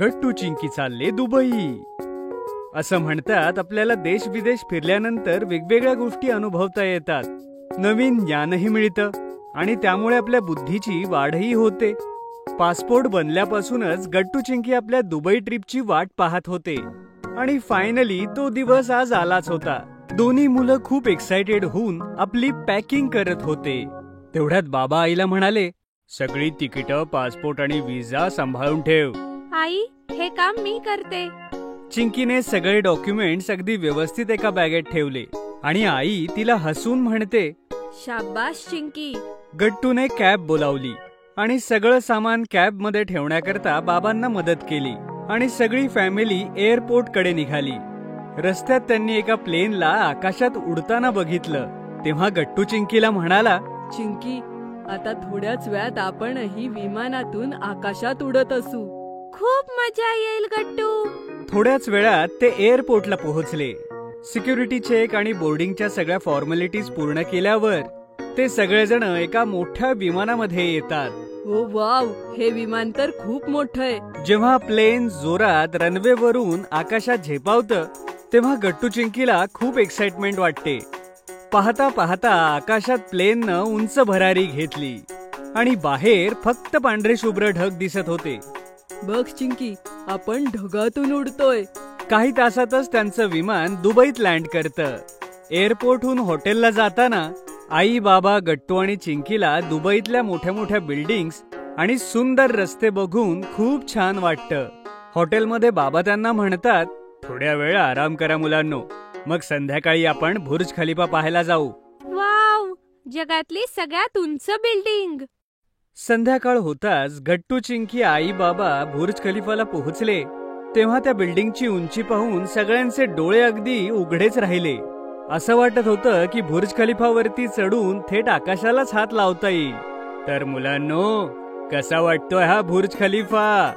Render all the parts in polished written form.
गट्टू चिंकी चालले दुबई. असं म्हणतात आपल्याला देश विदेश फिरल्यानंतर वेगवेगळ्या गोष्टी अनुभवता येतात, नवीन ज्ञानही मिळतं आणि त्यामुळे आपल्या बुद्धीची वाढही होते. पासपोर्ट बनल्यापासूनच गट्टू चिंकी आपल्या दुबई ट्रिपची वाट पाहत होते आणि फायनली तो दिवस आज आलाच होता. दोन्ही मुलं खूप एक्साइटेड होऊन आपली पॅकिंग करत होते. तेवढ्यात बाबा आईला म्हणाले, सगळी तिकीटं, पासपोर्ट आणि व्हिसा सांभाळून ठेव. आई, हे काम मी करते. चिंकीने सगळे डॉक्युमेंट्स अगदी व्यवस्थित एका बॅगेत ठेवले आणि आई तिला हसून म्हणते, शाबास चिंकी. गट्टूने कॅब बोलावली आणि सगळं सामान कॅब मध्ये ठेवण्याकरता बाबांना मदत केली आणि सगळी फॅमिली एअरपोर्ट कडे निघाली. रस्त्यात त्यांनी एका प्लेनला आकाशात उडताना बघितलं. तेव्हा गट्टू चिंकीला म्हणाला, चिंकी, आता थोड्याच वेळात आपणही विमानातून आकाशात उडत असू. खूप मजा येईल गट्टू. थोड्याच वेळात ते एअरपोर्टला पोहोचले. सिक्युरिटी चेक आणि बोर्डिंगच्या सगळ्या फॉर्मॅलिटीज पूर्ण केल्यावर ते सगळेजण एका मोठ्या विमानामध्ये येतात. ओ वाव, हे विमान तर खूप मोठं आहे. जेव्हा प्लेन जोरात रनवेवरून आकाशात झेपावतं तेव्हा गट्टू चिंकीला खूप एक्साइटमेंट वाटते. पाहता पाहता आकाशात प्लेननं उंच भरारी घेतली आणि बाहेर फक्त पांढरे शुभ्र ढग दिसत होते. बघ चिंकी, आपण ढगातून उडतोय. काही तासातच त्यांचं विमान दुबईत लँड करतं. एअरपोर्टहून हॉटेलला जाताना आई, बाबा, गट्टू आणि चिंकीला दुबईतल्या मोठ्या मोठ्या बिल्डिंग्स आणि सुंदर रस्ते बघून खूप छान वाटतं. हॉटेलमध्ये बाबा त्यांना म्हणतात, थोड्या वेळ आराम करा मुलांनो, मग संध्याकाळी आपण बुर्ज खलिफा पाहायला जाऊ. वाव, जगातली सगळ्यात उंच बिल्डिंग. संध्याकाळ होताच गट्टू चिंकी, आई, बाबा बुर्ज खलिफाला पोहोचले. तेव्हा त्या बिल्डिंगची उंची पाहून सगळ्यांचे डोळे अगदी उघडेच राहिले. असं वाटत होतं की बुर्ज खलिफावरती चढून थेट आकाशालाच हात लावता येईल. तर मुलांनो, कसा वाटतोय हा बुर्ज खलिफा?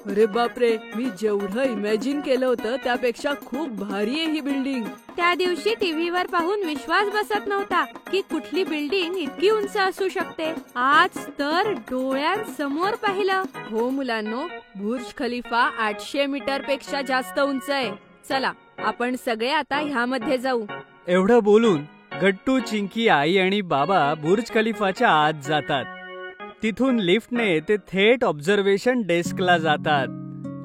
अरे बापरे, मी जेवढं इमॅजिन केलं होतं त्यापेक्षा खूप भारी आहे ही बिल्डिंग. त्या दिवशी टीव्हीवर पाहून विश्वास बसत नव्हता की कुठली बिल्डिंग इतकी उंच असू शकते. आज तर डोळ्यांसमोर पाहिलं. हो मुलांनो, बुर्ज खलिफा 800 मीटर पेक्षा जास्त उंच आहे. चला, आपण सगळे आता ह्यामध्ये जाऊ. एवढं बोलून गट्टू, चिंकी, आई आणि बाबा बुर्ज खलिफाच्या आत जातात. तिथून लिफ्टने ते थेट ऑब्झर्वेशन डेस्कला जातात,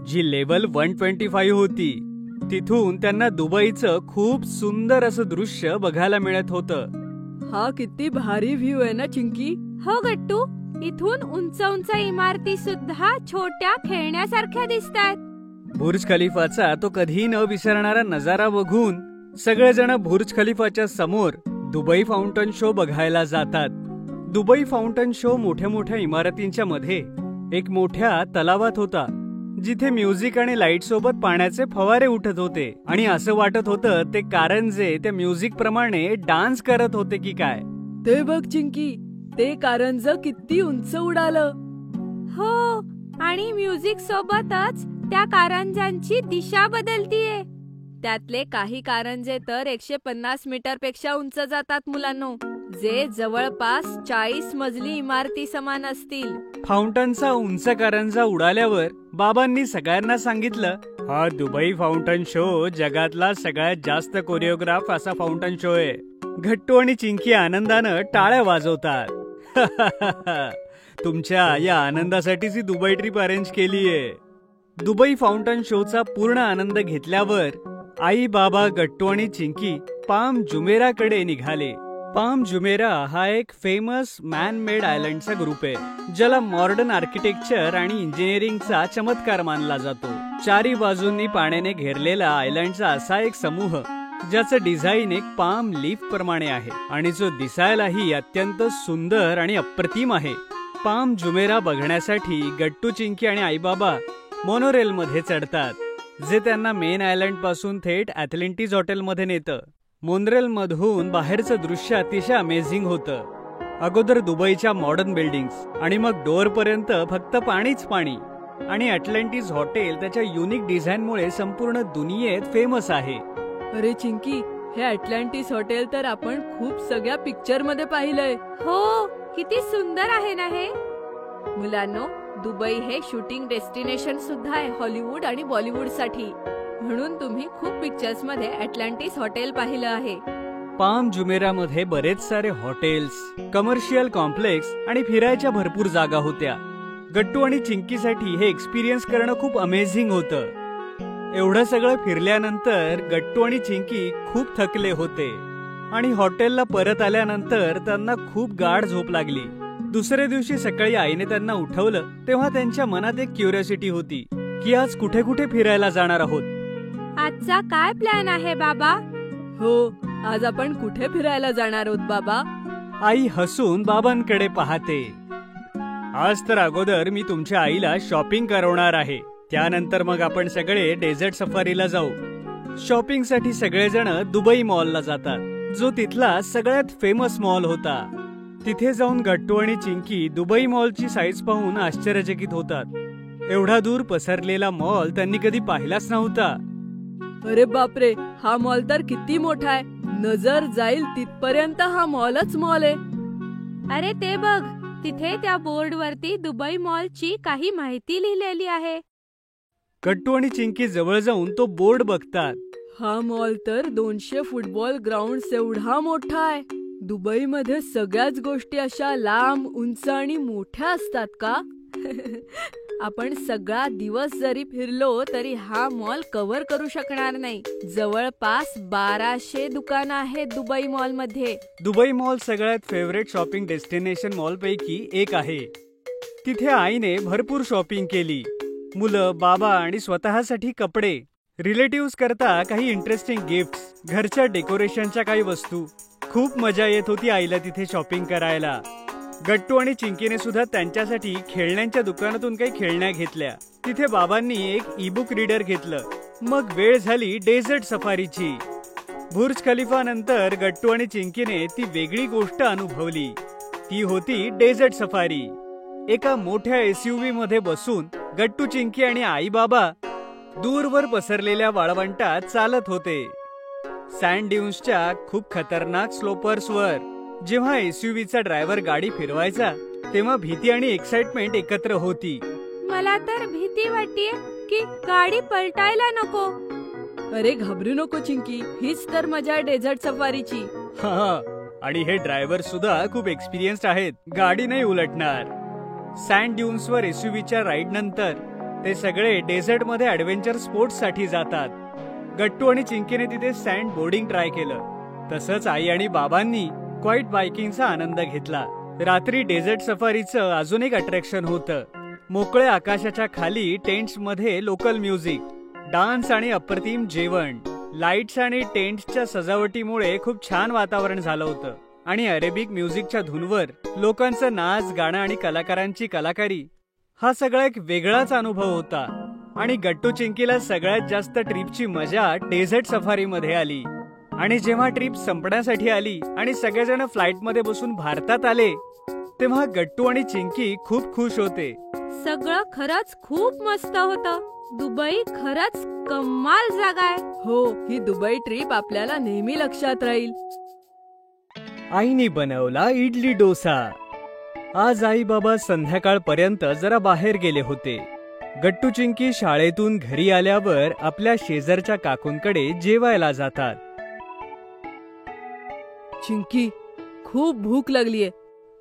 जी लेवल 125 होती. तिथून त्यांना दुबईचं खूप सुंदर असं दृश्य बघायला मिळत होतं. हा किती भारी व्ह्यू आहे ना चिंकी. हो गट्टू, इथून उंच उंच इमारती सुद्धा छोट्या खेळण्यासारख्या दिसतात. बुर्ज खलिफाचा तो कधी न विसरणारा नजारा बघून सगळेजण बुर्ज खलिफाच्या समोर दुबई फाउंटन शो बघायला जातात. दुबई फाउंटन शो मोठ्या मोठ्या इमारतींच्या मध्ये एक मोठ्या तलावात होता, जिथे म्युझिक आणि लाईट सोबत पाण्याचे फवारे उठत होते आणि असं वाटत होतं ते कारंजे त्या म्युझिक प्रमाणे डान्स करत होते की काय. ते बघ चिंकी, ते कारंज किती उंच उडालं. हो, आणि म्युझिक सोबतच त्या कारंजांची दिशा बदलतीये. त्यातले काही कारंजे तर 150 मीटर पेक्षा उंच जातात मुलांनो, जे जवळपास 40 मजली इमारती समान असतील. फाउंटनचा उंच कारंजा उडाल्यावर बाबांनी सगळ्यांना सांगितलं, हा दुबई फाउंटन शो जगातला सगळ्यात जास्त कोरिओग्राफ असा फाउंटन शो आहे. गट्टू आणि चिंकी आनंदानं टाळ्या वाजवतात. तुमच्या या आनंदासाठीच ही दुबई ट्रिप अरेंज केलीये. दुबई फाउंटन शोचा पूर्ण आनंद घेतल्यावर आई, बाबा, गट्टू आणि चिंकी पाम जुमेराकडे निघाले. पाम जुमेरा हा एक फेमस मॅन मेड आयलंडचा ग्रुप आहे, ज्याला मॉडर्न आर्किटेक्चर आणि इंजिनिअरिंगचा चमत्कार मानला जातो. चारी बाजूंनी पाण्याने घेरलेला आयलंडचा असा एक समूह, ज्याचं डिझाईन एक पाम लीफ प्रमाणे आहे आणि जो दिसायलाही अत्यंत सुंदर आणि अप्रतिम आहे. पाम जुमेरा बघण्यासाठी गट्टू, चिंकी आणि आई, बाबा मोनोरेल मध्ये चढतात, जे त्यांना मेन आयलंड पासून थेट ॲथलेंटिस हॉटेलमध्ये नेतं. मोनरेल मधून बाहेरचं दृश्य अतिशय अमेझिंग होतं. अगोदर दुबईच्या मॉडर्न बिल्डिंग्स आणि मग डोअर पर्यंत फक्त पाणीच पाणी. आणि ॲटलांटिस हॉटेल त्याच्या युनिक डिझाईनमुळे संपूर्ण दुनियेत फेमस आहे. अरे चिंकी, हे ॲटलांटिस हॉटेल तर आपण खूप सगळ्या पिक्चर मध्ये पाहिलंय. हो, किती सुंदर आहे ना हे. मुलांनो, दुबई हे शूटिंग डेस्टिनेशन सुद्धा आहे हॉलिवूड आणि बॉलिवूड साठी. म्हणून तुम्ही खूप पिक्चर्स मध्ये अटलांटिस हॉटेल पाहिलं आहे. पाम जुमेरामध्ये बरेच सारे हॉटेल्स, कमर्शियल कॉम्प्लेक्स आणि फिरायच्या भरपूर जागा होत्या. गट्टू आणि चिंकीसाठी हे एक्सपिरियन्स करणं खूप अमेझिंग होतं. एवढं सगळं फिरल्यानंतर गट्टू आणि चिंकी खूप थकले होते आणि हॉटेलला परत आल्यानंतर त्यांना खूप गाढ झोप लागली. दुसऱ्या दिवशी सकाळी आईने त्यांना उठवलं तेव्हा त्यांच्या मनात एक क्युरिओसिटी होती की आज कुठे कुठे फिरायला जाणार आहोत. आजचा काय प्लॅन आहे बाबा? हो, आज आपण कुठे फिरायला जाणार आहोत बाबा? आई हसून बाबांकडे पाहते. आज तर अगोदर मी तुमच्या आईला शॉपिंग करवणार आहे. त्यानंतर मग आपण सगळे डेझर्ट सफारीला जाऊ. शॉपिंगसाठी सगळेजण दुबई मॉलला जातात, जो तिथला सगळ्यात फेमस मॉल होता. तिथे जाऊन गट्टू आणि चिंकी दुबई मॉलची साईज पाहून आश्चर्यचकित होतात. एवढा दूर पसरलेला मॉल त्यांनी कधी पाहिलाच नव्हता. अरे बापरे, हा मॉल तर किती मोठा आहे. नजर जाईल तिथपर्यंत हा मॉलच मॉल आहे. अरे ते बघ, तिथे त्या बोर्ड वरती दुबई मॉलची काही माहिती लिहिलेली आहे. गट्टू आणि चिंकी जवळ जाऊन तो बोर्ड बघतात. हा मॉल तर 200 फुटबॉल ग्राउंड एवढा मोठा आहे. दुबईमध्ये सगळ्याच गोष्टी अशा लांब, उंच आणि मोठ्या असतात का? आपण सगळा दिवस जरी फिरलो तरी हा मॉल कव्हर करू शकणार नाही. जवळपास 1200 दुकानं आहेत दुबई मॉल मध्ये. दुबई मॉल सगळ्यात फेवरेट शॉपिंग डेस्टिनेशन मॉल पैकी एक आहे. तिथे आईने भरपूर शॉपिंग केली. मुलं, बाबा आणि स्वतःसाठी कपडे, रिलेटिव्हज करता काही इंटरेस्टिंग गिफ्ट्स, घरच्या डेकोरेशनच्या काही वस्तू. खूप मजा येत होती आईला तिथे शॉपिंग करायला. गट्टू आणि चिंकीने सुद्धा त्यांच्यासाठी खेळण्यांच्या दुकानातून काही खेळण्या घेतल्या. तिथे बाबांनी एक ई बुक रीडर घेतलं. मग वेळ झाली डेझर्ट सफारीची. बुर्ज खलिफा नंतर गट्टू आणि चिंकीने ती वेगळी गोष्ट अनुभवली. ती होती डेझर्ट सफारी. एका मोठ्या SUV मध्ये बसून गट्टू, चिंकी आणि आई बाबा दूरवर पसरलेल्या वाळवंटात चालत होते. सँड ड्यून्सच्या खूप खतरनाक स्लोपर्सवर. जेव्हा SUVचा ड्रायव्हर गाडी फिरवायचा तेव्हा भीती आणि एक्साइटमेंट एकत्र होती. मला तर भीती वाटतेय की गाडी पलटायला नको. अरे घाबरू नको चिंकी, हीच तर मजा आहे डेझर्ट सफारीची. हा, आणि हे ड्रायव्हर सुद्धा खूप एक्सपिरियन्स्ड आहेत. गाडी नाही उलटणार. सँड ड्यून्सवर SUVच्या राईड नंतर ते सगळे डेझर्ट मध्ये ऍडव्हेंचर स्पोर्ट्स साठी जातात. गट्टू आणि चिंकीने तिथे सँड बोर्डिंग ट्राय केलं. तसंच आई आणि बाबांनी क्वाईट बायकिंगचा आनंद घेतला. रात्री डेझर्ट सफारीचं अजून एक अट्रॅक्शन होतं. मोकळ्या आकाशाच्या खाली टेंट्स मध्ये लोकल म्युझिक, डान्स आणि अप्रतिम जेवण. लाईट्स आणि टेंट्सच्या सजावटीमुळे खूप छान वातावरण झालं होतं. आणि अरेबिक म्युझिकच्या धूनवर लोकांचं नाच, गाणं आणि कलाकारांची कलाकारी, हा सगळा एक वेगळाच अनुभव होता. आणि गट्टू चिंकीला सगळ्यात जास्त ट्रिपची मजा डेझर्ट सफारीमध्ये आली. आणि जेव्हा ट्रिप संपण्यासाठी आली आणि सगळेजण फ्लाईट मध्ये बसून भारतात आले तेव्हा गट्टू आणि चिंकी खूप खुश होते. सगळं खरंच खूप मस्त होतं. दुबई खरंच कमाल जागा आहे. हो, ही दुबई ट्रिप आपल्याला नेहमी लक्षात राहील. आईने बनवला इडली डोसा. आज आई बाबा संध्याकाळपर्यंत जरा बाहेर गेले होते. गट्टू चिंकी शाळेतून घरी आल्यावर आपल्या शेजारच्या काकूंकडे जेवायला जातात. चिंकी, खूप भूक लागलीये.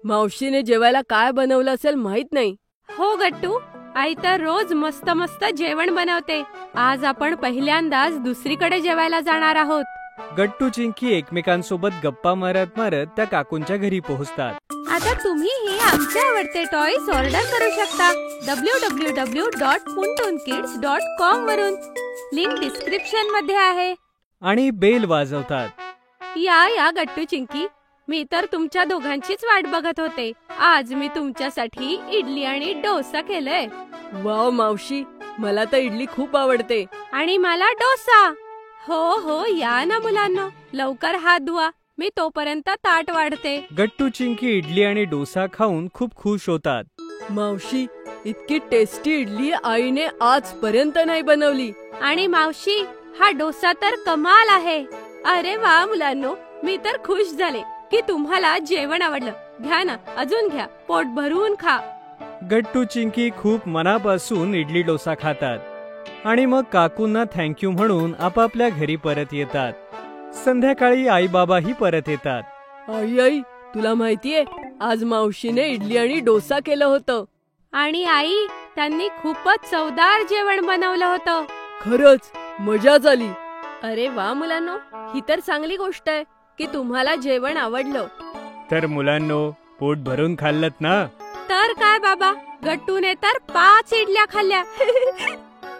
मावशीने जेवायला काय बनवलं असेल माहित नाही. हो गट्टू, आई तर रोज मस्त मस्त जेवण बनवते. आज आपण पहिल्यांदाच दुसरीकडे जेवायला जाणार आहोत. गट्टू चिंकी एकमेकांसोबत गप्पा मारत मारत त्या काकूंच्या घरी पोहोचतात. आता तुम्हीही आमचे आवडते टॉयज ऑर्डर करू शकता www.puntunkids.com वरून. लिंक डिस्क्रिप्शन मध्ये आहे. आणि बेल वाजवतात. या गट्टू चिंकी, मी तर तुमच्या दोघांचीच वाट बघत होते. आज मी तुमच्यासाठी इडली आणि डोसा केलंय. वाव मावशी, मला तर इडली खूप आवडते. आणि मला डोसा. हो, या ना मुलांनो, लवकर हात धुवा. मी तोपर्यंत ताट वाढते. गट्टू चिंकी इडली आणि डोसा खाऊन खूप खुश होतात. मावशी, इतकी टेस्टी इडली आईने आजपर्यंत नाही बनवली. आणि मावशी, हा डोसा तर कमाल आहे. अरे वा मुलांनो, मी तर खुश झाले की तुम्हाला जेवण आवडलं. घ्या ना, अजून घ्या, पोट भरून खा. गट्टू चिंकी खूप मनापासून इडली डोसा खातात आणि मग काकूंना थँक्यू म्हणून आपापल्या घरी परत येतात. संध्याकाळी आई बाबाही परत येतात. आई, तुला माहितीये आज मावशीने इडली आणि डोसा केलं होतं. आणि आई, त्यांनी खूपच चवदार जेवण बनवलं होतं. खरंच मजा झाली. अरे वा मुलांनो, ही तर चांगली गोष्ट आहे की तुम्हाला जेवण आवडलं. तर मुलांनो, पोट भरून खाल्लत ना? तर काय बाबा, गट्टूने तर 5 इडल्या खाल्ल्या.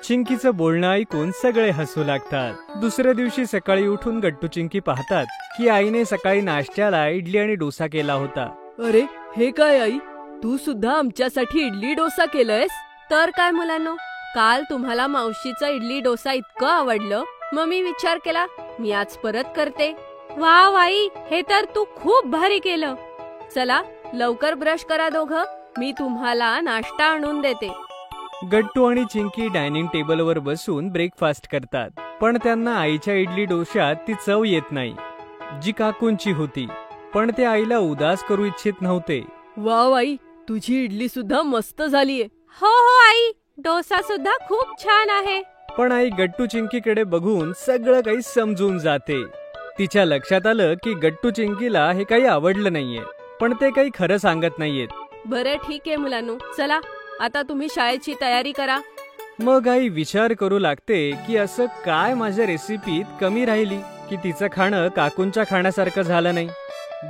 चिंकीचं बोलणं ऐकून सगळे हसू लागतात. दुसऱ्या दिवशी सकाळी उठून गट्टू चिंकी पाहतात की आईने सकाळी नाश्त्याला इडली आणि डोसा केला होता. अरे हे काय आई, तू सुद्धा आमच्यासाठी इडली डोसा केलंयस? तर काय मुलांनो, काल तुम्हाला मावशीचं इडली डोसा इतकं आवडलं, मग मी विचार केला मी आज परत करते. वाव आई, हे तर तू खूप भारी केलं. चला लवकर ब्रश करा दोघं, मी तुम्हाला नाश्ता आणून देते. गट्टू आणि चिंकी डायनिंग टेबलवर बसून ब्रेकफास्ट करतात. पण त्यांना आईच्या इडली डोश्यात ती चव येत नाही जी काकूंची होती. पण ते आईला उदास करू इच्छित नव्हते. वाव आई, तुझी इडली सुद्धा मस्त झालीये. हो हो आई, डोसा सुद्धा खूप छान आहे. पण आई गट्टू चिंकीकडे बघून सगळं काही समजून जाते. तिच्या लक्षात आलं की गट्टू चिंकीला हे काही आवडलं नाहीये, पण ते काही खरं सांगत नाहीयेत. बरं ठीक आहे मुलांनो, चला आता तुम्ही शाळेची तयारी करा. मग आई विचार करू लागते की असं काय माझ्या रेसिपीत कमी राहिली की तिचं खाणं काकूंच्या खाण्यासारखं झालं नाही.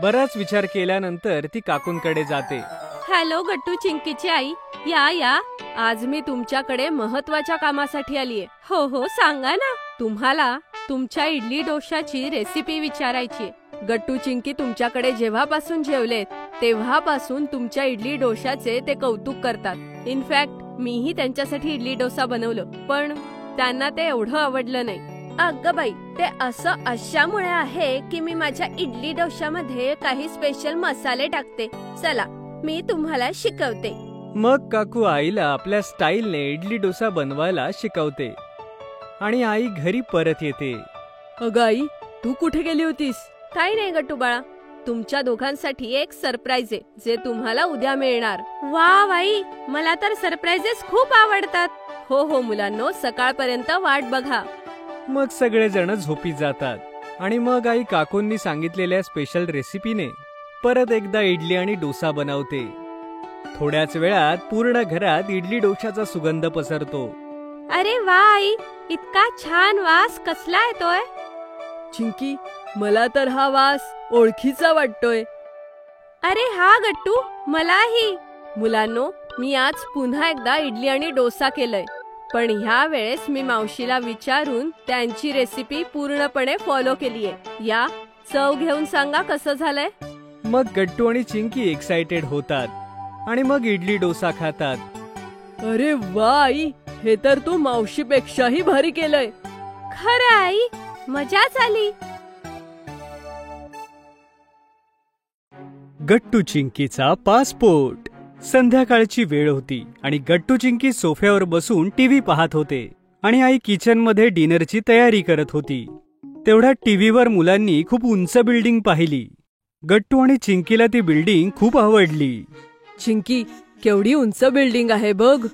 बराच विचार केल्यानंतर ती काकूंकडे जाते. हॅलो गट्टू चिंकीची आई, या या. आज मी तुमच्याकडे महत्वाच्या कामासाठी आलीये. हो हो सांगा ना. तुम्हाला तुमच्या इडली डोशाची रेसिपी विचारायची. गट्टू चिंकी तुमच्याकडे जेव्हापासून जेवलेत तेव्हापासून तुमच्या इडली डोशाचे ते कौतुक करतात. इनफॅक्ट मीही त्यांच्यासाठी इडली डोसा बनवलं, पण त्यांना ते एवढं आवडलं नाही. अगं बाई, ते असं अशामुळे आहे की मी माझ्या इडली डोशामध्ये काही स्पेशल मसाले टाकते. चला मी तुम्हाला शिकवते. मग काकू आईला आपल्या स्टाईलने इडली डोसा बनवायला शिकवते आणि आई घरी परत येते. अगं आई, तू कुठे गेली होतीस? काही नाही गट्टू बाळा, तुमच्या दोघांसाठी एक सरप्राईज आहे जे तुम्हाला उद्या मिळणार. वा बाई, मला तर सरप्राईजेस खूप आवडतात. हो हो मुलांनो, सकाळपर्यंत वाट बघा. मग सगळेजण झोपी जातात आणि मग आई काकूंनी सांगितलेल्या स्पेशल रेसिपीने परत एकदा इडली आणि डोसा बनवते. थोड्याच वेळात पूर्ण घरात इडली डोशाचा सुगंध पसरतो. अरे वा आई, इतका छान वास कसला येतोय. चिंकी, मला तर हा वास ओळखीचा वाटतोय. अरे हा गट्टू, मलाही. मुलांनो, मी आज पुन्हा एकदा इडली आणि डोसा केलंय, पण ह्या वेळेस मी मावशीला विचारून त्यांची रेसिपी पूर्णपणे फॉलो केलीये. या चव घेऊन सांगा कसं झालंय. मग गट्टू आणि चिंकी एक्साइटेड होतात आणि मग इडली डोसा खातात. अरे वा आई, हे तर तू मावशीपेक्षाही भारी केलंय. खरं आई, मजाच आली. गट्टू चिंकीचा पासपोर्ट. संध्याकाळची वेळ होती आणि गट्टू चिंकी सोफ्यावर बसून टीव्ही पाहत होते आणि आई किचन मध्ये डिनरची तयारी करत होती. तेवढ्या टीव्हीवर मुलांनी खूप उंच बिल्डिंग पाहिली. गट्टू आणि चिंकीला ती बिल्डिंग खूप आवडली. चिंकी, केवढी उंच बिल्डिंग आहे बघ.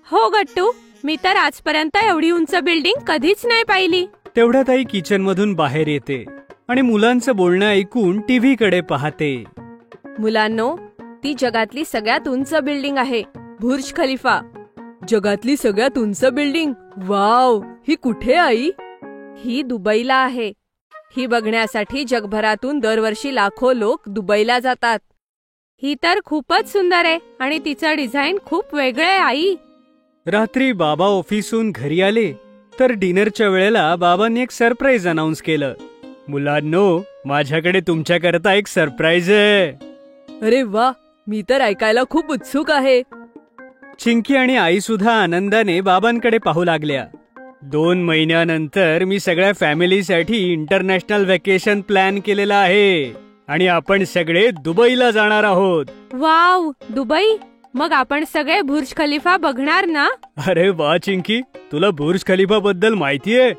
हो गट्टू, मी तर आजपर्यंत एवढी उंच बिल्डिंग कधीच नाही पाहिली. तेवढ्यात आई किचन मधून बाहेर येते आणि मुलांचं बोलणं ऐकून टीव्ही कडे पाहते. मुलांनो, ती जगातली सगळ्यात उंच बिल्डिंग आहे, बुर्ज खलिफा. जगातली सगळ्यात उंच बिल्डिंग? वाव, ही कुठे आई? ही दुबईला आहे. ही बघण्यासाठी जगभरातून दरवर्षी लाखो लोक दुबईला जातात. ही तर खूपच सुंदर आहे आणि तिचं डिझाईन खूप वेगळं आहे आई. रात्री बाबा ऑफिसहून घरी आले तर डिनरच्या वेळेला बाबांनी एक सरप्राईज अनाउन्स केलं. मुलांनो, माझ्याकडे तुमच्याकरता एक सरप्राईज आहे. अरे वा, मी तर ऐकायला खूप उत्सुक आहे. चिंकी आणि आई सुद्धा आनंदाने बाबांकडे पाहू लागल्या. 2 महिन्यानंतर मी सगळ्या फॅमिलीसाठी इंटरनॅशनल व्हॅकेशन प्लॅन केलेला आहे आणि आपण सगळे दुबईला जाणार आहोत. Wow, Dubai? मग आपण सगळे बुर्ज खलिफा बघणार ना? अरे वा चिंकी, तुला बुर्ज खलिफा बद्दल माहितीये?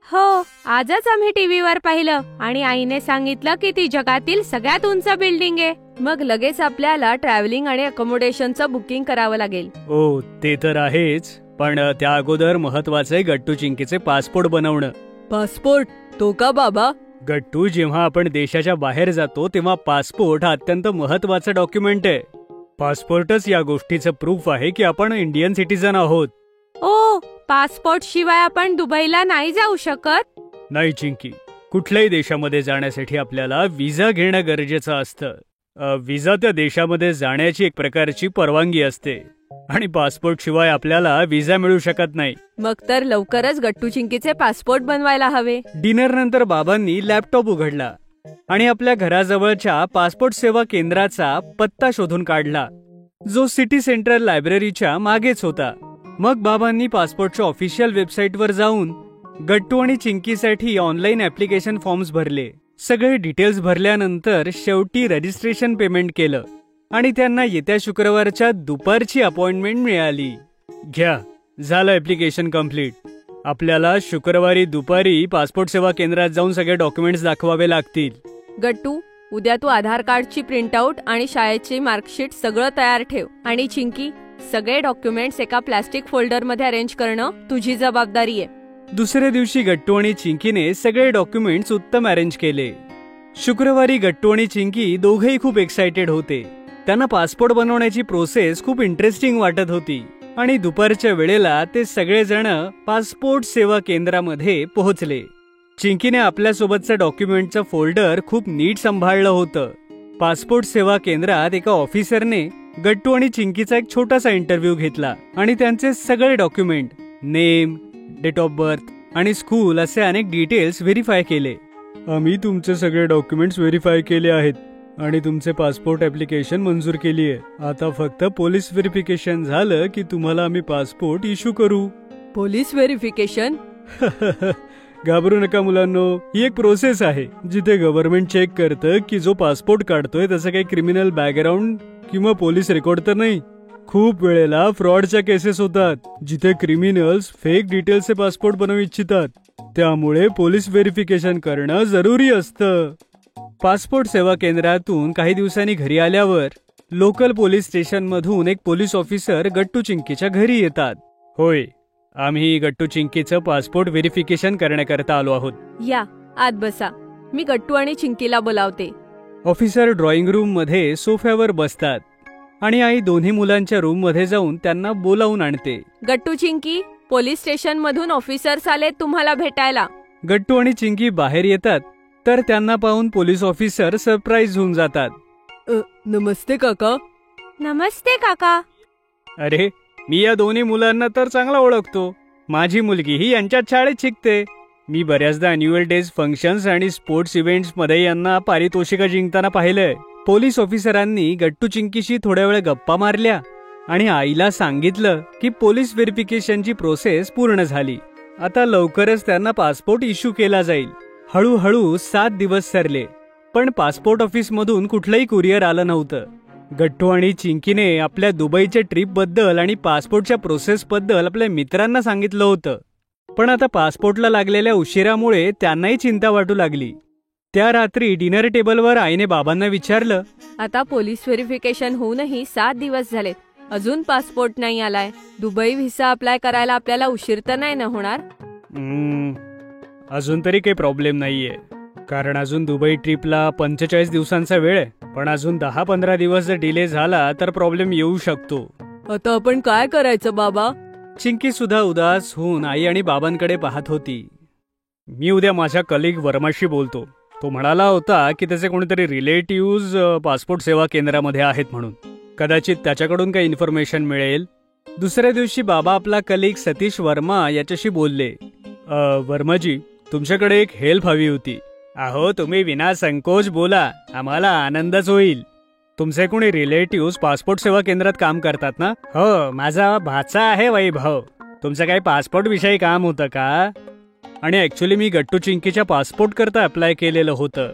हो, आजच आम्ही टीव्हीवर पाहिलं आणि आईने सांगितलं की ती जगातील सगळ्यात उंच बिल्डिंग आहे. मग लगेच आपल्याला ट्रॅव्हलिंग आणि अकोमोडेशनचं बुकिंग करावं लागेल. हो ते तर आहेच, पण त्या अगोदर महत्वाचे गट्टू चिंकीचे पासपोर्ट बनवणं. पासपोर्ट तो का बाबा? गट्टू, जेव्हा आपण देशाच्या बाहेर जातो तेव्हा पासपोर्ट हा अत्यंत महत्वाचा डॉक्युमेंट आहे. पासपोर्टच या गोष्टीचं प्रूफ आहे की आपण इंडियन सिटीजन आहोत. ओ, पासपोर्ट शिवाय आपण दुबईला नाही जाऊ शकत? नाही चिंकी, कुठल्याही देशामध्ये जाण्यासाठी आपल्याला व्हिसा घेणं गरजेचं असतं. व्हिसा त्या देशामध्ये जाण्याची एक प्रकारची परवानगी असते आणि पासपोर्ट शिवाय आपल्याला व्हिसा मिळू शकत नाही. मग तर लवकरच गट्टू चिंकीचे पासपोर्ट बनवायला हवे. डिनर नंतर बाबांनी लॅपटॉप उघडला आणि आपल्या घराजवळच्या पासपोर्ट सेवा केंद्राचा पत्ता शोधून काढला, जो सिटी सेंट्रल लायब्ररीच्या मागेच होता. मग बाबांनी पासपोर्टच्या ऑफिशियल वेबसाईटवर जाऊन गट्टू आणि चिंकीसाठी ऑनलाईन ऍप्लिकेशन फॉर्म्स भरले. सगळे डिटेल्स भरल्यानंतर शेवटी रजिस्ट्रेशन पेमेंट केलं आणि त्यांना येत्या शुक्रवारच्या दुपारची अपॉइंटमेंट मिळाली. घ्या, झालं ऍप्लिकेशन कम्प्लीट. आपल्याला शुक्रवारी दुपारी पासपोर्ट सेवा केंद्रात जाऊन सगळे डॉक्युमेंट्स दाखवावे लागतील. गट्टू, उद्या तू आधार कार्डची प्रिंटआउट आणि शाळेची मार्कशीट सगळं तयार ठेव. आणि चिंकी, सगळे डॉक्युमेंट्स एका प्लास्टिक फोल्डरमध्ये अरेंज करणं तुझी जबाबदारी आहे. दुसऱ्या दिवशी गट्टू आणि चिंकीने सगळे डॉक्युमेंट्स उत्तम अरेंज केले. शुक्रवारी गट्टू आणि चिंकी दोघेही खूप एक्साइटेड होते. त्यांना पासपोर्ट बनवण्याची प्रोसेस खूप इंटरेस्टिंग वाटत होती आणि दुपारच्या वेळेला ते सगळेजण पासपोर्ट सेवा केंद्रामध्ये पोहोचले. चिंकीने आपल्यासोबतचं डॉक्युमेंटचं फोल्डर खूप नीट सांभाळलं होतं. पासपोर्ट सेवा केंद्रात एका ऑफिसरने गट्टू आणि चिंकीचा एक छोटासा इंटरव्ह्यू घेतला आणि त्यांचे सगळे document, name, date of birth आणि स्कूल असे अनेक डिटेल्स व्हेरीफाय केले. आम्ही तुमचे सगळे डॉक्युमेंट्स व्हेरीफाय केले आहेत आणि तुमचे पासपोर्ट ऍप्लिकेशन मंजूर केली आहे. आता फक्त पोलीस व्हेरिफिकेशन झालं की तुम्हाला आम्ही पासपोर्ट इश्यू करू. Police verification? घाबरू नका मुलांनो, ही एक प्रोसेस आहे जिथे गव्हर्नमेंट चेक करतं की जो पासपोर्ट काढतोय त्याचं काही क्रिमिनल बॅकग्राऊंड किंवा पोलीस रेकॉर्ड तर नाही. खूप वेळेला फ्रॉडच्या केसेस होतात जिथे क्रिमिनल्स फेक डिटेल्सचे पासपोर्ट बनवू इच्छितात. त्यामुळे पोलीस व्हेरिफिकेशन करणं जरुरी असतं. पासपोर्ट सेवा केंद्रातून काही दिवसांनी घरी आल्यावर लोकल पोलीस स्टेशन मधून एक पोलीस ऑफिसर गट्टू चिंकीच्या घरी येतात. होय, आम्ही गट्टू चिंकीचं पासपोर्ट व्हेरिफिकेशन करण्याकरता आलो आहोत. या, आत बसा. मी गट्टू आणि चिंकीला बोलावते. ऑफिसर ड्रॉइंग रूम मध्ये सोफ्यावर बसतात आणि आई दोन्ही मुलांच्या रूम मध्ये जाऊन त्यांना बोलावून आणते. गट्टू, चिंकी, पोलीस स्टेशन मधून ऑफिसर्स आले तुम्हाला भेटायला. गट्टू आणि चिंकी बाहेर येतात तर त्यांना पाहून पोलीस ऑफिसर सरप्राईज होऊन जातात. नमस्ते काका. नमस्ते काका. अरे, मी या दोन्ही मुलांना तर चांगला ओळखतो. माझी मुलगी ही यांच्याच शाळेत शिकते. मी बऱ्याचदा अॅन्युअल डेज, फंक्शन्स आणि स्पोर्ट्स इव्हेंट्स मध्ये यांना पारितोषिकं जिंकताना पाहिलंय. पोलीस ऑफिसरांनी गट्टू चिंकीशी थोड्या वेळ गप्पा मारल्या आणि आईला सांगितलं की पोलीस व्हेरिफिकेशनची प्रोसेस पूर्ण झाली. आता लवकरच त्यांना पासपोर्ट इश्यू केला जाईल. हळूहळू 7 दिवस सरले, पण पासपोर्ट ऑफिस मधून कुठलंही कुरिअर आलं नव्हतं. गट्टू आणि चिंकीने आपल्या दुबईच्या ट्रिप बद्दल आणि पासपोर्टच्या प्रोसेस बद्दल आपल्या मित्रांना सांगितलं होतं, पण आता पासपोर्टला लागलेल्या उशिरामुळे त्यांनाही चिंता वाटू लागली. त्या रात्री डिनर टेबलवर आईने बाबांना विचारलं, आता पोलीस व्हेरिफिकेशन होऊनही 7 दिवस झालेत, अजून पासपोर्ट नाही आलाय. दुबई व्हिसा अप्लाय करायला आपल्याला उशीर तर नाही ना होणार? अजून तरी काही प्रॉब्लेम नाहीये, कारण अजून दुबई ट्रिपला 45 दिवसांचा वेळ आहे. पण अजून 10-15 दिवस जर डिले झाला तर प्रॉब्लेम येऊ शकतो. आता आपण काय करायचं बाबा? चिंकी सुद्धा उदास होऊन आई आणि बाबांकडे पाहत होती. मी उद्या माझ्या कलिग वर्माशी बोलतो. तो म्हणाला होता की त्याचे कोणीतरी रिलेटिव्ह पासपोर्ट सेवा केंद्रामध्ये आहेत म्हणून. कदाचित त्याच्याकडून काही इन्फॉर्मेशन मिळेल. दुसऱ्या दिवशी बाबा आपला कलिग सतीश वर्मा याच्याशी बोलले. वर्माजी, तुमच्याकडे एक हेल्प हवी होती. अहो, तुम्ही विना संकोच बोला, आम्हाला आनंदच होईल. तुमचे कोणी रिलेटिव्ह पासपोर्ट सेवा केंद्रात काम करतात ना? हो, माझा भाचा आहे वैभव. तुमचं काही पासपोर्ट विषयी काम होतं का? आणि ऍक्च्युली मी गट्टू चिंकीच्या पासपोर्ट करता अप्लाय केलेलं होतं.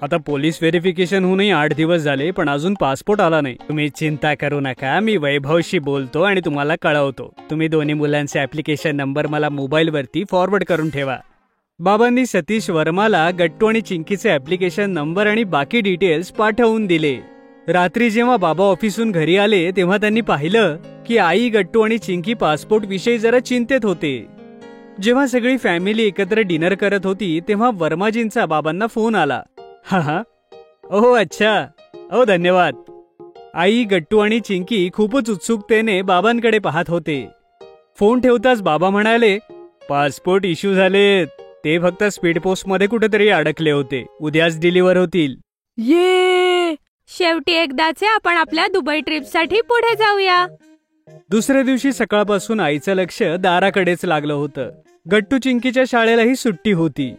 आता पोलीस व्हेरिफिकेशन होऊनही 8 दिवस झाले, पण अजून पासपोर्ट आला नाही. तुम्ही चिंता करू नका, मी वैभवशी बोलतो आणि तुम्हाला कळवतो. तुम्ही दोन्ही मुलांचे ऍप्लिकेशन नंबर मला मोबाईलवरती फॉरवर्ड करून ठेवा. बाबांनी सतीश वर्माला गट्टू आणि चिंकीचे ऍप्लिकेशन नंबर आणि बाकी डिटेल्स पाठवून दिले. रात्री जेव्हा बाबा ऑफिसहून घरी आले तेव्हा त्यांनी पाहिलं की आई, गट्टू आणि चिंकी पासपोर्ट विषयी जरा चिंतेत होते. जेव्हा सगळी फॅमिली एकत्र डिनर करत होती तेव्हा वर्माजींचा बाबांना फोन आला. हा. ओह अच्छा. ओ धन्यवाद. आई, गट्टू आणि चिंकी खूपच उत्सुकतेने बाबांकडे पाहत होते. फोन ठेवताच बाबा म्हणाले, पासपोर्ट इश्यू झालेत. ते फक्त स्पीड पोस्ट मध्ये कुठेतरी अडकले होते. उद्याच डिलिव्हर होतील. ये शेवटी एकदाचे आपण आपल्या दुबई ट्रिपसाठी पुढे जाऊया. दुसऱ्या दिवशी सकाळपासून आईचं लक्ष दाराकडेच लागलं होतं. गट्टू चिंकीच्या शाळेलाही सुट्टी होती,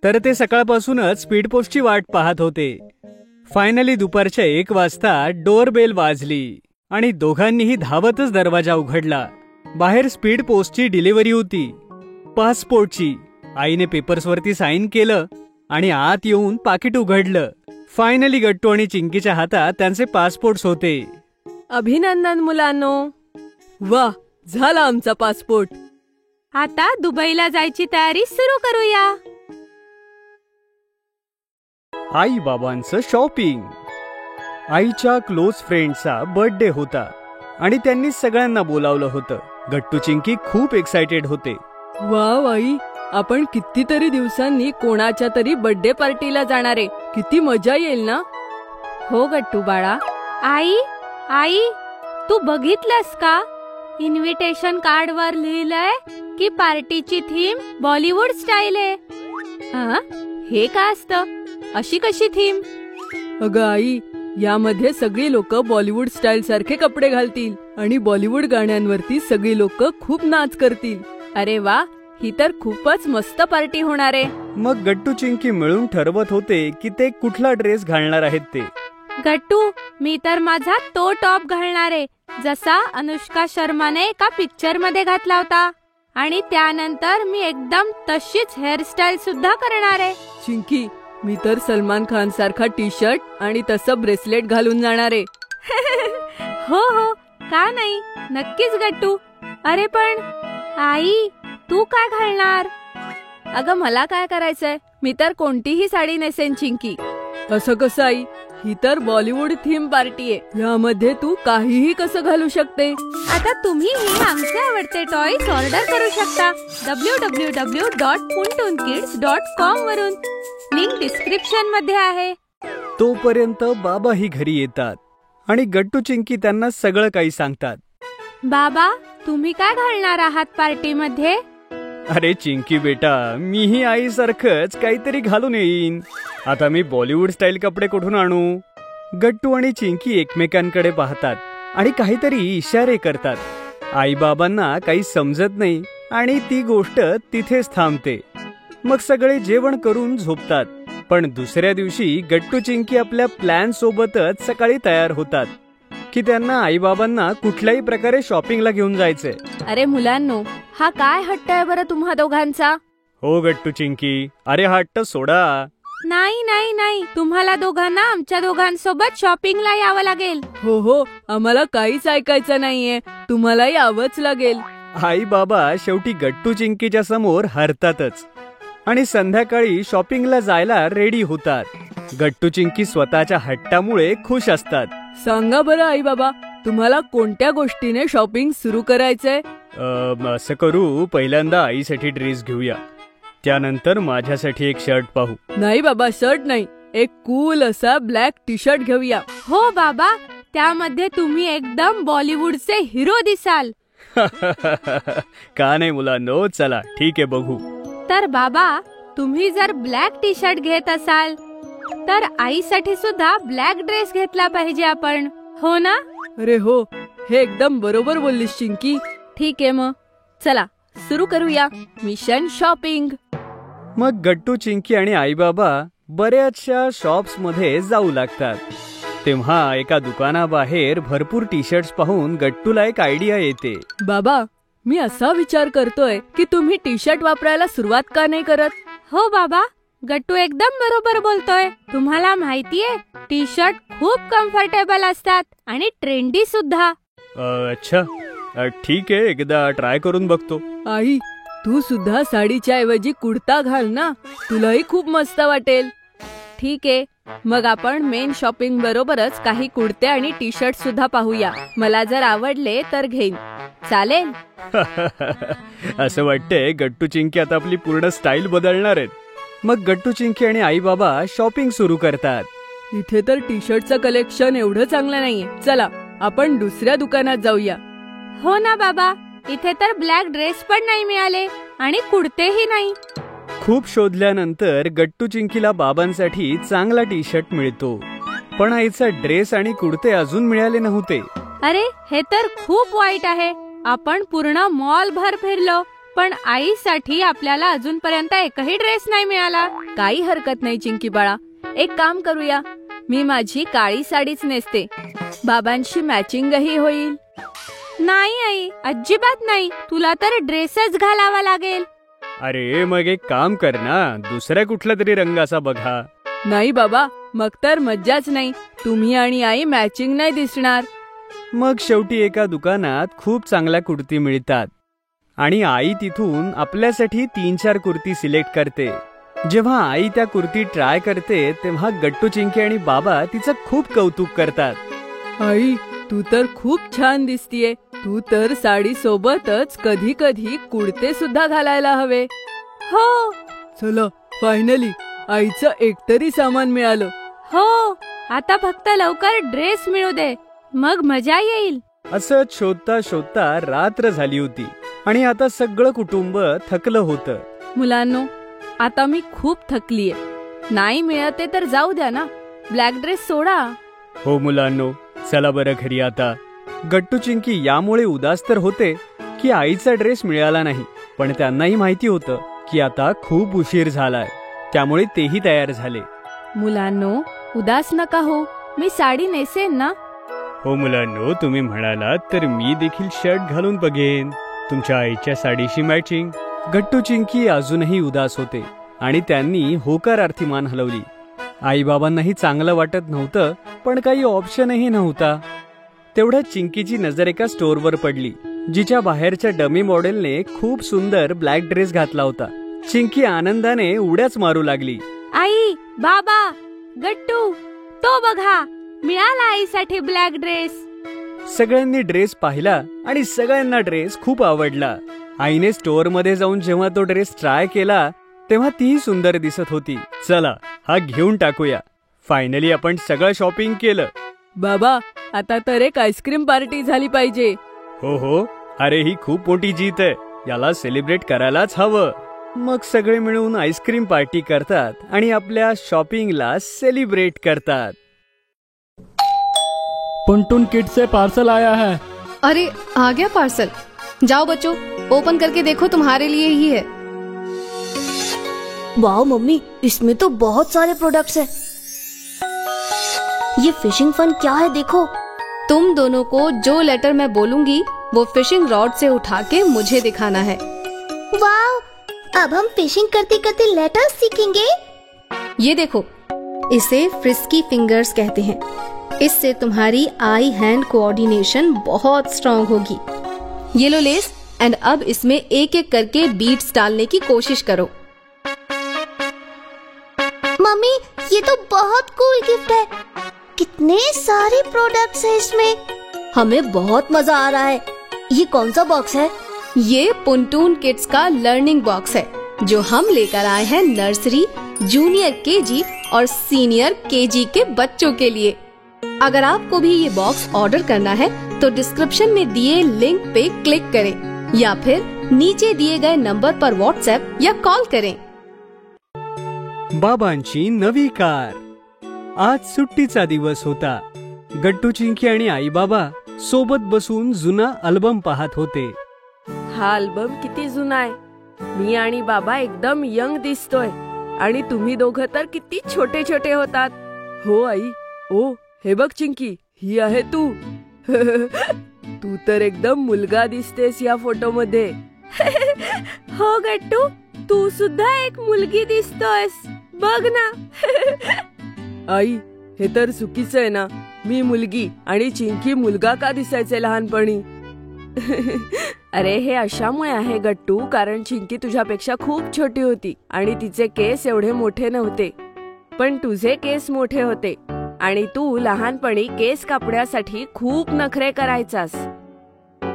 तर ते सकाळपासूनच स्पीड पोस्टची वाट पाहत होते. फायनली दुपारच्या 1 वाजता डोअरबेल वाजली आणि दोघांनीही धावतच दरवाजा उघडला. बाहेर स्पीड पोस्टची डिलिव्हरी होती, पासपोर्टची. आईने पेपर्सवरती साईन केलं आणि आत येऊन पाकिट उघडलं. फायनली गट्टू आणि चिंकीच्या हातात त्यांचे पासपोर्ट्स होते. अभिनंदन मुलांनो. वा, झाला आमचा पासपोर्ट. आता दुबईला जायची तयारी सुरू करूया. आई बाबांचं शॉपिंग. आईच्या क्लोज फ्रेंडचा बर्थडे होता आणि त्यांनी सगळ्यांना बोलावलं होतं. गट्टू चिंकी खूप एक्साइटेड होते. वाव आई, आपण कितीतरी दिवसांनी कोणाच्या तरी बर्थडे पार्टीला जाणारे. किती मजा येईल ना. हो गट्टू बाळा. आई, तू बघितलंस का? इन्व्हिटेशन कार्डवर लिहिलंय की पार्टीची थीम बॉलिवूड स्टाईल आहे. हे काय असतं? अशी कशी थीम? अगं आई, यामध्ये सगळी लोक बॉलिवूड स्टाईल सारखे कपडे घालतील आणि बॉलिवूड गाण्यांवरती सगळी लोक खूप नाच करतील. अरे वा, ही तर खूपच मस्त पार्टी होणार आहे. मग गट्टू चिंकी मिळून ठरवत होते की ते कुठला ड्रेस घालणार आहेत ते. गट्टू, मी तर माझा तो टॉप घालणार आहे जसा अनुष्का शर्माने एका पिक्चर मध्ये घातला होता, आणि त्यानंतर मी एकदम तशीच हेअरस्टाईल सुद्धा करणार आहे. चिंकी, मी तर सलमान खान सारखा टी शर्ट आणि तसं ब्रेसलेट घालून जाणार आहे. हो, का नाही, नक्कीच गट्टू. अरे पण आई, तू काय घालणार? अगं मला काय करायचंय, मी तर कोणतीही साडी नेसेन चिंकी. असं कसं आई, ही तर बॉलिवूड थीम पार्टी आहे. यामध्ये तू काहीही कसं घालू शकते. आता तुम्हीही आमचे आवडते टॉयज ऑर्डर करू शकता www.puntunkids.com वरून. लिंक डिस्क्रिप्शन मध्ये आहे. तोपर्यंत बाबाही घरी येतात आणि गट्टू चिंकी त्यांना सगळं काही सांगतात. बाबा, तुम्ही काय घालणार आहात पार्टीमध्ये? अरे चिंकी बेटा, मीही आईसारखंच काहीतरी घालून येईन. आता मी बॉलिवूड स्टाईल कपडे कुठून आणू? गट्टू आणि चिंकी एकमेकांकडे पाहतात आणि काहीतरी इशारे करतात. आई बाबांना काही समजत नाही आणि ती गोष्ट तिथेच थांबते. मग सगळे जेवण करून झोपतात. पण दुसऱ्या दिवशी गट्टू चिंकी आपल्या प्लॅन सोबतच सकाळी तयार होतात की त्यांना आई बाबांना कुठल्याही प्रकारे शॉपिंगला घेऊन जायचंय. अरे मुलांनो, हा काय हट्ट आहे बरं तुम्हा दोघांचा? हो गट्टू चिंकी, अरे हट्ट सोडा. नाही, तुम्हाला दोघांना आमच्या दोघांसोबत शॉपिंगला यावं लागेल. हो, आम्हाला काहीच ऐकायचं नाहीये, तुम्हाला यावंच लागेल. आई बाबा शेवटी गट्टू चिंकीच्या समोर हरतातच आणि संध्याकाळी शॉपिंगला जायला रेडी होतात. गट्टू चिंकी स्वतःच्या हट्टामुळे खुश असतात. सांगा बरं आई बाबा, तुम्हाला कोणत्या गोष्टीने शॉपिंग सुरू करायचंय? असं करू, पहिल्यांदा आईसाठी ड्रेस घेऊया, त्यानंतर माझ्यासाठी एक शर्ट पाहू. नाही बाबा, शर्ट नाही, एक कूल असा ब्लॅक टी शर्ट घेऊया. हो बाबा, त्यामध्ये तुम्ही एकदम बॉलिवूडचे हिरो दिसाल. का नाही मुलांनो, चला ठीक आहे, बघू. तर बाबा, तुम्ही जर ब्लॅक टी शर्ट घेत असाल तर आईसाठी सुद्धा ब्लॅक ड्रेस घेतला पाहिजे आपण, हो ना? अरे हो, हे एकदम बरोबर बोललीस चिंकी. ठीक आहे, मग चला सुरू करूया मिशन शॉपिंग. मग गट्टू चिंकी आणि आई बाबा बऱ्याचशा शॉप्स मध्ये जाऊ लागतात. तेव्हा एका दुकानाबाहेर भरपूर टी शर्ट्स पाहून गट्टूला एक आयडिया येते. बाबा, मी असा विचार करतोय की तुम्ही टी शर्ट वापरायला सुरुवात का नाही करत? हो बाबा, गट्टू एकदम बरोबर बोलतोय. तुम्हाला माहितीये, टी शर्ट खूप कम्फर्टेबल असतात आणि ट्रेंडी सुद्धा. अच्छा, ठीक आहे, एकदा ट्राय करून बघतो. आई, तू सुद्धा साडीच्या ऐवजी कुर्ता घाल ना, तुलाही खूप मस्त वाटेल. ठीक आहे, मग आपण मेन शॉपिंग बरोबरच काही कुर्ते आणि टी शर्ट सुद्धा पाहूया. मला जर आवडले तर घेईन. चालेल? असं वाटतंय गट्टू चिंकी आता आपली पूर्ण स्टाईल बदलणार आहेत. मग गट्टू चिंकी आणि आई बाबा शॉपिंग सुरू करतात. इथे तर टी शर्टचं कलेक्शन एवढं चांगलं नाहीये. चला आपण दुसऱ्या दुकानात जाऊया. हो ना बाबा, इथे तर ब्लॅक ड्रेस पण नाही मिळाले आणि कुर्तेही नाही. खूप शोधल्यानंतर गट्टू चिंकीला बाबांसाठी चांगला टी शर्ट मिळतो, पण आईचा ड्रेस आणि कुर्ते अजून मिळाले नव्हते. अरे, हे तर खूप वाईट आहे. आपण पूर्ण मॉल भर फिरलो, पण आईसाठी आपल्याला अजूनपर्यंत एकही ड्रेस नाही मिळाला. काही हरकत नाही चिंकी बाळा, एक काम करूया. मी माझी काळी साडीच नेसते, बाबांशी मॅचिंगही होईल. नाही आई, अजिबात नाही. तुला तर ड्रेसच घालावा लागेल. अरे मग एक काम कर ना, दुसऱ्या कुठला तरी रंगाचा बघा. नाही बाबा, मग तर मज्जाच नाही. तुम्ही आणि आई मॅचिंग नाही दिसणार. मग शेवटी एका दुकानात खूप चांगल्या कुर्ती मिळतात आणि आई तिथून आपल्यासाठी 3-4 कुर्ती सिलेक्ट करते. जेव्हा आई त्या कुर्ती ट्राय करते तेव्हा गट्टू चिंकी आणि बाबा तिचं खूप कौतुक करतात. आई, तू तर खूप छान दिसतीये. तू तर साडी सोबतच कधी कधी कुर्ते सुद्धा घालायला हवे. हो चला, फायनली आईचं एकतरी सामान मिळालं. हो, आता फक्त लवकर ड्रेस मिळू दे, मग मजा येईल. असं शोधता शोधता रात्र झाली होती आणि आता सगळं कुटुंब थकलं होतं. मुलांनो, आता मी खूप थकलीये. नाही मिळते तर जाऊ द्या ना, ब्लॅक ड्रेस सोडा. हो मुलांनो, चला बरं घरी आता. गट्टू चिंकी यामुळे उदास तर होते की आईचा ड्रेस मिळाला नाही, पण त्यांनाही माहिती होतं की आता खूप उशीर झालाय, त्यामुळे तेही तयार झाले. मुलांनो, उदास नका हो, मी साडी नेसेन ना. हो मुलांनो, तुम्ही म्हणालात तर मी देखील शर्ट घालून बघेन, तुमच्या आईच्या साडीशी मॅचिंग. गट्टू चिंकी अजूनही उदास होते आणि त्यांनी होकारार्थी मान हलवली. आई बाबांनाही चांगलं वाटत नव्हतं, पण काही ऑप्शनही नव्हता. तेवढ्यात चिंकीची नजर एका स्टोअरवर पडली, जिच्या बाहेरच्या डमी मॉडेलने खूप सुंदर ब्लॅक ड्रेस घातला होता. चिंकी आनंदाने उड्याच मारू लागली. आई, बाबा, गट्टू, तो बघा, मिळाला आईसाठी ब्लॅक ड्रेस. सगळ्यांनी ड्रेस पाहिला आणि सगळ्यांना ड्रेस खूप आवडला. आईने स्टोअर मध्ये जाऊन जेव्हा तो ड्रेस ट्राय केला तेव्हा तीही सुंदर दिसत होती. चला हा घेऊन टाकूया. फायनली आपण सगळं शॉपिंग केलं. बाबा, आता तर एक आईस्क्रीम पार्टी झाली पाहिजे. हो हो, अरे ही खूप मोठी जीत आहे, याला सेलिब्रेट करायलाच हवं. मग सगळे मिळून आईस्क्रीम पार्टी करतात आणि आपल्या शॉपिंगला सेलिब्रेट करतात. पुंटून किड्स से पार्सल आया है. अरे, आ गया पार्सल. जाओ बच्चों, ओपन करके देखो, तुम्हारे लिए ही है. वाह मम्मी, इसमें तो बहुत सारे प्रोडक्ट्स हैं। ये फिशिंग फन क्या है देखो। तुम दोनों को जो लेटर मैं बोलूंगी वो फिशिंग रॉड से उठा के मुझे दिखाना है. वाह, अब हम फिशिंग करते करते लेटर्स सीखेंगे। ये देखो, इसे फ्रिस्की फिंगर्स कहते हैं. इससे तुम्हारी आई हैंड कोऑर्डिनेशन बहुत स्ट्रांग होगी. ये लो लेस, एंड अब इसमें एक एक करके बीट्स डालने की कोशिश करो. मम्मी, ये तो बहुत कूल गिफ्ट है। कितने सारे प्रोडक्ट्स हैं इसमें। हमें बहुत मजा आ रहा है। ये कौन सा बॉक्स है? ये पुंटून किड्स का लर्निंग बॉक्स है जो हम लेकर आए हैं नर्सरी, जूनियर केजी और सीनियर केजी के बच्चों के लिए. अगर आपको भी ये बॉक्स ऑर्डर करना है तो डिस्क्रिप्शन में दिए लिंक पे क्लिक करें या फिर नीचे दिए गए नंबर पर व्हाट्सएप या कॉल करें. बाबांची नवी कार. आज सुट्टीचा दिवस होता. गट्टू चिंकी आणि आई बाबा सोबत बसून जुना अल्बम पाहत होते. हा अल्बम किती जुना आहे. मी आणि बाबा एकदम यंग दिसतोय आणि तुम्ही दोघं तर किती छोटे छोटे होतात. हो आई. ओ, हे बघ चिंकी, ही आहे तू. तू तर एकदम मुलगा दिसतेस या फोटो मध्ये. हो गट्टू, तू सुद्धा एक मुलगी दिसतोयस, बघ ना. आई, हे तर चुकीचं आहे ना. मी मुलगी आणि चिंकी मुलगा का दिसायचे लहानपणी. अरे, हे अशामुळे आहे गट्टू, कारण चिंकी तुझ्यापेक्षा खूप छोटी होती आणि तिचे केस एवढे मोठे नव्हते. पण तुझे केस मोठे होते आणि तू लहानपणी केस कापण्यासाठी खूप नखरे करायचास.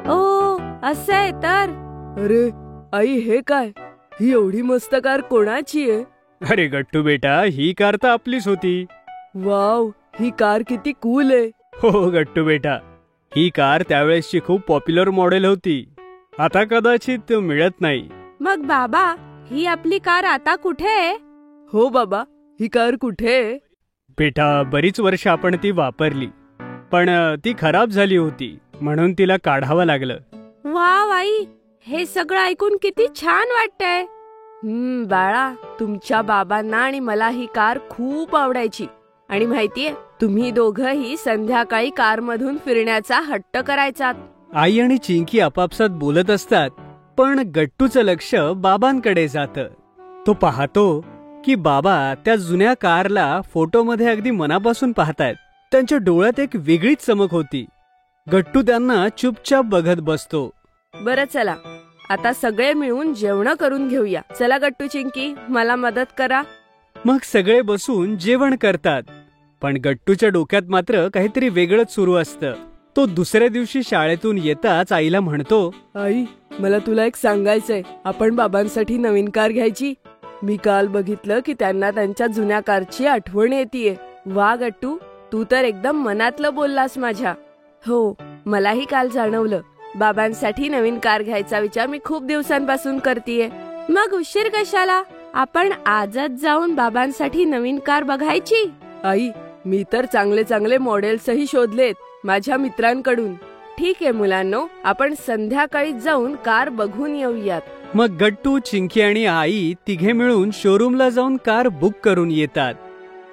ओ असं आहे तर. अरे आई, हे काय? ही एवढी मस्त कार कोणाची आहे? अरे गट्टू बेटा, ही कार तर आपलीच होती. वाव, ही कार किती कूल आहे. हो गट्टू बेटा, ही कार त्यावेळेसची खूप पॉप्युलर मॉडेल होती. आता कदाचित मिळत नाही. मग बाबा, ही आपली कार आता कुठे आहे? हो बाबा, ही कार कुठे आहे? बेटा, बरीच वर्ष आपण ती वापरली, पण ती खराब झाली होती म्हणून तिला काढावं लागलं. वाव आई, हे सगळं ऐकून किती छान वाटतंय. बाळा, तुमच्या बाबांना आणि मला ही कार खूप आवडायची. आणि माहितीये, तुम्ही दोघंही संध्याकाळी कारमधून फिरण्याचा हट्ट करायचात. आई आणि चिंकी आपापसात बोलत असतात, पण गट्टूचं लक्ष बाबांकडे जातं. तो पाहतो की बाबा त्या जुन्या कारला फोटोमध्ये अगदी मनापासून पाहतायत. त्यांच्या डोळ्यात एक वेगळीच चमक होती. गट्टू त्यांना चुपचाप बघत बसतो. बरं चला, आता सगळे मिळून जेवण करून घेऊया. चला गट्टू, चिंकी, मला मदत करा. मग सगळे बसून जेवण करतात. पण गट्टूच्या डोक्यात मात्र काहीतरी वेगळंच सुरू असतं. तो दुसऱ्या दिवशी शाळेतून येताच आईला म्हणतो, आई, मला तुला एक सांगायचंय. आपण बाबांसाठी नवीन कार घ्यायची. मी काल बघितलं की त्यांना त्यांच्या जुन्या कारची आठवण येतेय. वा गट्टू, तू तर एकदम मनातलं बोललास माझ्या. हो, मलाही काल जाणवलं. बाबांसाठी नवीन कार घ्यायचा विचार मी खूप दिवसांपासून करतेय. मग उशीर कशाला? आपण आजच जाऊन बाबांसाठी नवीन कार बघायची. आई, मी तर चांगले चांगले मॉडेल्सही शोधलेत माझ्या मित्रांकडून. ठीक आहे मुलांनो, आपण संध्याकाळी जाऊन कार बघून येऊयात. मग गट्टू, चिंकी आणि आई तिघे मिळून शोरूमला जाऊन कार बुक करून येतात.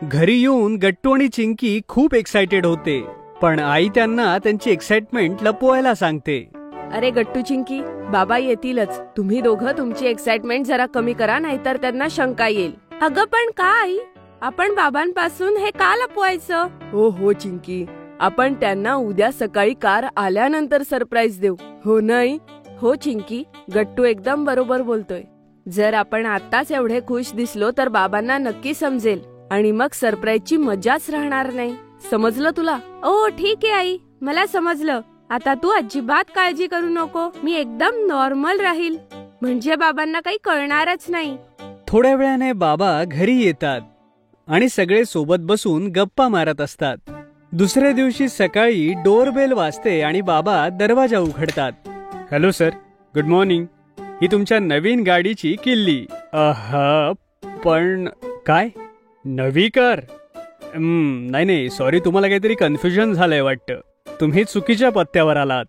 घरी येऊन गट्टू आणि चिंकी खूप एक्साइटेड होते, पण आई त्यांना त्यांची एक्साइटमेंट लपवायला सांगते. अरे गट्टू, चिंकी, बाबा येतीलच. तुम्ही दोघं तुमची एक्साइटमेंट जरा कमी करा, नाहीतर त्यांना शंका येईल. अगं पण का आई? आपण बाबांपासून हे का लपवायचं? हो चिंकी, आपण त्यांना उद्या सकाळी कार आल्यानंतर सरप्राईज देऊ. हो नाही? हो चिंकी, गट्टू एकदम बरोबर बोलतोय. जर आपण आताच एवढे खुश दिसलो तर बाबांना नक्की समजेल आणि मग सरप्राईजची मजाच राहणार नाही. समजलं तुला? ओ ठीक आहे आई, मला समजलं. आता तू अजिबात काळजी करू नको. मी एकदम नॉर्मल राहील, म्हणजे बाबांना काही कळणारच नाही. थोड्या वेळाने बाबा घरी येतात आणि सगळे सोबत बसून गप्पा मारत असतात. दुसऱ्या दिवशी सकाळी डोरबेल वाजते आणि बाबा दरवाजा उघडतात. Hello sir, good morning. ही तुमच्या नवीन गाडीची किल्ली. पण काय, नवी कार? नाही, सॉरी, तुम्हाला काहीतरी कन्फ्युजन झालंय वाटतं. तुम्ही चुकीच्या पत्त्यावर आलात.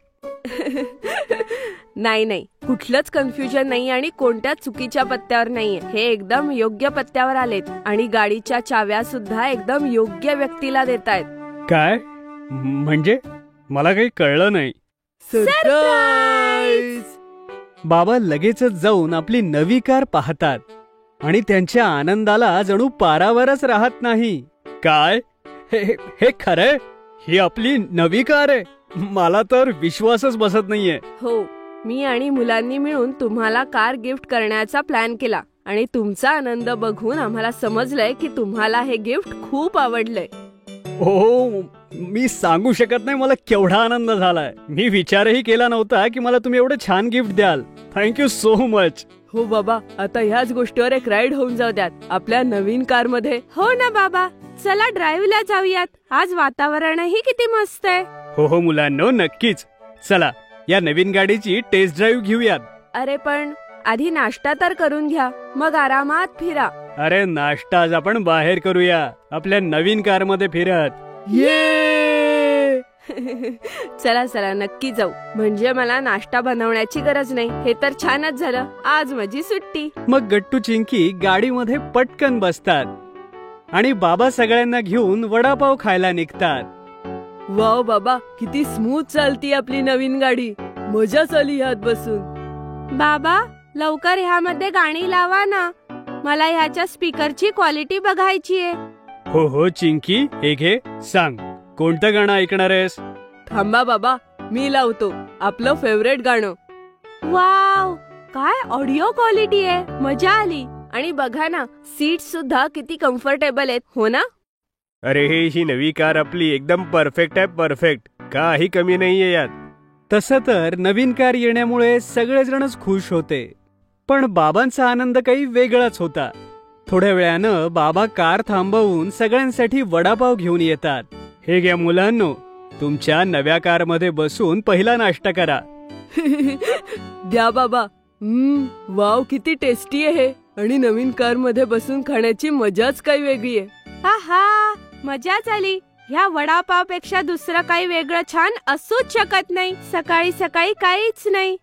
नाही, कुठलंच कन्फ्युजन नाही आणि कोणत्याच चुकीच्या पत्त्यावर नाहीये. हे एकदम योग्य पत्त्यावर आलेत आणि गाडीच्या चाव्या सुद्धा एकदम योग्य व्यक्तीला देतायत. काय म्हणजे? मला काही कळलं नाही. सरप्राईज! बाबा लगेचच जाऊन आपली नवी कार पाहतात आणि त्यांच्या आनंदाला जणू पारावरच राहत नाही. काय, हे खरंय? ही आपली नवी कार आहे? मला तर विश्वासच बसत नाहीये. हो, मी आणि मुलांनी मिळून तुम्हाला कार गिफ्ट करण्याचा प्लॅन केला आणि तुमचा आनंद बघून आम्हाला समजलंय की तुम्हाला हे गिफ्ट खूप आवडलंय. हो, मी सांगू शकत नाही मला केवढा आनंद झालाय. मी विचारही केला नव्हता की मला तुम्ही एवढं छान गिफ्ट द्याल. Thank you so much. हो बाबा, आता ह्याच गोष्टीवर एक राईड होऊन जाऊ द्यात आपल्या नवीन कार मध्ये. हो ना बाबा, चला ड्राईव्हला जाऊयात. आज वातावरणही किती मस्त आहे. हो मुलांनो, नक्कीच. चला या नवीन गाडीची टेस्ट ड्राईव्ह घेऊयात. अरे पण आधी नाश्ता तर करून घ्या, मग आरामात फिरा. अरे नाश्ता आज आपण बाहेर करूया, आपल्या नवीन कार मध्ये फिरत. ये चला नक्की जाऊ. म्हणजे मला नाश्ता बनवण्याची गरज नाही. हे तर छानच झालं, आज माझी सुट्टी. मग गट्टू, चिंकी गाडीमध्ये पटकन बसतात आणि बाबा सगळ्यांना घेऊन वडापाव खायला निघतात. वाव बाबा, किती स्मूथ चालती आपली नवीन गाडी. मजाच आली ह्यात बसून. बाबा, लवकर ह्यामध्ये गाणी लावा ना. मला ह्याच्या स्पीकरची क्वालिटी बघायची आहे. हो चिंकी, हे घे, सांग कोणतं गाणं ऐकणार आहेस? थांबा बाबा, मी लावतो आपलं फेवरेट गाणं. वाव, काय ऑडिओ क्वालिटी आहे. मजा आली. आणि बघा ना, सीट सुद्धा किती कम्फर्टेबल आहेत, हो ना? अरे ही नवी कार आपली एकदम परफेक्ट आहे, परफेक्ट. काही कमी नाहीये यात. तसं तर नवीन कार येण्यामुळे सगळेजणच खुश होते, पण बाबांचा आनंद काही वेगळाच होता. थोड्या वेळानं बाबा कार थांबवून सगळ्यांसाठी वडापाव घेऊन येतात. हे घ्या मुलांनो, तुमच्या नव्या कारमध्ये बसून पहिला नाश्ता करा. द्या बाबा. वाव, किती टेस्टी आहे हे. आणि नवीन कार मध्ये बसून खाण्याची मजाच काही वेगळी आहे. आहा, मजाच आली. ह्या वडापाव पेक्षा दुसरं काही वेगळं छान असूच शकत नाही. सकाळी सकाळी काहीच नाही.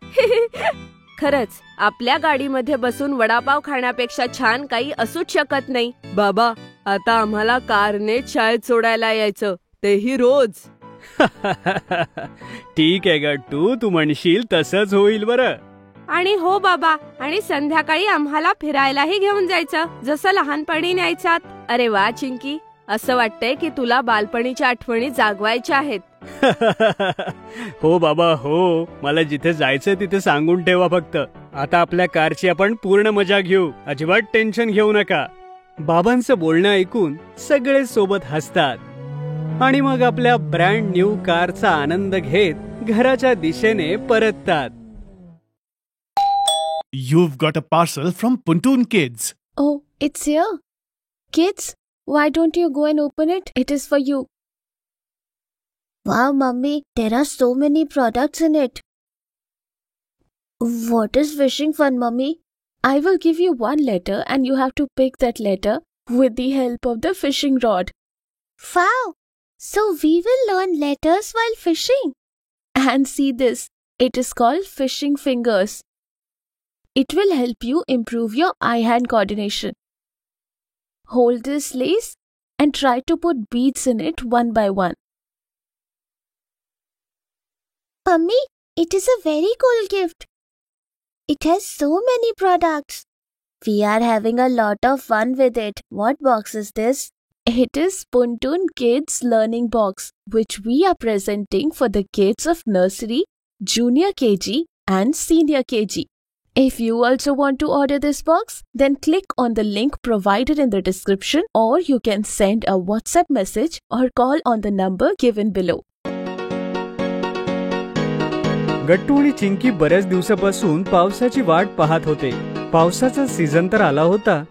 खरंच आपल्या गाडीमध्ये बसून वडापाव खाण्यापेक्षा छान काही असूच शकत नाही. बाबा, आता आम्हाला कारने शाळेत सोडायला यायचं, तेही रोज. ठीक आहे गट्टू, तू म्हणशील तसंच होईल बरं. आणि हो बाबा, आणि संध्याकाळी आम्हाला फिरायलाही घेऊन जायचं, जसं लहानपणी न्यायचात. अरे वा चिंकी, असं वाटतंय की तुला बालपणीच्या आठवणी जागवायच्या आहेत. हो बाबा हो, मला जिथे जायचं तिथे सांगून ठेवा फक्त. आता आपल्या कारची आपण पूर्ण मजा घेऊ, अजिबात टेन्शन घेऊ नका. बाबांचं बोलणं ऐकून सगळे सोबत हसतात आणि मग आपल्या ब्रँड न्यू कारचा आनंद घेत घराच्या दिशेने परततात. You've got a parcel from Puntoon Kids. Oh, it's here. Kids, why don't you go and open it? It is for you. Wow, Mummy, there are so many products in it. What is fishing fun, Mummy? I will give you one letter and you have to pick that letter with the help of the fishing rod. Wow, so we will learn letters while fishing. And see this, it is called fishing fingers. It will help you improve your eye-hand coordination. Hold this lace and try to put beads in it one by one. Mummy, it is a very cool gift. It has so many products. We are having a lot of fun with it. What box is this? It is Puntoon Kids Learning Box, which we are presenting for the kids of nursery, junior KG and senior KG. If you also want to order this box, then click on the link provided in the description, or you can send a WhatsApp message or call on the number given below. गट्टू आणि चिंकी बऱ्याच दिवसापासून पावसाची वाट पाहत होते. पावसाचा season तर आला होता,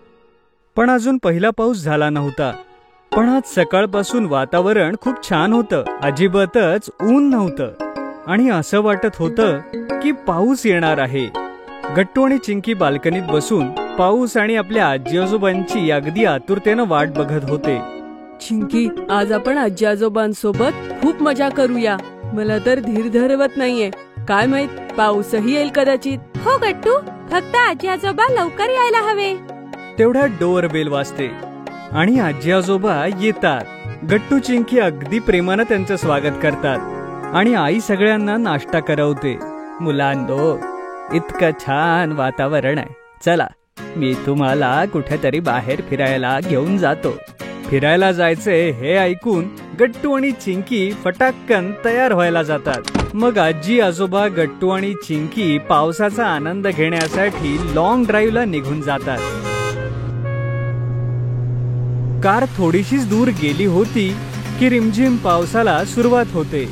पण अजून पहिला पाऊस झाला नव्हता. पण आज सकाळपासून वातावरण खूप छान होतं, अजिबातच ऊन नव्हतं आणि असं वाटत होतं की पाऊस येणार आहे. गट्टू आणि चिंकी बाल्कनीत बसून पाऊस आणि आपल्या आजी आजोबांची अगदी आतुरतेनं वाट बघत होते. चिंकी, आज आपण आजी आजोबांसोबत खूप मजा करूया. मला तर धीर धरवत नाहीये. काय माहित, पाऊसही येईल कदाचित. हो गट्टू, फक्त आजी आजोबा लवकर यायला हवे. तेवढ्या डोअर बेल वाजते आणि आजी आजोबा येतात. गट्टू चिंकी अगदी प्रेमानं त्यांचं स्वागत करतात आणि आई सगळ्यांना नाश्ता करवते. मुलांनो, इतकं छान वातावरण आहे, चला मी तुम्हाला कुठेतरी बाहेर फिरायला घेऊन जातो. फिरायला जायचंय हे ऐकून गट्टू आणि चिंकी फटाक्कन तयार व्हायला जातात. मग आजी आजोबा गट्टू आणि चिंकी पावसाचा आनंद घेण्यासाठी लॉंग ड्राईव्हला निघून जातात. कार थोडीशीच दूर गेली होती की रिमझिम पावसाला सुरुवात होते.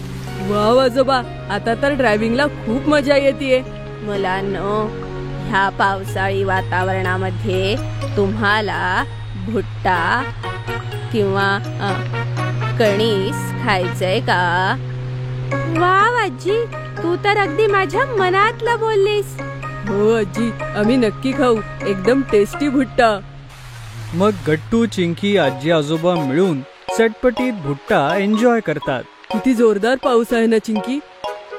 वाव आजोबा, आता तर ड्रायव्हिंगला खूप मजा येते. मुलांनो, ह्या पावसाळी वातावरणामध्ये तुम्हाला भुट्टा किंवा कणीस खायचंय का? वाव आजी, तू तर अगदी माझ्या मनातलं बोललीस. हो आजी, आम्ही नक्की खाऊ एकदम टेस्टी भुट्टा. मग गट्टू चिंकी आजी आजोबा मिळून चटपटीत भुट्टा एन्जॉय करतात. किती जोरदार पाऊस आहे ना चिंकी.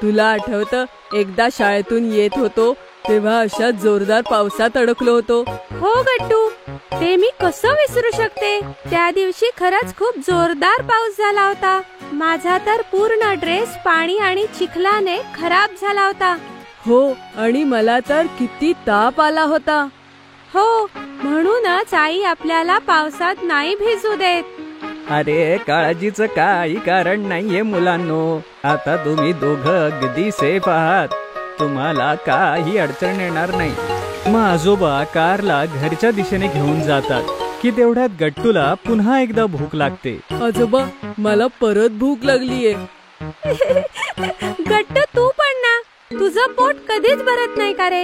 तुला आठवतं, एकदा शाळेतून येत होतो तेव्हा अशा जोरदार पावसात अडकलो होतो. हो गट्टू, ते मी कसं विसरू शकते. त्या दिवशी खरंच खूप जोरदार पाऊस झाला होता. माझा तर पूर्ण ड्रेस पाणी आणि चिखलाने खराब झाला होता. हो, आणि मला तर किती ताप आला होता. हो, म्हणूनच आई आपल्याला पावसात नाही भिजू देत. अरे, काळजीचं काही कारण नाहीये मुलांनो. आता तुम्ही दोघं अगदी सेफ आहात, तुम्हाला काही अडचण येणार नाही. मग आजोबा कारला घरच्या दिशेने घेऊन जातात की तेवढ्यात गट्टूला पुन्हा एकदा भूक लागते. आजोबा, मला परत भूक लागलीये. गट्टू, तू पण ना, तुझं पोट कधीच भरत नाही का रे?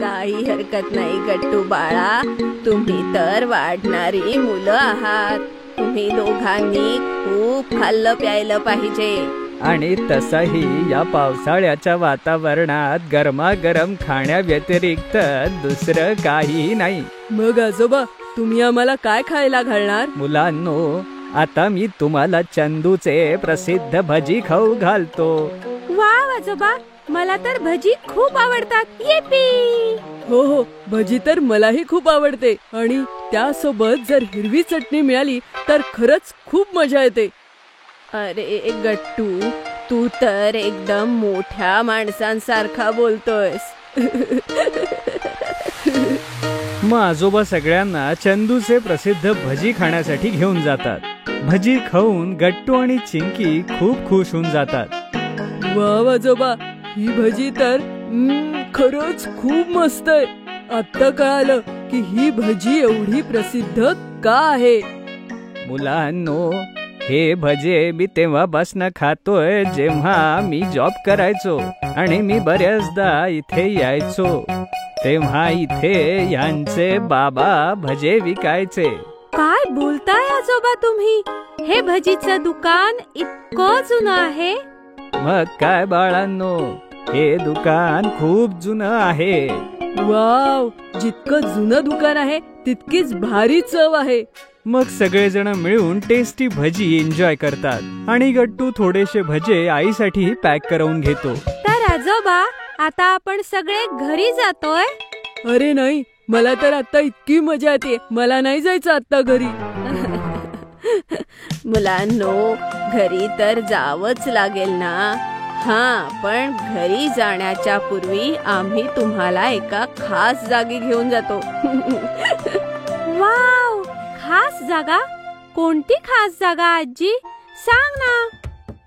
काही हरकत नाही गट्टू बाळा, तुम्ही तर वाढणारी मुलं आहात. तुम्ही दोघांनी खूप खाल्लं प्यायलं पाहिजे. आणि तसंही या पावसाळ्याच्या वातावरणात गरमागरम खाण्याव्यतिरिक्त दुसरं काही नाही. मग आजोबा, तुम्ही आम्हाला काय खायला घालणार? मुलांनो, आता मी तुम्हाला चंदूचे प्रसिद्ध भजी खाऊ घालतो. वा आजोबा, मला तर भजी खूप आवडतात. येपी! हो हो, भजी तर मलाही खूप आवडते. आणि त्यासोबत जर हिरवी चटणी मिळाली तर खरंच खूप मजा येते. अरे गट्टू, तू तर एकदम मोठ्या माणसांसारखा बोलतोयस. मग आजोबा सगळ्यांना चंदूचे प्रसिद्ध भजी खाण्यासाठी घेऊन जातात. भजी खाऊन गट्टू आणि चिंकी खूप खुश होऊन जातात. वा आजोबा, ही भजी तर खरंच खूप मस्त आहे. आता कळालं की ही भजी एवढी प्रसिद्ध का आहे. मुलांनो, हे भजे मी तेव्हापासून खातोय जेव्हा मी जॉब करायचो आणि मी बऱ्याचदा इथे यायचो. तेव्हा इथे यांचे बाबा भजे विकायचे. काय बोलताय आजोबा तुम्ही? हे भजीचं दुकान इतकं जुनं आहे? मग काय बाळांनो, हे दुकान खूप जुनं आहे. वाव, जितकं जुनं दुकान आहे तितकीच भारी चव आहे. मग सगळेजण मिळून टेस्टी भजी एन्जॉय करतात आणि गट्टू थोडेसे भजे आईसाठी पॅक करून घेतो. तर आजोबा, आता आपण सगळे घरी जातोय? अरे नाही, मला तर आता इतकी मजा येते. मला नाही जायचं आता घरी. मुलांनो, घरी तर जावंच लागेल ना. हा, पण घरी जाण्याच्या पूर्वी आम्ही तुम्हाला एका खास जागी घेऊन जातो. वाव, खास जागा? कोणती खास जागा आजी? सांग ना.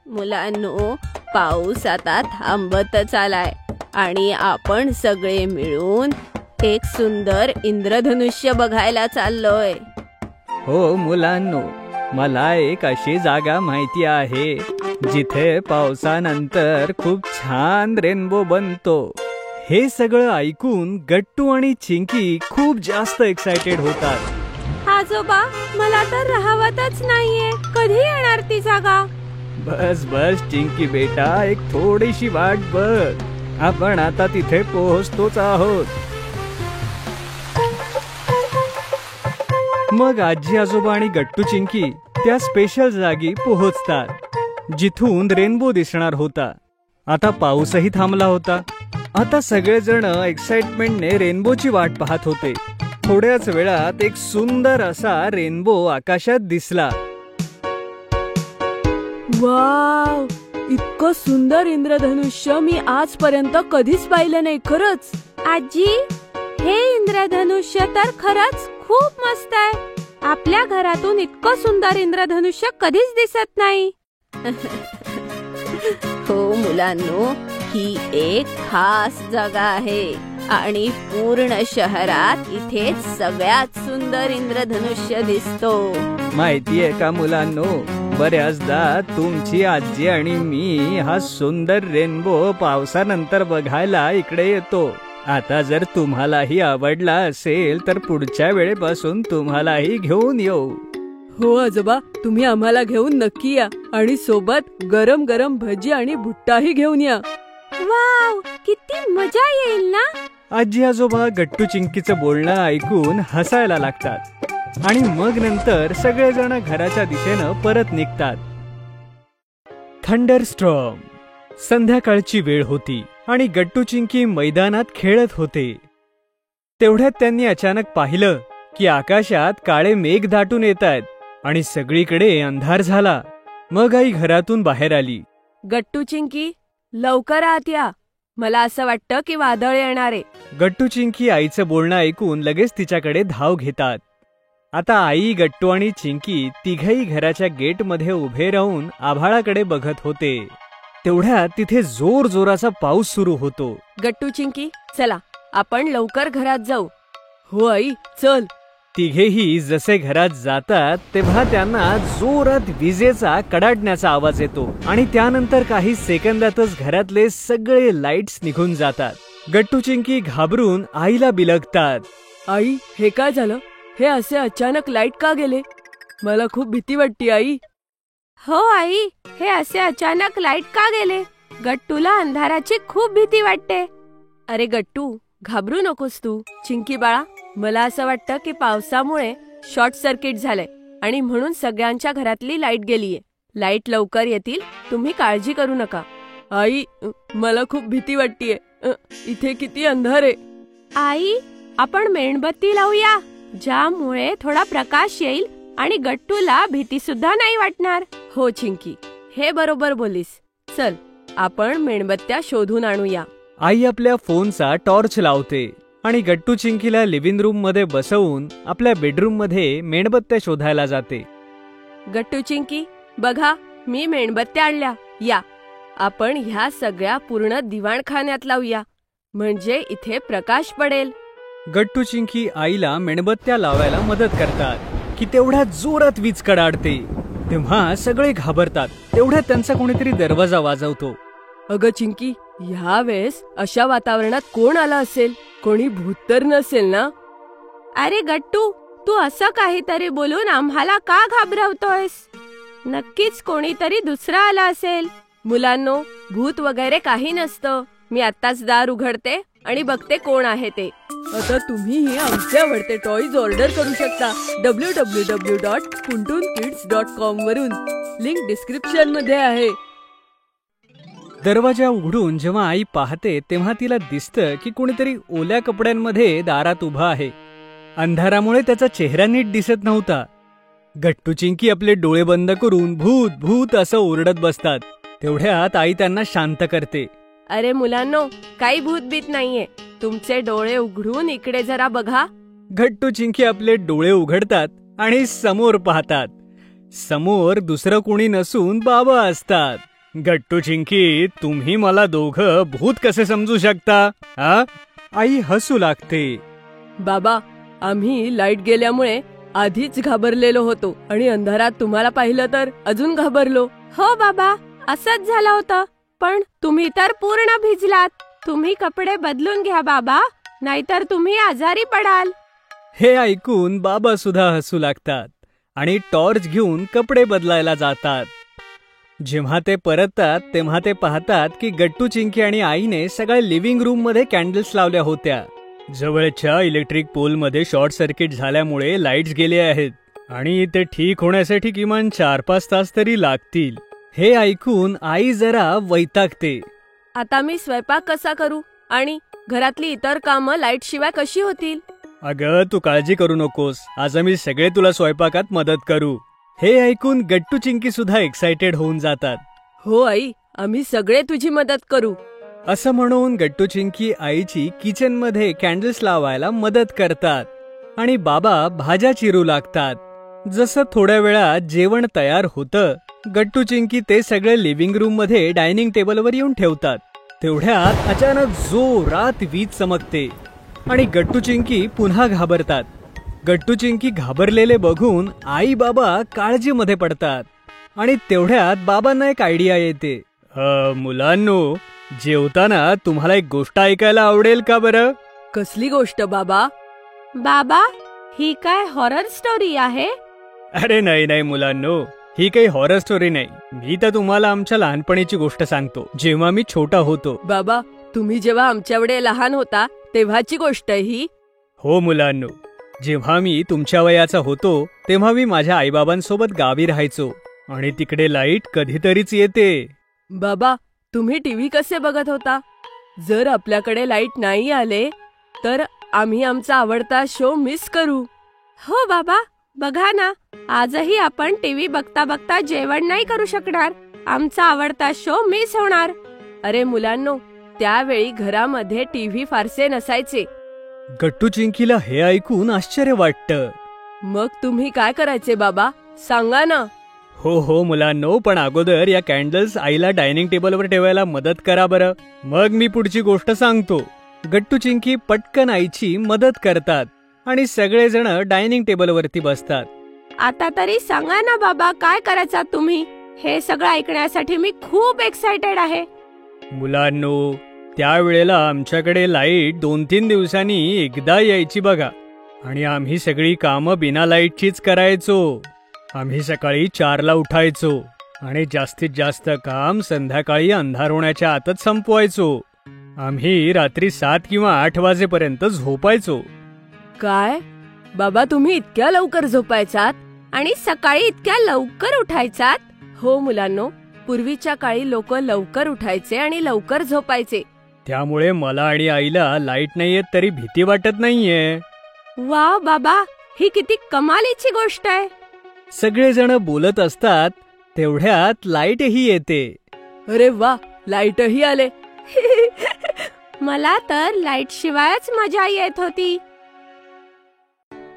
मुलांनो, पाऊस आता थांबतच आलाय आणि आपण सगळे मिळून एक सुंदर इंद्रधनुष्य बघायला चाललोय. हो मुलांनो, मला एक अशी जागा माहिती आहे जिथे पावसानंतर खूप छान रेनबो बनतो. हे सगळं ऐकून गट्टू आणि चिंकी खूप जास्त एक्साइटेड होतात. आजोबा, मला तर राहवतच नाहीये. कधी येणार ती जागा? बस बस चिंकी बेटा, एक थोडीशी वाट बघ. आपण आता तिथे पोहोचतोच आहोत. मग आजी आजोबा आणि गट्टू चिंकी त्या स्पेशल जागी पोहोचतात जिथून रेनबो दिसणार होता. आता पाऊसही थांबला होता. आता सगळेजण एक्साइटमेंटने रेनबोची वाट पाहत होते. थोड्याच वेळात एक सुंदर असा रेनबो आकाशात दिसला. वाव, इतकं सुंदर इंद्रधनुष्य मी आजपर्यंत कधीच पाहिलं नाही. खरंच आजी, हे इंद्रधनुष्य तर खरंच खूप मस्त आहे. आपल्या घरातून इतकं सुंदर इंद्रधनुष्य कधीच दिसत नाही. हो मुलांनो, ही एक खास जागा आहे आणि पूर्ण शहरात इथेच सगळ्यात सुंदर इंद्रधनुष्य दिसतो. माहितीये का मुलांनो, बऱ्याचदा तुमची आजी आणि मी हा सुंदर रेनबो पावसानंतर बघायला इकडे येतो. आता जर तुम्हालाही आवडला असेल तर पुढच्या वेळेपासून तुम्हालाही घेऊन येऊ. हो आजोबा, तुम्ही आम्हाला घेऊन नक्की या आणि सोबत गरम गरम भजी आणि भुट्टाही घेऊन या. वाव, किती मजा येईल ना. आजी आजोबा गट्टू चिंकीचं बोलणं ऐकून हसायला लागतात आणि मग नंतर सगळेजण घराच्या दिशेनं परत निघतात. थंडरस्टॉर्म. संध्याकाळची वेळ होती आणि गट्टू चिंकी मैदानात खेळत होते. तेवढ्यात त्यांनी अचानक पाहिलं की आकाशात काळे मेघ दाटून येतायत आणि सगळीकडे अंधार झाला. मग आई घरातून बाहेर आली. गट्टू चिंकी, लवकर आत या. मला असं वाटतं की वादळ येणार आहे. गट्टू चिंकी आईचं बोलणं ऐकून लगेच तिच्याकडे धाव घेतात. आता आई, गट्टू आणि चिंकी तिघही घराच्या गेटमध्ये उभे राहून आभाळाकडे बघत होते. तेवढ्यात तिथे जोर जोराचा पाऊस सुरू होतो. गट्टू चिंकी, चला आपण लवकर घरात जाऊ. हो आई, चल. तिघेही जसे घरात जातात तेव्हा त्यांना जोरात विजेचा कडाडण्याचा आवाज येतो आणि त्यानंतर काही सेकंदातच घरातले सगळे लाईट्स निघून जातात. गट्टू चिंकी घाबरून आईला बिलगतात. आई, हे काय झालं? हे असे अचानक लाईट का गेले? मला खूप भीती वाटते आई. हो आई, हे असे अचानक लाईट का गेले? गट्टूला अंधाराची खूप भीती वाटते. अरे गट्टू, घाबरू नकोस तू. चिंकी बाळा, मला असं वाटतं की पावसामुळे शॉर्ट सर्किट झालंय आणि म्हणून सगळ्यांच्या घरातली लाईट गेलीये. लाईट लवकर येतील, तुम्ही काळजी करू नका. आई, मला खूप भीती वाटतेय. इथे किती अंधार आहे. आई, आपण मेणबत्ती लावूया, ज्यामुळे थोडा प्रकाश येईल आणि गट्टूला भीती सुद्धा नाही वाटणार. हो चिंकी, हे बरोबर बोलीस. चल, आपण मेणबत्त्या शोधून आणूया. आई आपल्या फोनचा टॉर्च लावते आणि गट्टू चिंकीला लिव्हिंग रूम मध्ये बसवून आपल्या बेडरूम मध्ये मेणबत्त्या शोधायला जाते. गट्टू चिंकी, बघा, मी मेणबत्त्या आणल्या. या, आपण ह्या सगळ्या पूर्ण दिवाणखान्यात लावूया, म्हणजे इथे प्रकाश पडेल. गट्टू चिंकी आईला मेणबत्त्या लावायला मदत करतात की तेवढ्यात जोरात वीज कडाडते. तेव्हा सगळे घाबरतात. तेवढ्यात त्यांचा कोणीतरी दरवाजा वाजवतो. अगं चिंकी, ह्या वेळेस अशा वातावरणात कोण आला असेल? कोणी भूत तर नसेल ना? अरे गट्टू, तू असं काहीतरी बोलून आम्हाला का घाबरवतोयस? नक्कीच कोणीतरी दुसरा आला असेल. मुलांनो, भूत वगैरे काही नसतं. मी आत्ताच दार उघडते आणि बघते कोण आहे ते. आता तुम्हीही आमचे आवडते टॉयज ऑर्डर करू शकता www.puntoonkids.com वरून. लिंक डिस्क्रिप्शन मध्ये आहे. दरवाजा उघडून जेव्हा आई पाहते तेव्हा तिला दिसतं की कोणीतरी ओल्या कपड्यांमध्ये दारात उभा आहे. अंधारामुळे त्याचा चेहरा नीट दिसत नव्हता. गट्टू चिंकी आपले डोळे बंद करून भूत भूत असं ओरडत बसतात. तेवढ्यात आई त्यांना शांत करते. अरे मुलांनो, काही भूतबीत नाहीये. तुमचे डोळे उघडून इकडे जरा बघा. गट्टू चिंकी आपले डोळे उघडतात आणि समोर पाहतात. समोर दुसरं कोणी नसून बाबा असतात. गट्टू चिंकी, तुम्ही मला दोघं भूत कसे समजू शकता? आई हसू लागते. बाबा, आम्ही लाईट गेल्यामुळे आधीच घाबरलेलो होतो आणि अंधारात तुम्हाला पाहिलं तर अजून घाबरलो. हो बाबा, असंच झालं होतं. पण तुम्ही तर पूर्ण भिजलात. तुम्ही कपडे बदलून घ्या बाबा, नाहीतर तुम्ही आजारी पडाल. हे ऐकून बाबा सुद्धा हसू लागतात आणि टॉर्च घेऊन कपडे बदलायला जातात. जेव्हा ते परततात तेव्हा ते पाहतात की गट्टू चिंकी आणि आईने सगळ्या लिव्हिंग रूम मध्ये कॅन्डल्स लावल्या होत्या. जवळच्या इलेक्ट्रिक पोल मध्ये शॉर्ट सर्किट झाल्यामुळे लाईट्स गेले आहेत आणि ते ठीक होण्यासाठी किमान 4-5 तास तरी लागतील. हे ऐकून आई जरा वैतागते. आता मी स्वयंपाक कसा करू आणि घरातली इतर कामं लाईट शिवाय कशी होतील? अगं, तू काळजी करू नकोस. आज आम्ही सगळे तुला स्वयंपाकात मदत करू. हे ऐकून गट्टू चिंकी सुद्धा एक्साइटेड होऊन जातात. हो आई, आम्ही सगळे तुझी मदत करू. असं म्हणून गट्टू चिंकी आईची किचन मध्ये कॅन्डल्स लावायला मदत करतात आणि बाबा भाज्या चिरू लागतात. जसं थोड्या वेळात जेवण तयार होतं, गट्टू चिंकी ते सगळे लिव्हिंग रूम मध्ये डायनिंग टेबलवर येऊन ठेवतात. तेवढ्यात अचानक जोरात वीज चमकते आणि गट्टू चिंकी पुन्हा घाबरतात. गट्टू चिंकी घाबरलेले बघून आई बाबा काळजीमध्ये पडतात आणि तेवढ्यात बाबांना एक आयडिया येते. मुलांनो, जेवताना तुम्हाला एक गोष्ट ऐकायला आवडेल का बरं? कसली गोष्ट बाबा? बाबा, ही काय हॉरर स्टोरी आहे? अरे नाही मुलांनो, ही काही हॉरर स्टोरी नाही. मी तर तुम्हाला आमच्या लहानपणीची गोष्ट सांगतो, जेव्हा मी छोटा होतो. बाबा, तुम्ही जेव्हा आमच्याकडे लहान होता तेव्हाची गोष्ट ही? हो मुलांनो, जेव्हा मी तुमच्या वयाचा होतो तेव्हा मी माझ्या आईबाबांसोबत गावी राहायचो आणि तिकडे लाईट कधीतरीच येते. बाबा, तुम्ही टीव्ही कसे बघत होता? जर आपल्याकडे लाईट नाही आले तर आम्ही आमचा आवडता शो मिस करू. हो बाबा, बघा ना, आजही आपण टीव्ही बघता बघता जेवण नाही करू शकणार. आमचा आवडता शो मिस होणार. अरे मुलांनो, त्यावेळी घरामध्ये टीव्ही फारसे नसायचे. गट्टू चिंकीला हे ऐकून आश्चर्य वाटतं. मग तुम्ही काय करायचे बाबा? सांगा ना. हो मुलांनो, पण अगोदर या कॅन्डल्स आईला डायनिंग टेबलवर ठेवायला मदत करा बरं. मग मी पुढची गोष्ट सांगतो. गट्टू चिंकी पटकन आईची मदत करतात आणि सगळेजण डायनिंग टेबलवरती बसतात. आता तरी सांगा ना बाबा, काय करायचा तुम्ही? हे सगळं ऐकण्यासाठी मी खूप एक्साइटेड आहे. मुलांनो, त्यावेळेला आमच्याकडे लाईट 2-3 दिवसांनी एकदा यायची बघा, आणि आम्ही सगळी कामं बिना लाईटचीच करायचो. आम्ही सकाळी 4ला उठायचो आणि जास्तीत जास्त काम संध्याकाळी अंधार होण्याच्या आतच संपवायचो. आम्ही रात्री 7 किंवा 8 वाजेपर्यंत झोपायचो. काय बाबा, तुम्ही इतक्या लवकर झोपायचात आणि सकाळी इतक्या लवकर उठायचात? हो मुलांनो, पूर्वीच्या काळी लोक लवकर उठायचे आणि लवकर झोपायचे. त्यामुळे मला आणि आईला लाईट नाही येत तरी भीती वाटत नाहीये. वा बाबा, ही किती कमालीची गोष्ट आहे. सगळेजण बोलत असतात तेवढ्यात लाईटही येते. अरे वा, लाईटही आले. मला तर लाईट शिवायच मजा येत होती.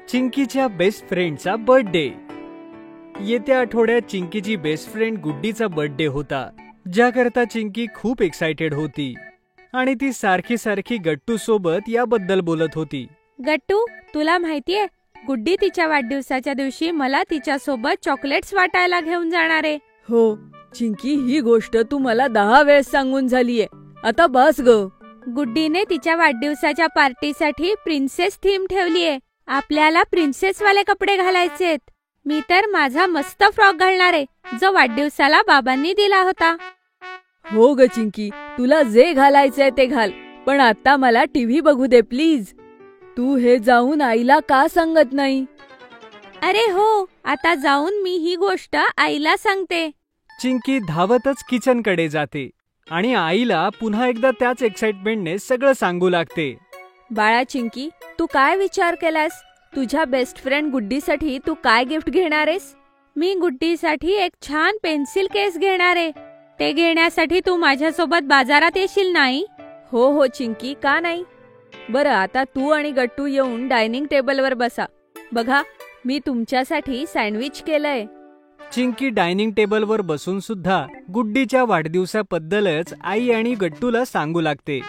चिंकीच्या बेस्ट फ्रेंडचा बर्थडे. येत्या आठवड्यात चिंकीची बेस्ट फ्रेंड गुड्डीचा बर्थडे होता, ज्याकरता चिंकी खूप एक्साइटेड होती आणि ती सारखी सारखी गट्टू सोबत याबद्दल बोलत होती. गट्टू, तुला माहितीये, गुड्डी तिच्या वाढदिवसाच्या दिवशी मला तिच्यासोबत चॉकलेट्स वाटायला घेऊन जाणार आहे. हो चिंकी, ही गोष्ट तू मला 10 वेळेस सांगून झालीये. आता बस ग. गुड्डीने तिच्या वाढदिवसाच्या पार्टीसाठी प्रिन्सेस थीम ठेवलीये. आपल्याला प्रिन्सेसवाले कपडे घालायचेत. मी तर माझा मस्त फ्रॉक घालणार आहे, जो वाढदिवसाला बाबांनी दिला होता. हो ग चिंकी, तुला जे घालायचंय ते घाल, पण आता मला टीव्ही बघू दे प्लीज. तू हे जाऊन आईला का सांगत नाही? अरे हो, आता जाऊन मी ही गोष्ट आईला सांगते. चिंकी धावतच किचनकडे जाते आणि आईला पुन्हा एकदा त्याच एक्साइटमेंटने सगळं सांगू लागते. बाळा चिंकी, तू काय विचार केलास? तुझ्या बेस्ट फ्रेंड गुड्डीसाठी तू काय गिफ्ट घेणार आहेस? मी गुड्डीसाठी एक छान पेन्सिल केस घेणार आहे. ते घेण्यासाठी तू माझ्यासोबत बाजारात येशील नाही? हो चिंकी, का नाही? बरं, आता तू आणि गट्टू येऊन डायनिंग टेबलवर बसा. बघा, मी तुमच्यासाठी सँडविच केलंय. चिंकी डायनिंग टेबलवर बसून सुद्धा गुड्डीच्या वाढदिवसाबद्दलच आई आणि गट्टूला सांगू लागते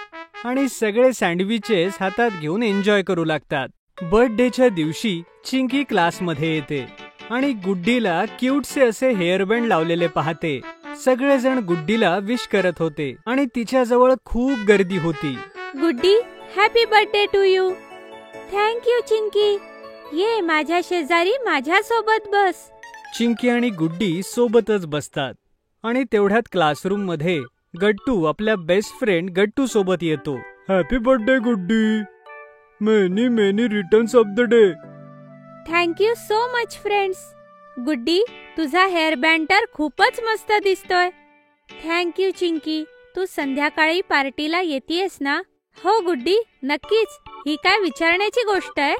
आणि सगळे सँडविचेस हातात घेऊन एन्जॉय करू लागतात. बर्थडेच्या दिवशी चिंकी क्लासमध्ये येते आणि गुड्डीला क्यूटसे असे हेअरबँड लावलेले पाहते. सगळेजण गुड्डीला विश करत होते आणि तिच्याजवळ खूप गर्दी होती. Guddi, happy birthday to you. Thank you Chinki. ये माझ्या शेजारी माझ्यासोबत बस. चिंकी आणि गुड्डी सोबतच बसतात आणि तेवढ्यात क्लासरूम मध्ये गट्टू आपल्या बेस्ट फ्रेंड गट्टू सोबत येतो. Happy birthday Guddi. Many many returns of the day. Thank you so much friends. Guddi, तुझा हेअरबँड तर खूपच मस्त दिसतोय. Thank you Chinki. तू संध्याकाळी पार्टीला येतेयस ना? हो गुड्डी, नक्कीच. ही काय विचारण्याची गोष्ट आहे?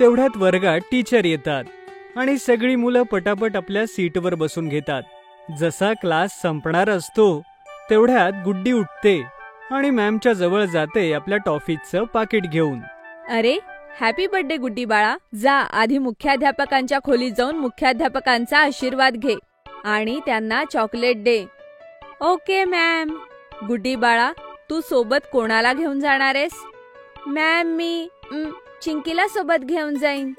तेवढ्यात वर्गात टीचर येतात आणि सगळी मुलं पटापट आपल्या सीटवर बसून घेतात. जसा क्लास संपणार असतो तेवढ्यात गुड्डी उठते आणि मॅमच्या जवळ जाते आपल्या टॉफीचं पाकिट घेऊन. अरे, हॅपी बर्थडे गुड्डी बाळा. जा, आधी मुख्याध्यापकांच्या खोलीत जाऊन मुख्याध्यापकांचा आशीर्वाद घे आणि त्यांना चॉकलेट दे. Okay ma'am. गुड्डी बाळा, तू सोबत कोणाला घेऊन जाणार आहेस? मॅम, मी चिंकीला सोबत घेऊन जाईन.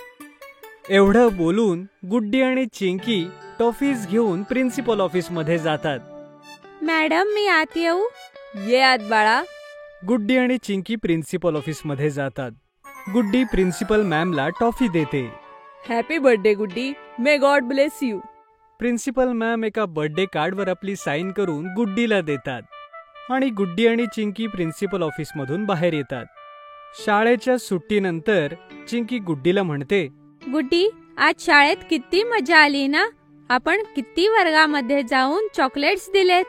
एवढं बोलून गुड्डी आणि चिंकी टॉफीज घेऊन प्रिन्सिपल ऑफिस मध्ये जातात. मॅडम, मी आत येऊ? ये आत बाळा. गुड्डी आणि चिंकी प्रिन्सिपल ऑफिस मध्ये जातात. गुड्डी प्रिन्सिपल मॅमला टॉफी देते. Happy birthday Guddi. May God bless you. Principal ma'am एका बर्थडे कार्डवर आपली साईन करून गुड्डीला देतात आणि गुड्डी आणि चिंकी प्रिन्सिपल ऑफिस मधून बाहेर येतात. शाळेच्या सुट्टीनंतर चिंकी गुड्डीला म्हणते, गुड्डी, आज शाळेत किती मजा आली ना? आपण किती वर्गामध्ये जाऊन चॉकलेट्स दिलेत.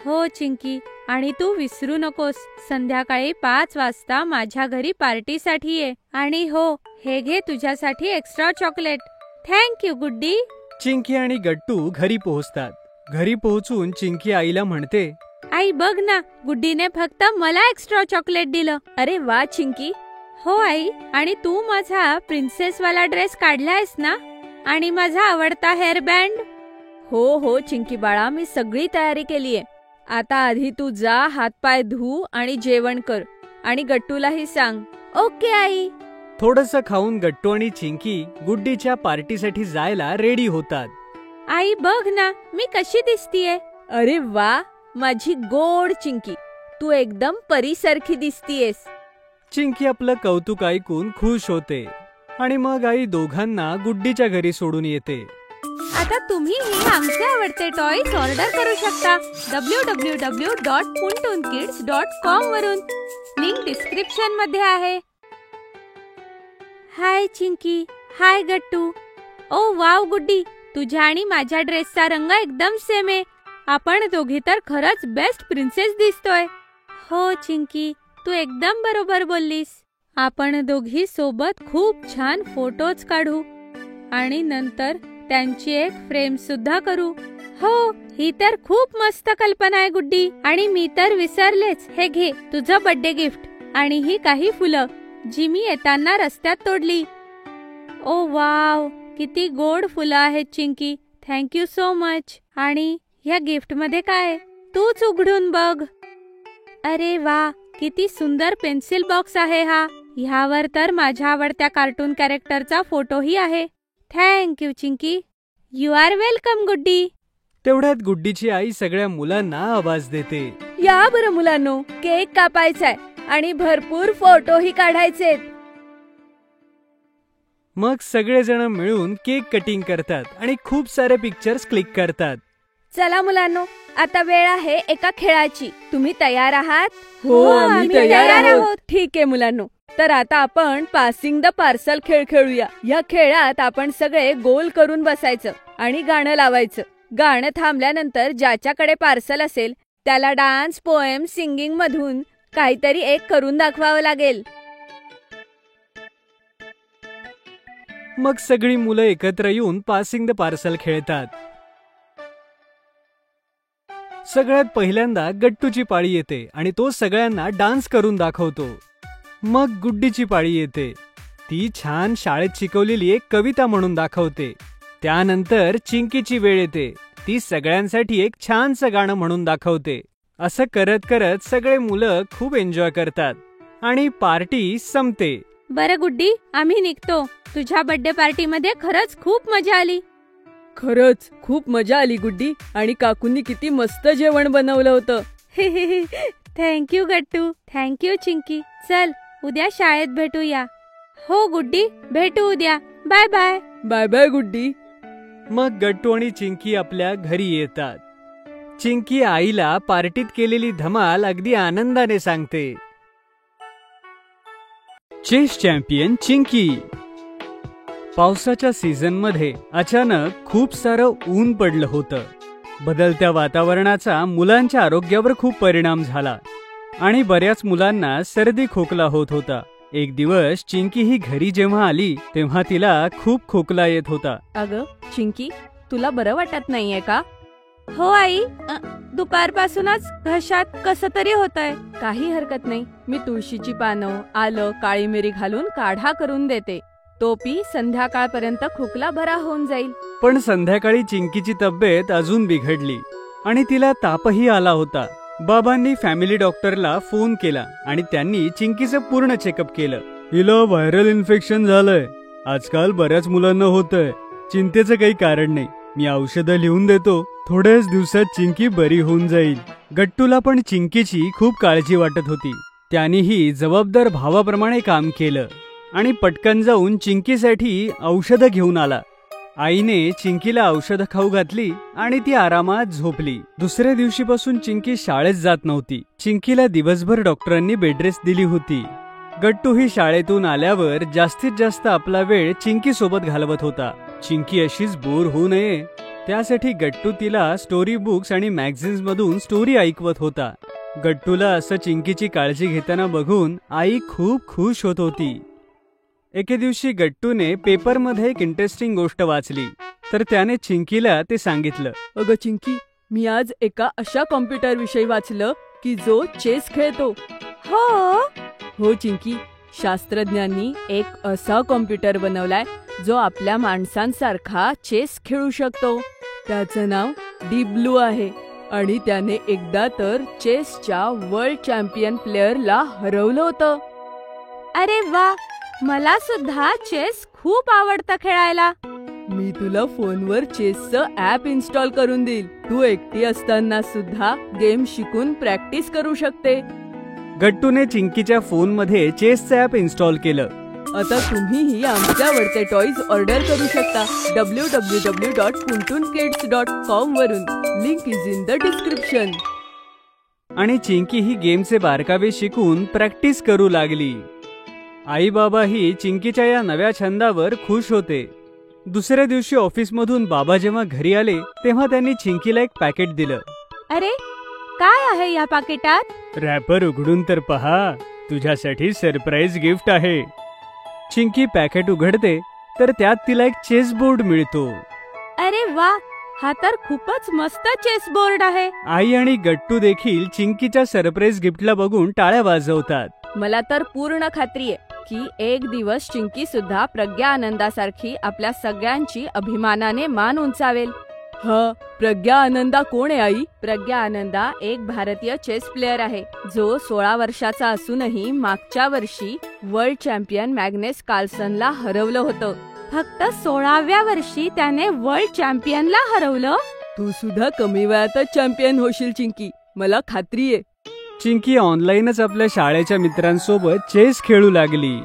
हो चिंकी, आणि तू विसरू नकोस, संध्याकाळी 5 वाजता माझ्या घरी पार्टीसाठी ये. आणि हो, हे घे तुझ्यासाठी एक्स्ट्रा चॉकलेट. थँक यू गुड्डी. चिंकी आणि गट्टू घरी पोहोचतात. घरी पोहोचून चिंकी आईला म्हणते, आई बघ ना, गुड्डीने फक्त मला एक्स्ट्रा चॉकलेट दिलं. अरे वा चिंकी. हो आई, आणि तू माझा प्रिन्सेसवाला ड्रेस काढलायस ना? आणि माझा आवडता हेअरबँड? हो चिंकी बाळा, मी सगळी तयारी केलीये. आता आधी तू जा, हातपाय धू आणि जेवण कर. आणि गट्टूलाही सांग. Okay I. थोडंसं खाऊन गट्टू आणि चिंकी गुड्डीच्या पार्टीसाठी जायला रेडी होतात. आई बघ ना, मी कशी दिसतीये. अरे वा, माझी गोड चिंकी, तू एकदम परीसारखी दिसतीयेस. चिंकी आपलं कौतुक ऐकून खुश होते आणि मग आई दोघांना गुड्डीच्या घरी सोडून येते. आता तुम्हीही आमचे आवडते टॉयज ऑर्डर करू शकता www.puntoonkids.com वरून. लिंक डिस्क्रिप्शन मध्ये आहे. हाय चिंकी. हाय गट्टू. ओ वाव गुड्डी, तुझ्या आणि माझ्या ड्रेसचा रंग एकदम सेम आहे. आपण दोघी तर खरंच बेस्ट प्रिन्सेस दिसतोय. हो चिंकी, तू एकदम बरोबर बोललीस. आपण दोघी सोबत खूप छान फोटोज काढू आणि नंतर त्यांची एक फ्रेम सुद्धा करू. हो, ही तर खूप मस्त कल्पना आहे गुड्डी. आणि मी तर विसरलेच, हे घे तुझं बर्थडे गिफ्ट. आणि ही काही फुलं जी मी येताना रस्त्यात तोडली. ओ वाव, किती गोड फुलं आहेत चिंकी. Thank you so much. आणि ह्या गिफ्ट मध्ये काय, तूच उघडून बघ. अरे वा, किती सुंदर पेन्सिल बॉक्स आहे हा. ह्यावर तर माझ्या आवडत्या कार्टून कॅरेक्टरचा फोटोही आहे. Thank you Chinki. You are welcome Guddi. तेवढ्यात गुड्डीची आई सगळ्या मुलांना आवाज देते. या बरं मुलांनो, केक कापायचाय आणि भरपूर फोटोही काढायचेत. मग सगळेजण मिळून केक कटिंग करतात आणि खूप सारे पिक्चर्स क्लिक करतात. चला मुलांनो, आता वेळ आहे एका खेळाची. तुम्ही तयार आहात? हो, आम्ही तयार आहोत. ठीक आहे मुलांनो, तर आता आपण पासिंग द पार्सल खेळ खेळूया. या खेळात आपण सगळे गोल करून बसायचं आणि गाणं लावायचं. गाणं थांबल्यानंतर ज्याच्याकडे पार्सल असेल त्याला डान्स, पोएम, सिंगिंग मधून काहीतरी एक करून दाखवावं लागेल. मग सगळी मुलं एकत्र येऊन पासिंग द पार्सल खेळतात. सगळ्यात पहिल्यांदा गट्टूची पाळी येते आणि तो सगळ्यांना डान्स करून दाखवतो. मग गुड्डीची पाळी येते. ती छान शाळेत शिकवलेली एक कविता म्हणून दाखवते. त्यानंतर चिंकीची वेळ येते. ती सगळ्यांसाठी एक छानसं गाणं म्हणून दाखवते. असं करत करत सगळे मुलं खूप एन्जॉय करतात आणि पार्टी संपते. बरं गुड्डी, आम्ही निघतो. तुझ्या बर्थडे पार्टी मध्ये खरंच खूप मजा आली. खरंच खूप मजा आली गुड्डी. आणि काकूंनी किती मस्त जेवण बनवलं होतं. थँक्यू गट्टू. थँक्यू चिंकी. चल, उद्या शाळेत भेटूया. हो गुड्डी, भेटू उद्या. Bye bye. Bye bye Guddi. मग गट्टू आणि चिंकी आपल्या घरी येतात. चिंकी आईला पार्टीत केलेली धमाल अगदी आनंदाने सांगते. Chess champion Chinki. पावसाच्या सीझन मध्ये अचानक खूप सारं ऊन पडलं होतं. बदलत्या वातावरणाचा मुलांच्या आरोग्यावर खूप परिणाम झाला आणि बऱ्याच मुलांना सर्दी खोकला होत होता. एक दिवस चिंकी ही घरी जेव्हा आली तेव्हा तिला खूप खोकला येत होता. अगं चिंकी, तुला बरं वाटत नाहीये का? हो आई, दुपारपासूनच घशात कसं तरी होतंय. काही हरकत नाही, मी तुळशीची पानं, आलं, काळी मिरी घालून काढा करून देते. तो पी, संध्याकाळपर्यंत खोकला बरा होऊन जाईल. पण संध्याकाळी चिंकीची तब्येत अजून बिघडली आणि तिला तापही आला होता. बाबांनी फॅमिली डॉक्टरला फोन केला आणि त्यांनी चिंकीचं पूर्ण चेकअप केलं. हिला व्हायरल इन्फेक्शन झालंय. आजकाल बऱ्याच मुलांना होतंय. चिंतेचं काही कारण नाही. मी औषधं लिहून देतो. थोड्याच दिवसात चिंकी बरी होऊन जाईल. गट्टूला पण चिंकीची खूप काळजी वाटत होती. त्यानेही जबाबदार भावाप्रमाणे काम केलं आणि पटकन जाऊन चिंकीसाठी औषधं घेऊन आला. आईने चिंकीला औषधं खाऊ घातली आणि ती आरामात झोपली. दुसऱ्या दिवशीपासून चिंकी शाळेत जात नव्हती. चिंकीला दिवसभर डॉक्टरांनी बेडरेस्ट दिली होती. गट्टूही शाळेतून आल्यावर जास्तीत जास्त आपला वेळ चिंकी सोबत घालवत होता. चिंकी अशीच बोर होऊ नये त्यासाठी गट्टू तिला स्टोरी बुक्स आणि मॅगझिन्स मधून स्टोरी ऐकवत होता. गट्टूला असं चिंकीची काळजी घेताना बघून आई खूप खुश होत होती. एके दिवशी गट्टूने पेपरमध्ये एक इंटरेस्टिंग गोष्ट वाचली तर त्याने चिंकीला ते सांगितलं. अगं चिंकी, मी आज एका अशा कॉम्प्युटर विषयी वाचलं की जो चेस खेळतो. हो चिंकी, शास्त्रज्ञांनी एक असा कॉम्प्युटर बनवलाय जो आपल्या माणसांसारखा चेस खेळू शकतो. त्याचं नाव डीप ब्लू आहे आणि त्याने एकदा तर चेसच्या वर्ल्ड चॅम्पियन प्लेअरला हरवलं होतं. अरे वा, मला सुद्धा चेस खूप आवडतं खेळायला. मी तुला फोनवर चेसचं ॲप इन्स्टॉल करून देईल. तू एकटी असताना सुद्धा गेम शिकून प्रॅक्टिस करू शकते. गट्टूने चिंकीच्या फोनमध्ये चेसचं ॲप इन्स्टॉल केलं. आता तुम्हीही आमच्या आवडते टॉयज ऑर्डर करू शकता www.puntunkids.com वरून. Link is in the description. आणि चिंकी ही गेमचे बारकावे शिकून प्रॅक्टिस करू लागली. आई बाबाही चिंकीच्या या नव्या छंदावर खुश होते. दुसऱ्या दिवशी ऑफिसमधून बाबा जेव्हा घरी आले तेव्हा त्यांनी चिंकीला एक पॅकेट दिलं. अरे, काय आहे या पाकिटात? रॅपर उघडून तर पहा, तुझ्यासाठी सरप्राईज गिफ्ट आहे. चिंकी पॅकेट उघडते तर त्यात तिला एक चेस बोर्ड मिळतो. अरे वा, हा तर खूपच मस्त चेस बोर्ड आहे. आई आणि गट्टू देखील चिंकीच्या सरप्राईज गिफ्टला बघून टाळ्या वाजवतात. मला तर पूर्ण खात्री आहे की एक दिवस चिंकी सुद्धा प्रज्ञा आनंदासारखी आपल्या सगळ्यांची अभिमानाने मान उंचावेल. हा, प्रज्ञा आनंदा कोण आहे आई? प्रज्ञा आनंदा एक भारतीय चेस प्लेअर आहे जो 16 वर्षाचा असूनही मागच्या वर्षी वर्ल्ड चॅम्पियन मॅग्नेस कार्लसनला हरवलं होतं. फक्त 16व्या वर्षी त्याने वर्ल्ड चॅम्पियनला हरवलं. तू सुद्धा कमी वयातच चॅम्पियन होशील चिंकी, मला खात्री आहे. चिंकी ऑनलाईनच आपल्या शाळेच्या मित्रांसोबत चेस खेळू लागली.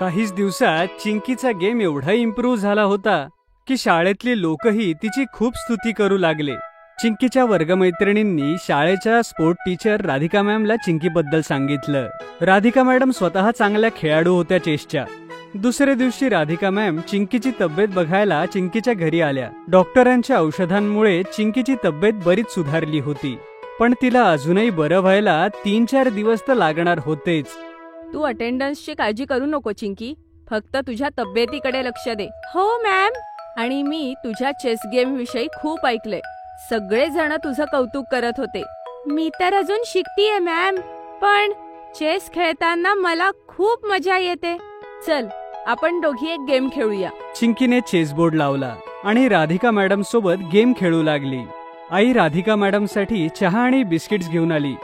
काहीच दिवसात चिंकीचा गेम एवढा इम्प्रूव्ह झाला होता की शाळेतली लोकही तिची खूप स्तुती करू लागले. चिंकीच्या वर्गमैत्रिणींनी शाळेच्या स्पोर्ट टीचर राधिका मॅमला चिंकीबद्दल सांगितलं. राधिका मॅडम स्वतः चांगल्या खेळाडू होत्या चेसच्या. दुसऱ्या दिवशी राधिका मॅम चिंकीची तब्येत बघायला चिंकीच्या घरी आल्या. डॉक्टरांच्या औषधांमुळे चिंकीची तब्येत बरीच सुधारली होती, पण तिला अजूनही बरं व्हायला 3-4 दिवस तर लागणार होतेच. तू अटेंडन्सची काळजी करू नको चिंकी, फक्त तुझ्या तब्येतीकडे लक्ष दे. हो मॅम. आणि मी तुझ्या चेस गेम विषयी खूप ऐकलंय. सगळे जण तुझं कौतुक करत होते. मी तर अजून शिकतीये मॅम, पण चेस खेळताना मला खूप मजा येते. चल, आपण दोघी एक गेम खेळूया. चिंकीने चेस बोर्ड लावला आणि राधिका मॅडम सोबत गेम खेळू लागली. आई राधिका मॅडम साठी चहा आणि बिस्किट्स घेऊन आली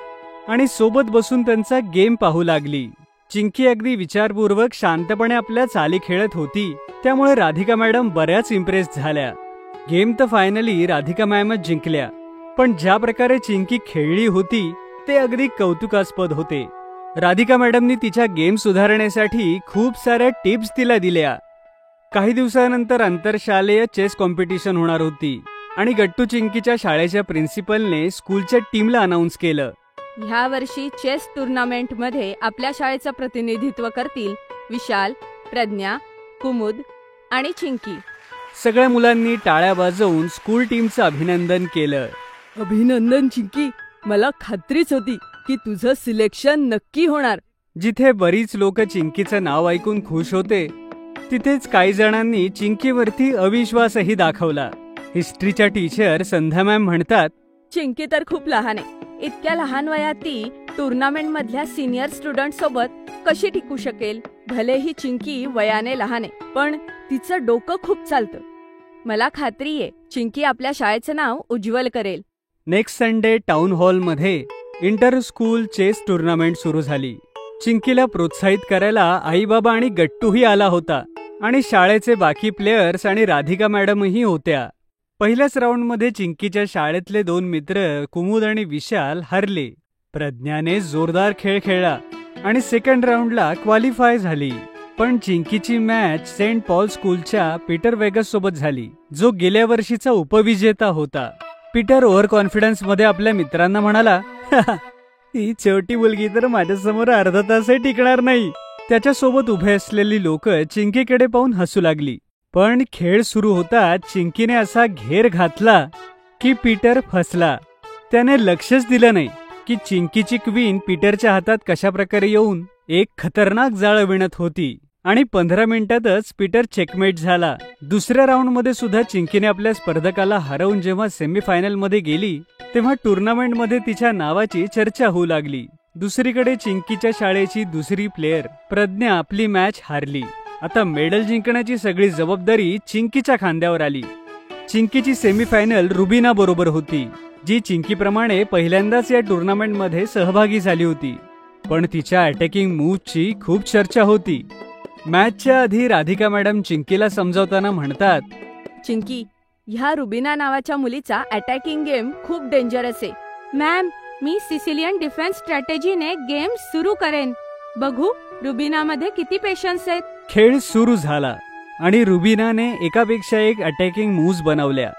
आणि सोबत बसून त्यांचा गेम पाहू लागली. चिंकी अगदी विचारपूर्वक शांतपणे आपल्या चाली खेळत होती, त्यामुळे राधिका मॅडम बऱ्याच इम्प्रेस झाल्या. गेम तर फायनली राधिका मॅमच जिंकल्या, पण ज्या प्रकारे चिंकी खेळली होती ते अगदी कौतुकास्पद होते. राधिका मॅडमनी तिच्या गेम सुधारण्यासाठी खूप साऱ्या टिप्स तिला दिल्या. काही दिवसानंतर आंतरशालेय चेस कॉम्पिटिशन होणार होती आणि गट्टू चिंकीच्या शाळेच्या प्रिन्सिपलने स्कूलच्या टीमला अनाऊन्स केलं. ह्या वर्षी चेस टुर्नामेंट मध्ये आपल्या शाळेचं प्रतिनिधित्व करतील विशाल, प्रज्ञा, कुमुद आणि चिंकी. सगळ्या मुलांनी टाळ्या वाजवून स्कूल टीमचं अभिनंदन केलं. अभिनंदन चिंकी, मला खात्रीच होती की तुझं सिलेक्शन नक्की होणार. जिथे बरीच लोक चिंकीचं नाव ऐकून खुश होते, तिथेच काही जणांनी चिंकीवरती अविश्वासही दाखवला. हिस्ट्रीच्या टीचर संध्या मॅम म्हणतात, चिंकी तर खूप लहान आहे. इतक्या लहान वयात ती टुर्नामेंट मधल्या सिनियर स्टुडंट सोबत कशी टिकू शकेल? भलेही चिंकी वयाने लहान आहे, पण तिचं डोकं खूप चालतं. मला खात्री आहे चिंकी आपल्या शाळेचं नाव उज्ज्वल करेल. नेक्स्ट संडे टाउन हॉलमध्ये इंटर स्कूल चेस टुर्नामेंट सुरू झाली. चिंकीला प्रोत्साहित करायला आई बाबा आणि गट्टूही आला होता आणि शाळेचे बाकी प्लेयर्स आणि राधिका मॅडमही होत्या. पहिल्याच राऊंडमध्ये चिंकीच्या शाळेतले 2 मित्र कुमुद आणि विशाल हरले. प्रज्ञाने जोरदार खेळ खेळला आणि सेकंड राऊंडला क्वालिफाय झाली. पण चिंकीची मॅच सेंट पॉल स्कूलच्या पीटर वेगस सोबत झाली, जो गेल्या वर्षीचा उपविजेता होता. पीटर ओव्हर कॉन्फिडन्स मध्ये आपल्या मित्रांना म्हणाला, ही छोटी मुलगी तर माझ्यासमोर अर्धा तासही टिकणार नाही. त्याच्यासोबत उभे असलेली लोक चिंकीकडे पाहून हसू लागली. पण खेळ सुरू होता चिंकीने असा घेर घातला की पीटर फसला. त्याने लक्षच दिलं नाही की चिंकीची क्वीन पीटरच्या हातात कशा प्रकारे येऊन एक खतरनाक जाळ विणत होती आणि 15 मिनिटातच पीटर चेकमेट झाला. दुसऱ्या राऊंडमध्ये सुद्धा चिंकीने आपल्या स्पर्धकाला हरवून जेव्हा सेमीफायनल मध्ये गेली तेव्हा टुर्नामेंटमध्ये तिच्या नावाची चर्चा होऊ लागली. दुसरीकडे चिंकीच्या शाळेची दुसरी प्लेयर प्रज्ञा आपली मॅच हारली. आता मेडल जिंकण्याची सगळी जबाबदारी चिंकीच्या खांद्यावर आली. चिंकीची सेमीफायनल रुबीना बरोबर होती, जी चिंकीप्रमाणे पहिल्यांदाच या टुर्नामेंटमध्ये सहभागी झाली होती. पण तिच्या अटॅकिंग मूव्हची खूप चर्चा होती. मॅचच्या आधी राधिका मॅडम चिंकीला समजावताना म्हणतात, चिंकी, ह्या रुबिना नावाच्या मुलीचा अटॅकिंग गेम खूप डेंजरस आहे. मॅम, मी सिसिलियन डिफेन्स स्ट्रॅटेजीने गेम सुरू करेन. बघू रुबिनामध्ये किती पेशन्स आहेत. खेळ सुरू झाला आणि रुबीनाने एकापेक्षा एक अटॅकिंग मूव्ज बनवल्या.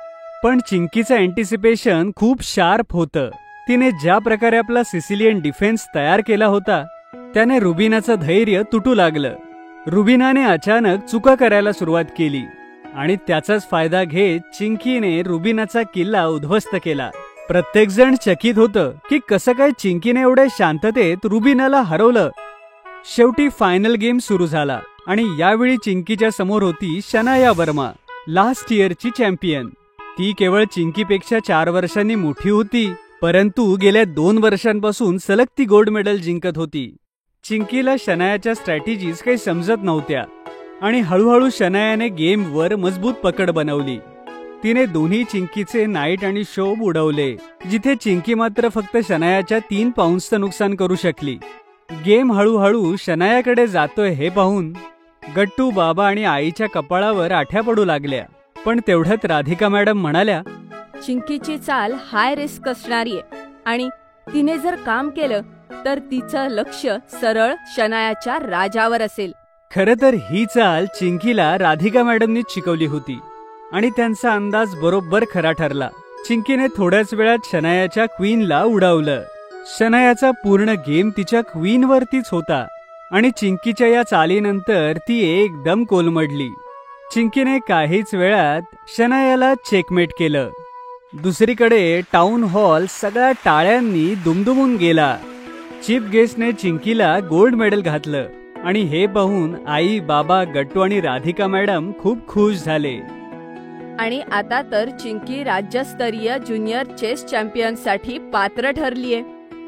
पण चिंकीचं अँटिसिपेशन खूप शार्प होतं. तिने ज्या प्रकारे आपला सिसिलियन डिफेन्स तयार केला होता त्याने रुबीनाचं धैर्य तुटू लागलं. रुबीनाने अचानक चुका करायला सुरुवात केली आणि त्याचाच फायदा घेत चिंकीने रुबीनाचा किल्ला उद्ध्वस्त केला. प्रत्येकजण चकित होतं की कसं काय चिंकीने एवढ्या शांततेत रुबीनाला हरवलं. शेवटी फायनल गेम सुरू झाला आणि यावेळी चिंकीच्या समोर होती शनाया वर्मा, लास्ट इयरची चॅम्पियन. ती केवळ चिंकीपेक्षा 4 वर्षांनी मोठी होती, परंतु गेल्या 2 वर्षांपासून सलग ती गोल्ड मेडल जिंकत होती. चिंकीला शनायाच्या स्ट्रॅटेजीज काही समजत नव्हत्या आणि हळूहळू शनायाने गेमवर मजबूत पकड बनवली. तिने दोन्ही चिंकीचे नाईट आणि शोब उडवले, जिथे चिंकी मात्र फक्त शनायाच्या 3 पाऊंड्सचं नुकसान करू शकली. गेम हळूहळू शनायाकडे जातोय हे पाहून गट्टू, बाबा आणि आईच्या कपाळावर आठ्या पडू लागल्या. पण तेवढ्यात राधिका मॅडम म्हणाल्या, चिंकीची चाल हाय रिस्क असणारी आहे आणि तिने जर काम केलं तर तिचं लक्ष सरळ शनायाच्या राजावर असेल. खरं तर ही चाल चिंकीला राधिका मॅडमनीच शिकवली होती आणि त्यांचा अंदाज बरोबर खरा ठरला. चिंकीने थोड्याच वेळात शनायाच्या क्वीनला उडवलं. शनायाचा पूर्ण गेम तिच्या क्वीनवरतीच होता आणि चिंकीच्या या चालीनंतर ती एकदम कोलमडली. चिंकीने काहीच वेळात शनायाला चेकमेट केलं. दुसरीकडे टाउन हॉल सगळ्या टाळ्यांनी दुमदुमून गेला. चीफ गेस्टने चिंकीला गोल्ड मेडल घातलं आणि हे पाहून आई, बाबा, गट्टू आणि राधिका मॅडम खूप खुश झाले. आणि आता तर चिंकी राज्यस्तरीय ज्युनियर चेस चॅम्पियनसाठी पात्र ठरलीये.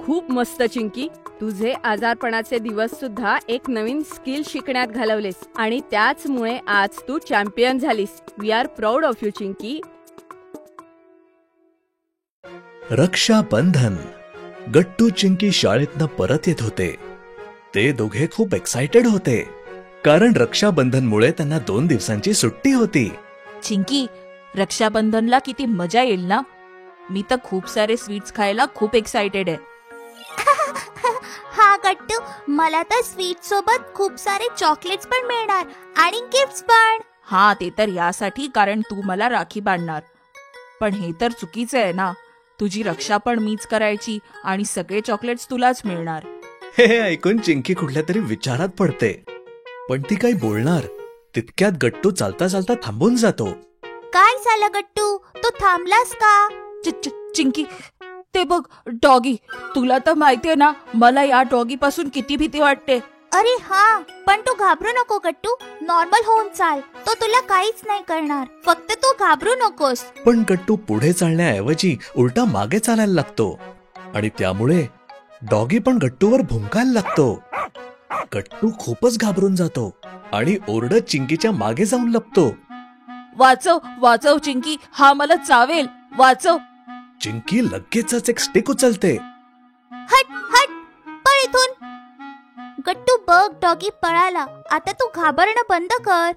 खूप मस्त चिंकी, तुझे आजारपणाचे दिवस सुद्धा एक नवीन स्किल शिकण्यात घालवलेस आणि त्याचमुळे आज तू चॅम्पियन झालीस. We are proud of you Chinki. Raksha Bandhan. Gattu Chinki शाळेतनं परत येत होते. ते दोघे खूप एक्साइटेड होते कारण रक्षाबंधनमुळे त्यांना 2 दिवसांची सुट्टी होती. चिंकी, रक्षाबंधनला किती मजा येईल ना. मी तर खूप सारे स्वीट्स खायला खूप एक्साइटेड आहे. हा गट्टू, मला तर स्वीट सोबत खूप सारे चॉकलेट्स पण मिळणार आणि गिफ्ट्स पण. हा, ते तर यासाठी कारण तू मला राखी बांधणार. पण हे तर चुकीचं आहे ना. तुझी रक्षा पण मीच करायची आणि सगळे चॉकलेट्स तुलाच मिळणार. हे ऐकून चिंकी कुठल्या तरी विचारात पडते, पण ती काही बोलणार तितक्यात गट्टू चालता चालता थांबून जातो. काय झालं गट्टू, तू थांबलास का? चिंकी, ते बघ डॉगी. तुला तर माहितीये ना मला या डॉगी पासून किती भीती वाटते. अरे हा, पण तू घाबरू नको गट्टू. नॉर्मल होऊन चाल, तो तुला काहीच नाही करणार. फक्त तू घाबरू नकोस. पण गट्टू पुढे चालण्याऐवजी उलटा मागे चालायला लागतो आणि त्यामुळे डॉगी पण गट्टूवर भुंकायला लागतो. गट्टू खूपच घाबरून जातो आणि ओरडत चिंकीच्या मागे जाऊन लपतो. वाचव, वाचव चिंकी, हा मला चावेल, वाचव. चिंकी लगेचच एक स्टिक उचलते. हट हट, पळ इथून. गट्टू बघ, डॉगी पळाला. आता तू घाबरणं बंद कर.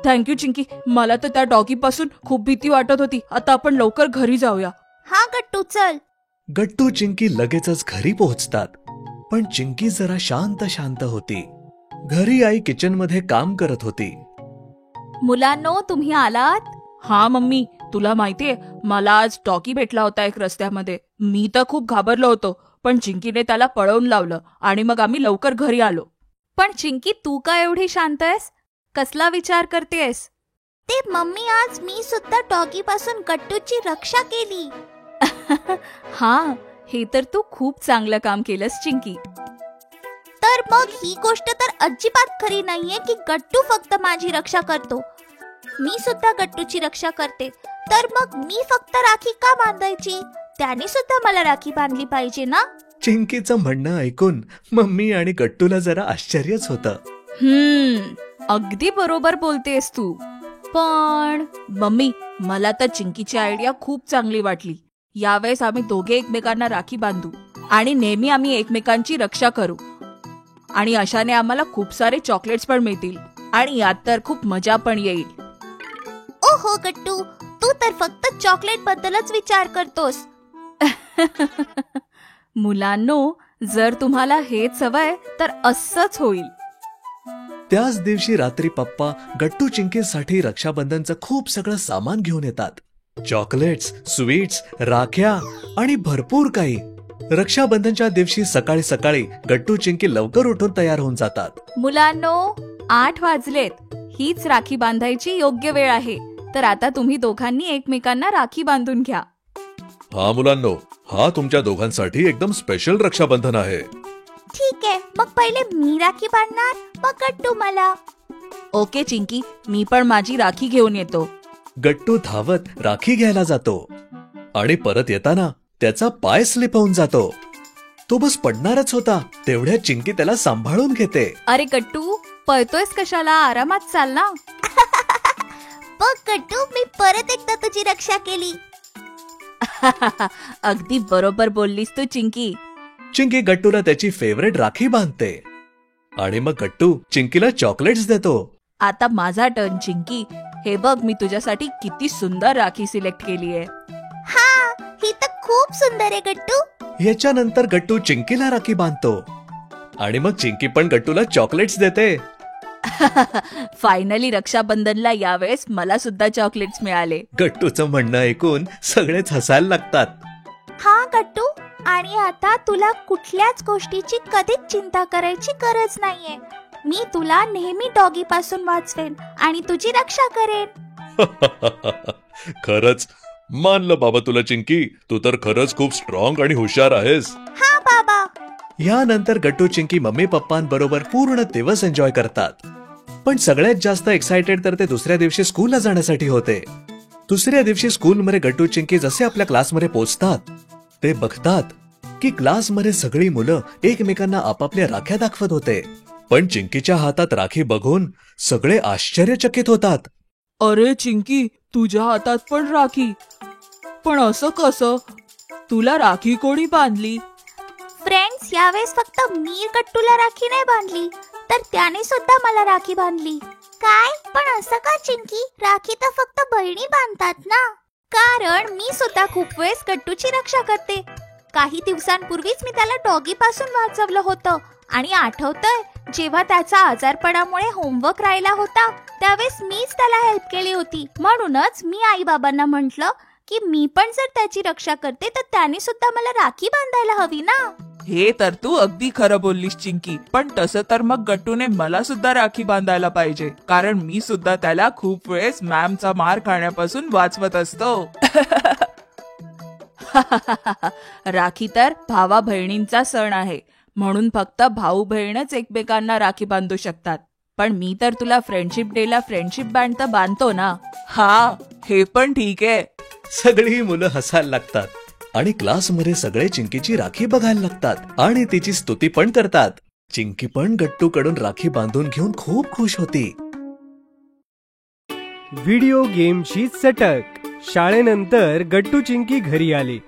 थँक्यू चिंकी, मला तर त्या डॉगी पासून खूप भीती वाटत होती. आता आपण लवकर घरी जाऊया. हा गट्टू, चल. गट्टू चिंकी लगेचच घरी पोहोचतात. पण चिंकी जरा शांत शांत होती. घरी आई किचन मध्ये काम करत होती. मुलांनो, तुम्ही आलात? हा मम्मी, तुला माहितीये मला आज डॉगी भेटला होता एक रस्त्यामध्ये. मी तर खूप घाबरलो होतो, पण चिंकीने त्याला पळवून लावलं आणि मग आम्ही लवकर घरी आलो. पण चिंकी, तू का एवढी शांत आहेस? कसला विचार करतेस? ते मम्मी, आज मी सुद्धा डॉगी पासून गट्टूची रक्षा केली. हा, हे तर तू खूप चांगलं काम केलंस चिंकी. तर मग ही गोष्ट तर अजिबात खरी नाहीये की गट्टू फक्त माझी रक्षा करतो. मी सुद्धा गट्टूची रक्षा करते. तर मग मी फक्त राखी का बांधायची? त्याने सुद्धा मला राखी बांधली पाहिजे ना. चिंकीचं म्हणणं ऐकून मम्मी आणि गट्टूला जरा आश्चर्यच होतं. अगदी बरोबर बोलतेस तू. पण मम्मी, मला तर चिंकीची आयडिया खूप चांगली वाटली. यावेळेस आम्ही दोघे एकमेकांना राखी बांधू आणि नेहमी आम्ही एकमेकांची रक्षा करू. आणि अशाने आम्हाला खूप सारे चॉकलेट्स पण मिळतील आणि यात तर खूप मजा पण येईल. ओहो गट्टू, तू तर फक्त चॉकलेट बद्दलच विचार करतोस. मुलांनो, जर तुम्हाला हेच हवंय तर असंच होईल. त्याच दिवशी रात्री पप्पा गट्टू चिंकीसाठी रक्षाबंधनचं खूप सगळं सामान घेऊन येतात. चॉकलेट्स, स्वीट्स, राख्या आणि भरपूर काही. रक्षाबंधनच्या दिवशी सकाळी सकाळी गट्टू चिंकी लवकर उठून तयार होऊन जातात. मुलांनो, 8 वाजलेत. हीच राखी बांधायची योग्य वेळ आहे. तर आता तुम्ही दोघांनी एकमेकांना राखी बांधून घ्या. हा मुलांनो, हा तुमच्या दोघांसाठी एकदम स्पेशल रक्षाबंधन आहे. ठीक आहे, मग पहिले मी राखी बांधणार, मग गट्टू मला. ओके चिंकी, मी पण माझी राखी घेऊन येतो. गट्टू धावत राखी घ्यायला जातो आणि परत येताना त्याचा पाय स्लिप होऊन जातो. तो बस पडणारच होता, तेवढ्या चिंकी त्याला सांभाळून घेते. अरे गट्टू, पळतोयस कशाला? आरामात चाल ना. बघ गट्टू, मी परत एकदा तुझी रक्षा केली. अगदी बरोबर बोललीस तू चिंकी. चिंकी गट्टूला त्याची फेवरेट राखी बांधते आणि मग गट्टू चिंकीला चॉकलेट्स देतो. आता माझा टर्न चिंकी. हे बघ, मी तुझ्यासाठी किती सुंदर राखी सिलेक्ट केली आहे. हा, ही तर खूप सुंदर आहे गट्टू. याच्यानंतर गट्टू चिंकीला राखी बांधतो आणि मग चिंकी पण गट्टूला चॉकलेट्स देते. फायनली रक्षाबंधनला यावेळेस मला सुद्धा चॉकलेट्स मिळाले. गट्टूचं म्हणणं ऐकून सगळेच हसायला लागतात. हा गट्टू, आणि आता तुला कुठल्याच गोष्टीची कधीच चिंता करायची गरज नाहीये. मी तुला नेहमी डॉगी पासून वाचवेन आणि तुझी रक्षा करेन. खरंच मानलं बाबा तुला चिंकी. तू तर खरंच खूप स्ट्रॉंग आणि हुशार आहेस. हा बाबा. यानंतर गट्टू चिंकी मम्मी पप्पांबरोबर पूर्ण दिवस एन्जॉय करतात. पण सगळ्यात जास्त एक्सायटेड तर ते दुसऱ्या दिवशी स्कूलला जाण्यासाठी होते. दुसऱ्या दिवशी स्कूलमध्ये गट्टू चिंकी जसे आपल्या क्लासमध्ये पोहोचतात, ते बघतात की क्लासमध्ये सगळी मुलं एकमेकांना आपापल्या राख्या दाखवत होते. पण चिंकीच्या हातात राखी बघून सगळे आश्चर्यचकित होतात. अरे चिंकी, तुझ्या हातात पण राखी? पण असं कसं? तुला राखी कोणी बांधली? फ्रेंड्स, यावेळेस फक्त मी गट्टूला राखी नाही बांधली, तर त्याने सुद्धा मला राखी बांधली. काय? पण असं का चिंकी? राखी तर फक्त बहिणी बांधतात ना. कारण मी सुद्धा खूप वेळेस गट्टूची रक्षा करते. काही दिवसांपूर्वीच मी त्याला डॉगी पासून वाचवलं होतं. आणि आठवतंय, जेव्हा त्याचा आजारपणामुळे होमवर्क राहिला होता, त्यावेळेस मीच त्याला हेल्प केली होती. म्हणूनच मी आई बाबांना म्हटलं की मी पण जर त्याची रक्षा करते तर त्याने सुद्धा मला राखी बांधायला हवी ना. हे तर तू अगदी खरं बोललीस चिंकी. पण तसं तर मग गट्टूने मला सुद्धा राखी बांधायला पाहिजे, कारण मी सुद्धा त्याला खूप वेळेस मॅमचा मार खाण्यापासून वाचवत असतो. राखी तर भावा बहिणींचा सण आहे, म्हणून फक्त भाऊ बहीणच एकमेकांना राखी बांधू शकतात. पण मी तर तुला फ्रेंडशिप डेला फ्रेंडशिप बँड तर बांधतो ना. हा, हे पण ठीक आहे. सगळी मुलं हसायला लागतात आणि क्लासमध्ये सगळे चिंकीची राखी बघायला लागतात आणि तिची स्तुती पण करतात. चिंकी पण गट्टूकडून राखी बांधून घेऊन खूप खुश होती. व्हिडिओ गेमची चटक. शाळेनंतर गट्टू चिंकी घरी आली.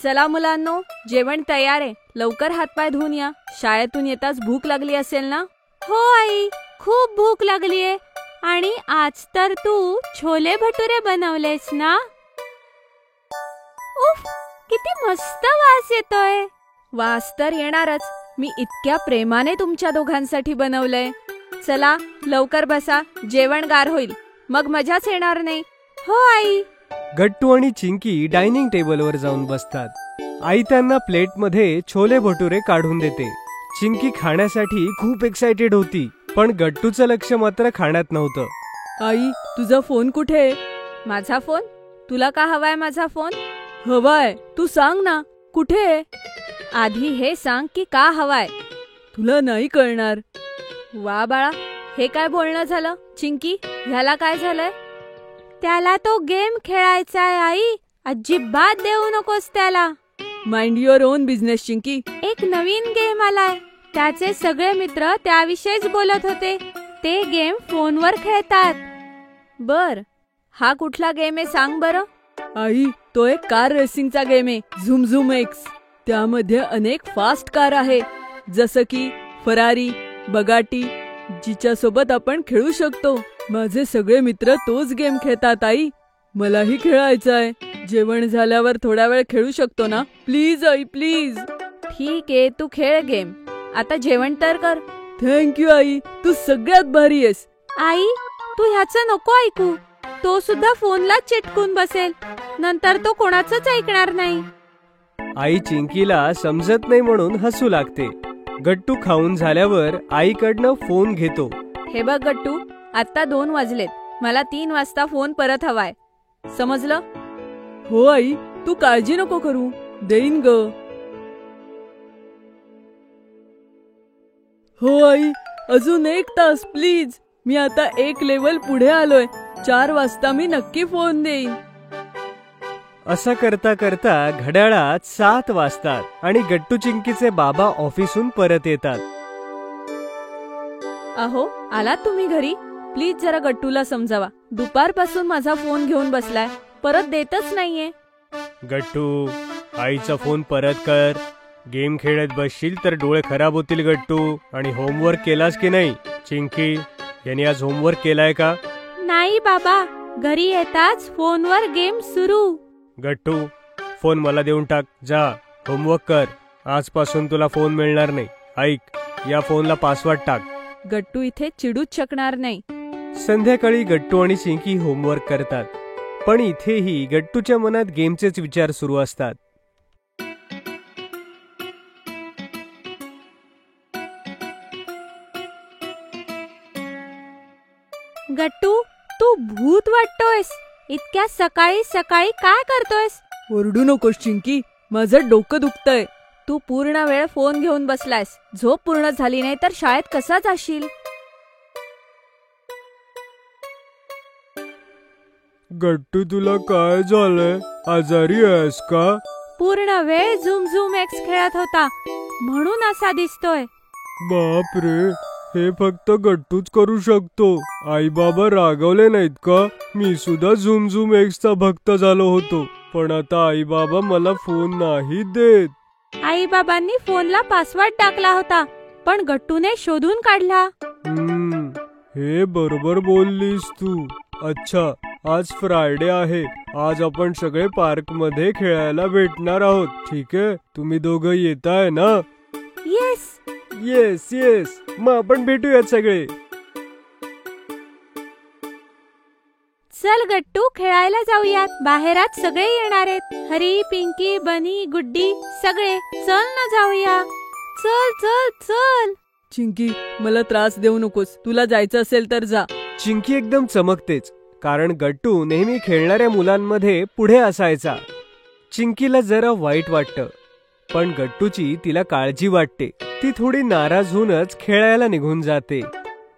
चला मुलांनो, जेवण तयार आहे. लवकर हातपाय धुवून या. शाळेतून येताच भूक लागली असेल ना? हो आई, खूप भूक लागलीये. आणि आज तर तू छोले भटुरे बनवलेस ना? उफ, किती मस्त वास येतोय. वास तर येणारच. मी इतक्या प्रेमाने तुमच्या दोघांसाठी बनवलंय. चला लवकर बसा, जेवण गार होईल, मग मजाच येणार नाही. हो आई. गट्टू आणि चिंकी डायनिंग टेबलवर जाऊन बसतात. आई त्यांना प्लेटमध्ये छोले भटुरे काढून देते. चिंकी खाण्यासाठी खूप एक्साइटेड होती, पण गट्टूचं लक्ष मात्र खाण्यात नव्हतं. आई, तुझा फोन कुठे? माझा फोन? तुला का हवाय माझा फोन? हवाय, तू सांग ना, कुठे? आधी हे सांग की का हवाय. तुला नाही कळणार. वा बाळा, हे काय बोलणं झालं? चिंकी, ह्याला काय झालंय? त्याला तो गेम खेळायचा आहे आई. अजिबात देऊ नकोस त्याला. Mind your on business Chinki. एक नवीन गेम आलाय, त्याचे सगळे मित्र त्याविषयीच बोलत होते. ते गेम फोनवर खेळतात. बर, हा कुठला गेम आहे सांग बरं? आई, तो एक कार रेसिंगचा गेम आहे, झुम झुम एक्स. त्यामध्ये अनेक फास्ट कार आहे, जसं की फरारी, बगाटी, जिच्या सोबत आपण खेळू शकतो. माझे सगळे मित्र तोच गेम खेळतात आई. मलाही खेळायचं आहे. जेवण झाल्यावर थोडा वेळ खेळू शकतो ना? Please I, please. ठीक आहे, तू खेळ गेम. आता जेवण तर कर. थँक्यू आई, तू सगळ्यात भारी आहेस. आई, तू ह्याचं नको ऐकू. तो सुद्धा फोनला चिटकून बसेल. नंतर तो कोणाचंच ऐकणार नाही. आई चिंकीला समजत नाही म्हणून हसू लागते. गट्टू खाऊन झाल्यावर आईकडनं फोन घेतो. हे बघ गट्टू, आता 2 वाजलेत. मला 3 वाजता फोन परत हवाय. समजलं? हो आई, तू काळजी नको करू, देईन ग. हो आई, अजून 1 तास प्लीज. मी आता 1 लेवल पुढे आलोय. 4 वाजता मी नक्की फोन देईन. असं करता करता घड्याळात 7 वाजतात आणि गट्टू चिंकीचे बाबा ऑफिसून परत येतात. अहो, आलात तुम्ही घरी? प्लीज जरा गट्टूला समजावा. दुपारपासून माझा फोन घेऊन बसलाय, परत देतच नाहीये. गट्टू, आईचा फोन परत कर. गेम खेळत बसशील तर डोळे खराब होतील गट्टू. आणि होमवर्क केलास की नाही? चिंकी, यांनी आज होमवर्क केलाय का? नाही बाबा, घरी येताच फोनवर गेम सुरू. गट्टू, फोन मला देऊन टाक. जा, होमवर्क कर. आजपासून तुला फोन मिळणार नाही. ऐक, या फोनला पासवर्ड टाक. गट्टू इथे चिडूच शकणार नाही. संध्याकाळी गट्टू आणि चिंकी होमवर्क करतात. पण इथेही गट्टूच्या मनात गेमचेच विचार सुरू असतात. गट्टू, तू भूत वाटतोयस. इतक्या सकाळी सकाळी काय करतोयस? ओरडू नकोस चिंकी, माझं डोकं दुखतंय. तू पूर्ण वेळ फोन घेऊन बसलायस. झोप पूर्ण झाली नाही तर शाळेत कसा जाशील? गट्टू, तुला काय झालंय? आजारी आहेस का? पूर्ण वेळ झुम झुम एक्स खेळत होता म्हणून असा दिसतोय. बापरे, हे फक्त गट्टूच करू शकतो. आई बाबा रागवले नाहीत का? मी सुद्धा झुम झुम एक्सचा भक्त झालो होतो, पण आता आई बाबा मला फोन नाही देत. आई बाबांनी फोनला पासवर्ड टाकला होता, पण गट्टूने शोधून काढला. हे बरोबर बोललीस तू. अच्छा, आज फ्रायडे आहे. आज आपण सगळे पार्क मध्ये खेळायला भेटणार आहोत. ठीक आहे, तुम्ही दोघं येताय ना? Yes yes yes. मग आपण भेटूयात सगळे. चल गट्टू, खेळायला जाऊयात. बाहेरात सगळे येणार आहेत. हरी, पिंकी, बनी, गुड्डी, सगळे. चल ना जाऊया. चल चल चल. चिंकी, मला त्रास देऊ नकोस. तुला जायचं असेल तर जा. चिंकी एकदम चमकतेच, कारण गट्टू नेहमी खेळणाऱ्या मुलांमध्ये पुढे असायचा. चिंकीला जरा वाईट वाटतं, पण गट्टूची तिला काळजी वाटते. ती थोडी नाराज होऊनच खेळायला निघून जाते.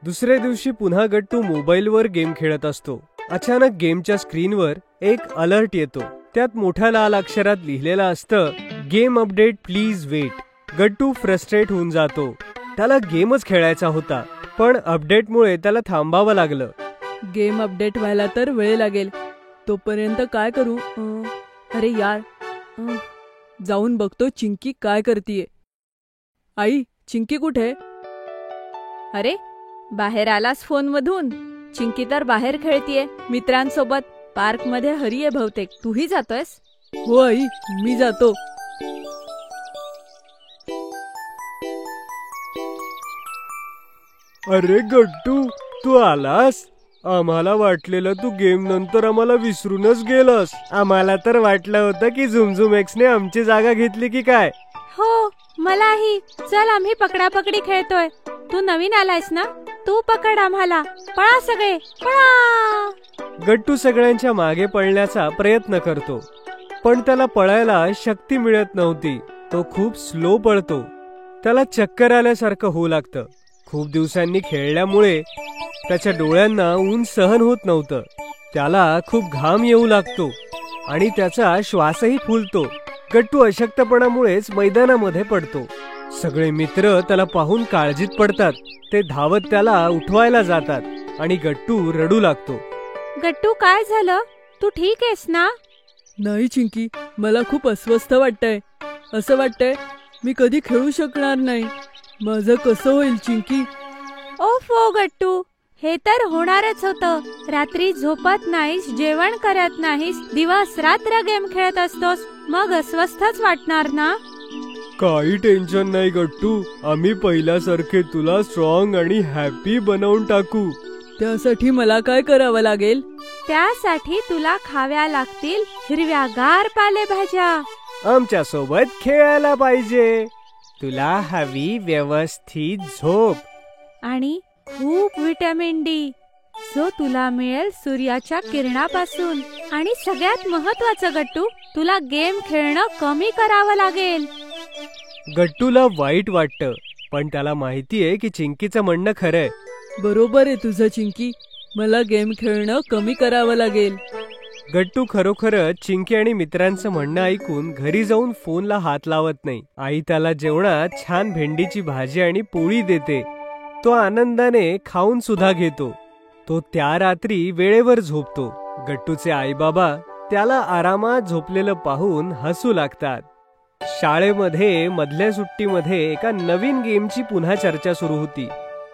दुसऱ्या दिवशी पुन्हा गट्टू मोबाईलवर गेम खेळत असतो. अचानक गेमच्या स्क्रीनवर एक अलर्ट येतो. त्यात मोठ्या लाल अक्षरात लिहिलेलं असतं, game update please wait. Gattu frustrate होऊन जातो. त्याला गेमच खेळायचा होता, पण अपडेटमुळे त्याला थांबावं लागलं. गेम अपडेट व्हायला तर वेळ लागेल. तोपर्यंत काय करू? अरे यार, जाऊन बघतो चिंकी काय करतीये. आई, चिंकी कुठे? अरे, बाहेर आलास फोन मधून? चिंकी तर बाहेर खेळतीये मित्रांसोबत. पार्क मध्ये हरी आहे बहुतेक. तूही जातोयस? हो आई, मी जातो. अरे गट्टू, तू आलास? आम्हाला वाटलेलं तू गेम नंतर आम्हाला विसरूनच गेलास. आम्हाला तर वाटलं होतं की झुमझुम एक्सने आमची जागा घेतली की काय. हो, मलाही. चल, आम्ही पकडापकडी खेळतोय. तू नवीन आलायस ना? तू पकड आम्हाला. पळा सगळे, पळा. गट्टू सगळ्यांच्या मागे पळण्याचा प्रयत्न करतो, पण त्याला पळायला शक्ती मिळत नव्हती. तो खूप स्लो पळतो. त्याला चक्कर आल्यासारखं होऊ लागतं. खूप दिवसांनी खेळल्यामुळे त्याच्या डोळ्यांना ऊन सहन होत नव्हतं. त्याला खूप घाम येऊ लागतो आणि त्याचा श्वासही फुलतो. गट्टू अशक्तपणामुळेच मैदानामध्ये पडतो. सगळे मित्र त्याला पाहून काळजीत पडतात. ते धावत त्याला उठवायला जातात आणि गट्टू रडू लागतो. गट्टू, काय झालं? तू ठीक आहेस ना? नाही चिंकी, मला खूप अस्वस्थ वाटतंय. असं वाटतंय मी कधी खेळू शकणार नाही. माझं कसं होईल चिंकी? ओफो गट्टू, हे तर होणारच होतं. रात्री झोपत नाहीस, जेवण करत नाहीस, दिवस रात्र गेम खेळत असतोस, मग अस्वस्थच वाटणार ना. काही टेन्शन नाही गट्टू, आम्ही पहिल्यासारखे तुला स्ट्रॉंग आणि हॅपी बनवून टाकू. त्यासाठी मला काय करावं लागेल? त्यासाठी तुला खाव्या लागतील हिरव्यागार पालेभाज्या. आमच्या सोबत खेळायला पाहिजे. तुला हवी व्यवस्थित झोप आणि खूप व्हिटॅमिन डी, जो तुला मिळेल सूर्याच्या किरणापासून. आणि सगळ्यात महत्वाचं गट्टू, तुला गेम खेळणं कमी करावं लागेल. गट्टूला वाईट वाटतं, पण त्याला माहितीये की चिंकीचं म्हणणं खरंय. बरोबर आहे तुझं चिंकी, मला गेम खेळणं कमी करावं लागेल. गट्टू खरोखरच चिंकी आणि मित्रांचं म्हणणं ऐकून घरी जाऊन फोनला हात लावत नाही. आई त्याला जेवणात छान भेंडीची भाजी आणि पोळी देते. तो आनंदाने खाऊन सुद्धा घेतो. तो त्या रात्री वेळेवर झोपतो. गट्टूचे आई बाबा त्याला आरामात झोपलेलं पाहून हसू लागतात. शाळेमध्ये मधल्या सुट्टीमध्ये एका नवीन गेमची पुन्हा चर्चा सुरू होती.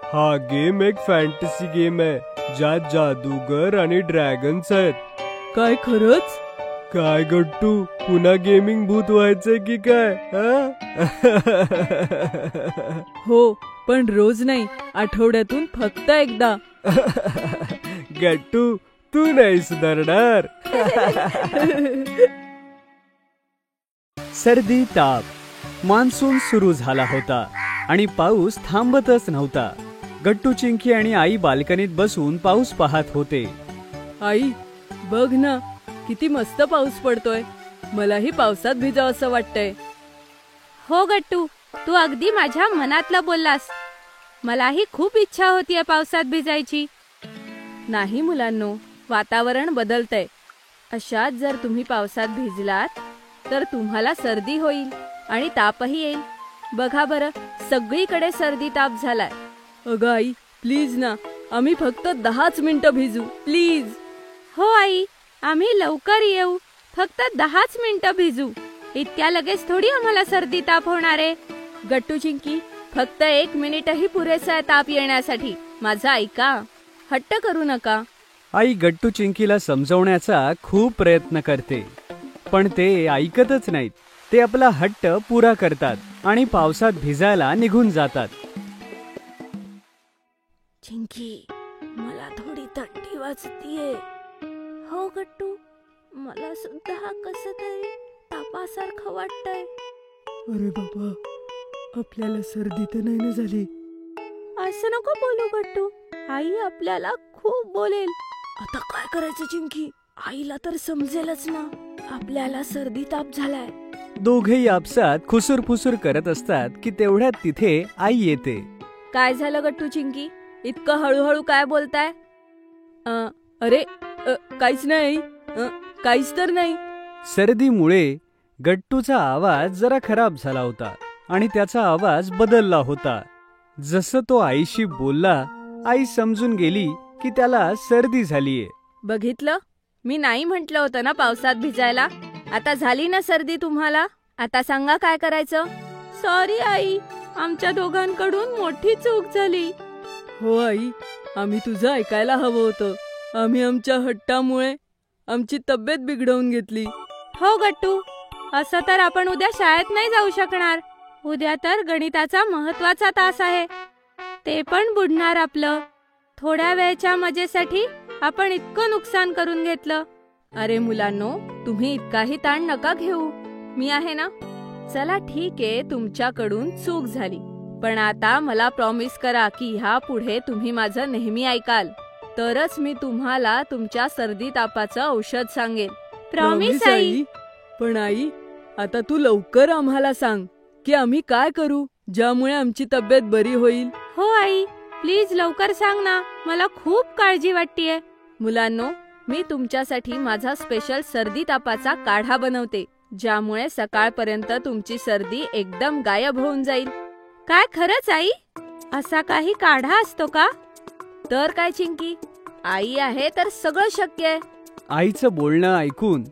हा गेम एक फॅन्टसी गेम आहे, ज्यात जादूगर आणि ड्रॅगन्स आहेत. काय खरंच? काय गट्टू, पुन्हा गेमिंग भूत व्हायचंय की काय? हो, पण रोज नाही, आठवड्यातून फक्त एकदा. गट्टू, तू नाही सुधारणार. सर्दी, ताप. मान्सून सुरू झाला होता आणि पाऊस थांबतच नव्हता. गट्टू, चिंकी आणि आई बाल्कनीत बसून पाऊस पाहत होते. आई, बघ ना, किती मस्त पाऊस पडतोय. मलाही पावसात भिजावं असं वाटतंय. हो गट्टू, तू अगदी माझ्या मनातलं बोललास. मलाही खूप इच्छा होतीये पावसात भिजायची. नाही मुलांनो, वातावरण बदलतंय. अशात जर तुम्ही पावसात भिजलात तर तुम्हाला सर्दी होईल आणि तापही येईल. बघा बरं, सगळीकडे सर्दी ताप झालाय. अगं आई, प्लीज ना, आम्ही फक्त 10च मिनिटं भिजू, प्लीज. हो आई, आम्ही लवकर येऊ, फक्त 10च मिनिटं भिजू. इतक्या लगेच थोडी आम्हाला सर्दी ताप होणार आहे. गट्टू, चिंकी, फक्त 1 मिनिटही पुरेसा आहे ताप येण्यासाठी. माझा ऐका, हट्ट करू नका. आई गट्टू चिंकीला समजवण्याचा खूप प्रयत्न करते, पण ते ऐकतच नाहीत. ते आपला हट्ट पुरा करतात आणि पावसात भिजायला निघून जातात. चिंकी, मला थोडी थंडी वाजतीये. हो गट्टू, मला सुद्धा कसं तरी तापासारखं वाटतंय. अरे बाबा, आपल्याला सर्दी तर नाही ना झाली? असं नको बोलू गट्टू, आई आपल्याला खूप बोलेल. आता काय करायचं चिंकी? आईला तर समजेलच ना आपल्याला सर्दी ताप झालाय. दोघेही आपसात खुसूर करत असतात की तेवढ्यात तिथे आई येते. काय झालं गट्टू, चिंकी, इतकं हळूहळू काय बोलताय? अरे, काहीच नाही, काहीच तर नाही. सर्दीमुळे गट्टूचा आवाज जरा खराब झाला होता आणि त्याचा आवाज बदलला होता. जसं तो आईशी बोलला, आई समजून गेली की त्याला सर्दी झालीये. बघितलं, मी नाही म्हटलं होतं ना पावसात भिजायला. आता झाली ना सर्दी तुम्हाला? आता सांगा काय करायचं? सॉरी आई, आमच्या दोघांकडून मोठी चूक झाली. हो आई, आम्ही तुझं ऐकायला हवं होतं. आम्ही आमच्या हट्टामुळे आमची तब्येत बिघडवून घेतली. हो गट्टू, असं तर आपण उद्या शाळेत नाही जाऊ शकणार. उद्या तर गणिताचा महत्वाचा तास आहे, ते पण बुडणार आपलं. थोड्या वेळच्या मजेसाठी आपण इतकं नुकसान करून घेतलं. अरे मुलांनो, तुम्ही इतकाही ताण नका घेऊ, मी आहे ना. चला ठीक आहे, तुमच्याकडून चूक झाली, पण आता मला प्रॉमिस करा की ह्या पुढे तुम्ही माझं नेहमी ऐकाल, तरच मी तुम्हाला तुमच्या सर्दी तापाचं औषध सांगेन. Promise I. पण आई, आता तू लवकर आम्हाला सांग की आम्ही काय करू ज्यामुळे आमची तब्येत बरी होईल. हो आई, प्लीज लवकर सांग ना, मला खूप काळजी वाटतेय. मुलांनो, मी तुमच्यासाठी माझा स्पेशल सर्दी तापाचा काढा बनवते, ज्यामुळे सकाळपर्यंत तुमची सर्दी एकदम गायब होऊन जाईल. काय खरंच आई? असा काही काढा असतो का? तर काय चिंकी, आई आहे तर सगळं शक्य आहे. आईचं बोलणं ऐकून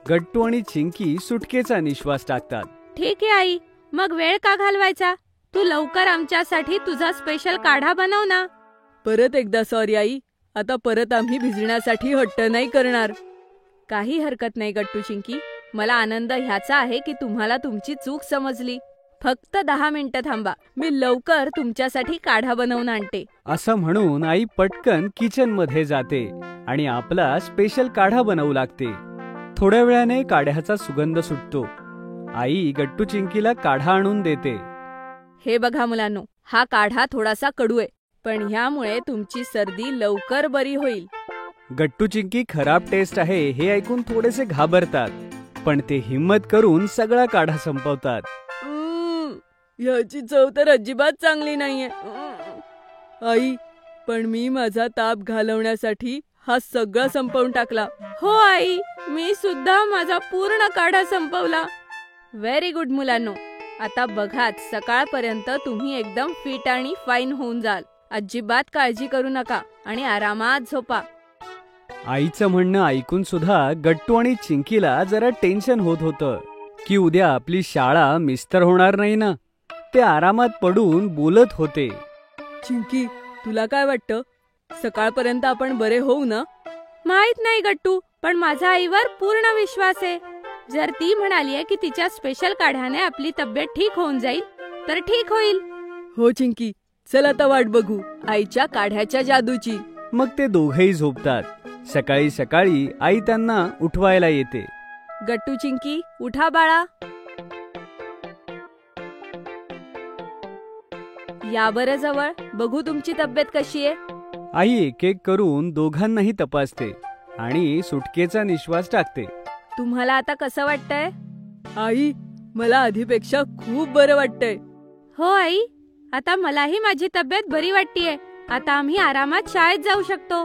गट्टू आणि चिंकी सुटकेचा निश्वास टाकतात. ठीक आहे आई, मग वेळ का घालवायचा? तू लवकर आमच्यासाठी तुझा स्पेशल काढा बनव ना. परत एकदा सॉरी आई, आता परत आम्ही भिजण्यासाठी हट्ट नाही करणार. काही हरकत नाही गट्टू चिंकी, मला आनंद ह्याचा आहे की तुम्हाला तुमची चूक समजली. फक्त 10 मिनिटं थांबा, मी लवकर तुमच्यासाठी काढा बनवून आणते. असं म्हणून आई पटकन किचन मध्ये जाते आणि आपला स्पेशल काढा बनवू लागते. थोड्या वेळाने काढ्याचा सुगंध सुटतो. आई गट्टू चिंकीला काढा आणून देते. हे बघा मुलांनो, हा काढा थोडासा कडू आहे, पण ह्यामुळे तुमची सर्दी लवकर बरी होईल. गट्टू चिंकी खराब टेस्ट आहे हे ऐकून थोडेसे घाबरतात, पण ते हिम्मत करून सगळा काढा संपवतात. ह्याची चव तर अजिबात चांगली नाहीये. आई, पण मी माझा ताप घालवण्यासाठी हा सगळा संपवून टाकला. हो आई, मी सुद्धा माझा पूर्ण काढा संपवला. व्हेरी गुड मुलांनो, आता बघाच सकाळपर्यंत तुम्ही एकदम फिट आणि फाईन होऊन जाल. अजिबात काळजी करू नका आणि आरामात झोपा. आईचं म्हणणं ऐकून सुद्धा गट्टू आणि चिंकीला जरा टेन्शन होत होतं की उद्या आपली शाळा मिस तर होणार नाही ना. ते आरामात पडून बोलत होते. चिंकी, तुला काय वाटतं, सकाळपर्यंत आपण बरे होऊ ना? माहित नाही गट्टू, पण माझा आईवर पूर्ण विश्वास आहे. जर ती म्हणालीये की तिच्या स्पेशल काढ्याने आपली तब्येत ठीक होऊन जाईल, तर ठीक होईल. हो चिंकी, चल आता वाट बघू आईच्या काढ्याच्या जादूची. मग ते दोघेही झोपतात. सकाळी सकाळी आई त्यांना उठवायला येते. गट्टू चिंकी, उठा बाळा. या बरं जवळ, बघू तुमची तब्येत कशी आहे. आई एक एक करून दोघांनाही तपासते आणि सुटकेचा निश्वास टाकते. तुम्हाला आता कसं वाटतंय? आई, मला आधीपेक्षा खूप बरं वाटतंय. हो आई, आता मलाही माझी तब्येत बरी वाटतेय. आता आम्ही आरामात शाळेत जाऊ शकतो.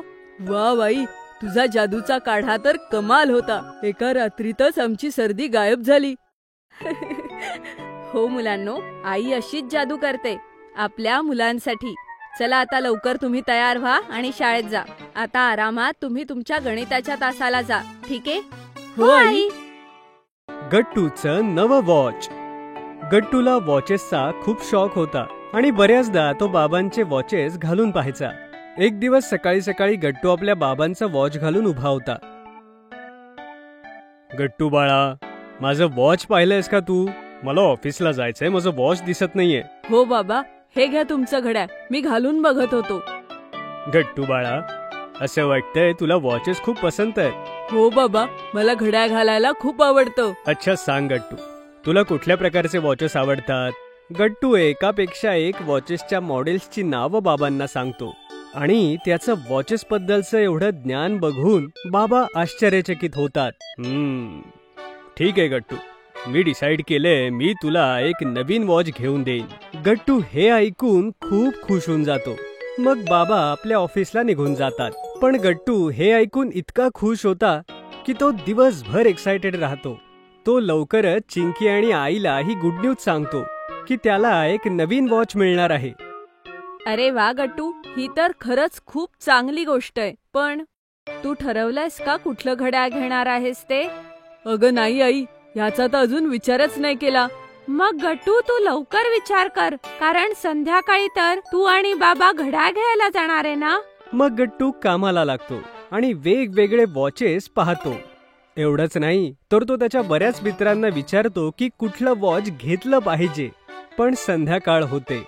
वा बाई, तुझा जादूचा काढा तर कमाल होता. एका रात्रीतच आमची सर्दी गायब झाली. हो मुलांनो, आई अशीच जादू करते आपल्या मुलांसाठी. चला आता लवकर तुम्ही तयार व्हा आणि शाळेत जा. आता आरामात तुम्ही तुमच्या गणिताच्या तासाला जा, ठीक आहे? हो आई. गट्टूचं नवं वॉच. गट्टूला वॉचेसचा खूप शौक होता आणि बऱ्याचदा तो बाबांचे वॉचेस घालून पाहायचा. एक दिवस सकाळी सकाळी गट्टू आपल्या बाबांचा वॉच घालून उभा होता. गट्टू बाळा, माझं वॉच पाहिलंयस का तू? मला ऑफिसला जायचंय, माझं वॉच दिसत नाहीये. हो बाबा, हे घ्या तुमचं घड्याळ, मी घालून बघत होतो. गट्टू बाळा, असं वाटतंय तुला वॉचेस खूप पसंत आहेत. हो बाबा, मला घड्याळ घालायला खूप आवडतं. अच्छा सांग गट्टू, तुला कुठल्या प्रकारचे वॉचेस आवडतात? गट्टू एकापेक्षा एक वॉचेसच्या मॉडेल्सची नावं बाबांना सांगतो आणि त्याचं वॉचेस बद्दलचं एवढं ज्ञान बघून बाबा आश्चर्यचकित होतात. ठीक आहे गट्टू, मी डिसाईड केलंय, मी तुला एक नवीन वॉच घेऊन देईन. गट्टू हे ऐकून खूप खुश होऊन जातो. मग बाबा आपल्या ऑफिसला निघून जातात. पण गट्टू हे ऐकून इतका खुश होता की तो दिवसभर एक्सायटेड राहतो. तो लवकरच चिंकी आणि आईला ही गुड न्यूज सांगतो की त्याला एक नवीन वॉच मिळणार आहे. अरे वा गट्टू, ही तर खरंच खूप चांगली गोष्ट आहे. पण तू ठरवलंयस का कुठलं घड्याळ घेणार आहेस ते? अगं नाही आई, ह्याचा तर अजून विचारच नाही केला. मग गट्टू, तू लवकर विचार कर, कारण संध्याकाळी तर तू आणि बाबा घड्याळ घ्यायला जाणार आहे ना. मग गट्टू कामाला लागतो आणि वेगवेगळे वॉचेस पाहतो. एवढंच नाही तर तो त्याच्या बऱ्याच मित्रांना विचारतो की कुठलं वॉच घेतलं पाहिजे. पण संध्याकाळ होते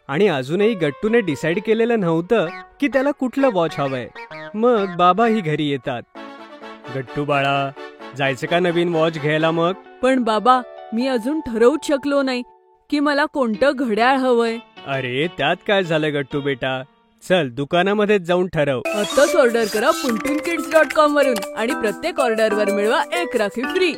आणि अजूनही गट्टूने डिसाईड केलेलं नव्हतं की त्याला कुठलं वॉच हवंय. मग बाबाही घरी येतात. गट्टू बाळा, जायचं का नवीन वॉच घ्यायला? मग पण बाबा, मी अजून ठरवूच शकलो नाही की मला कोणतं घड्याळ हवंय. अरे त्यात काय झालं गट्टू बेटा, चल दुकानामध्ये जाऊन ठरव. आताच ऑर्डर करा puntoonkids.com वरून आणि प्रत्येक ऑर्डरवर मिळवा 1 राखी फ्री.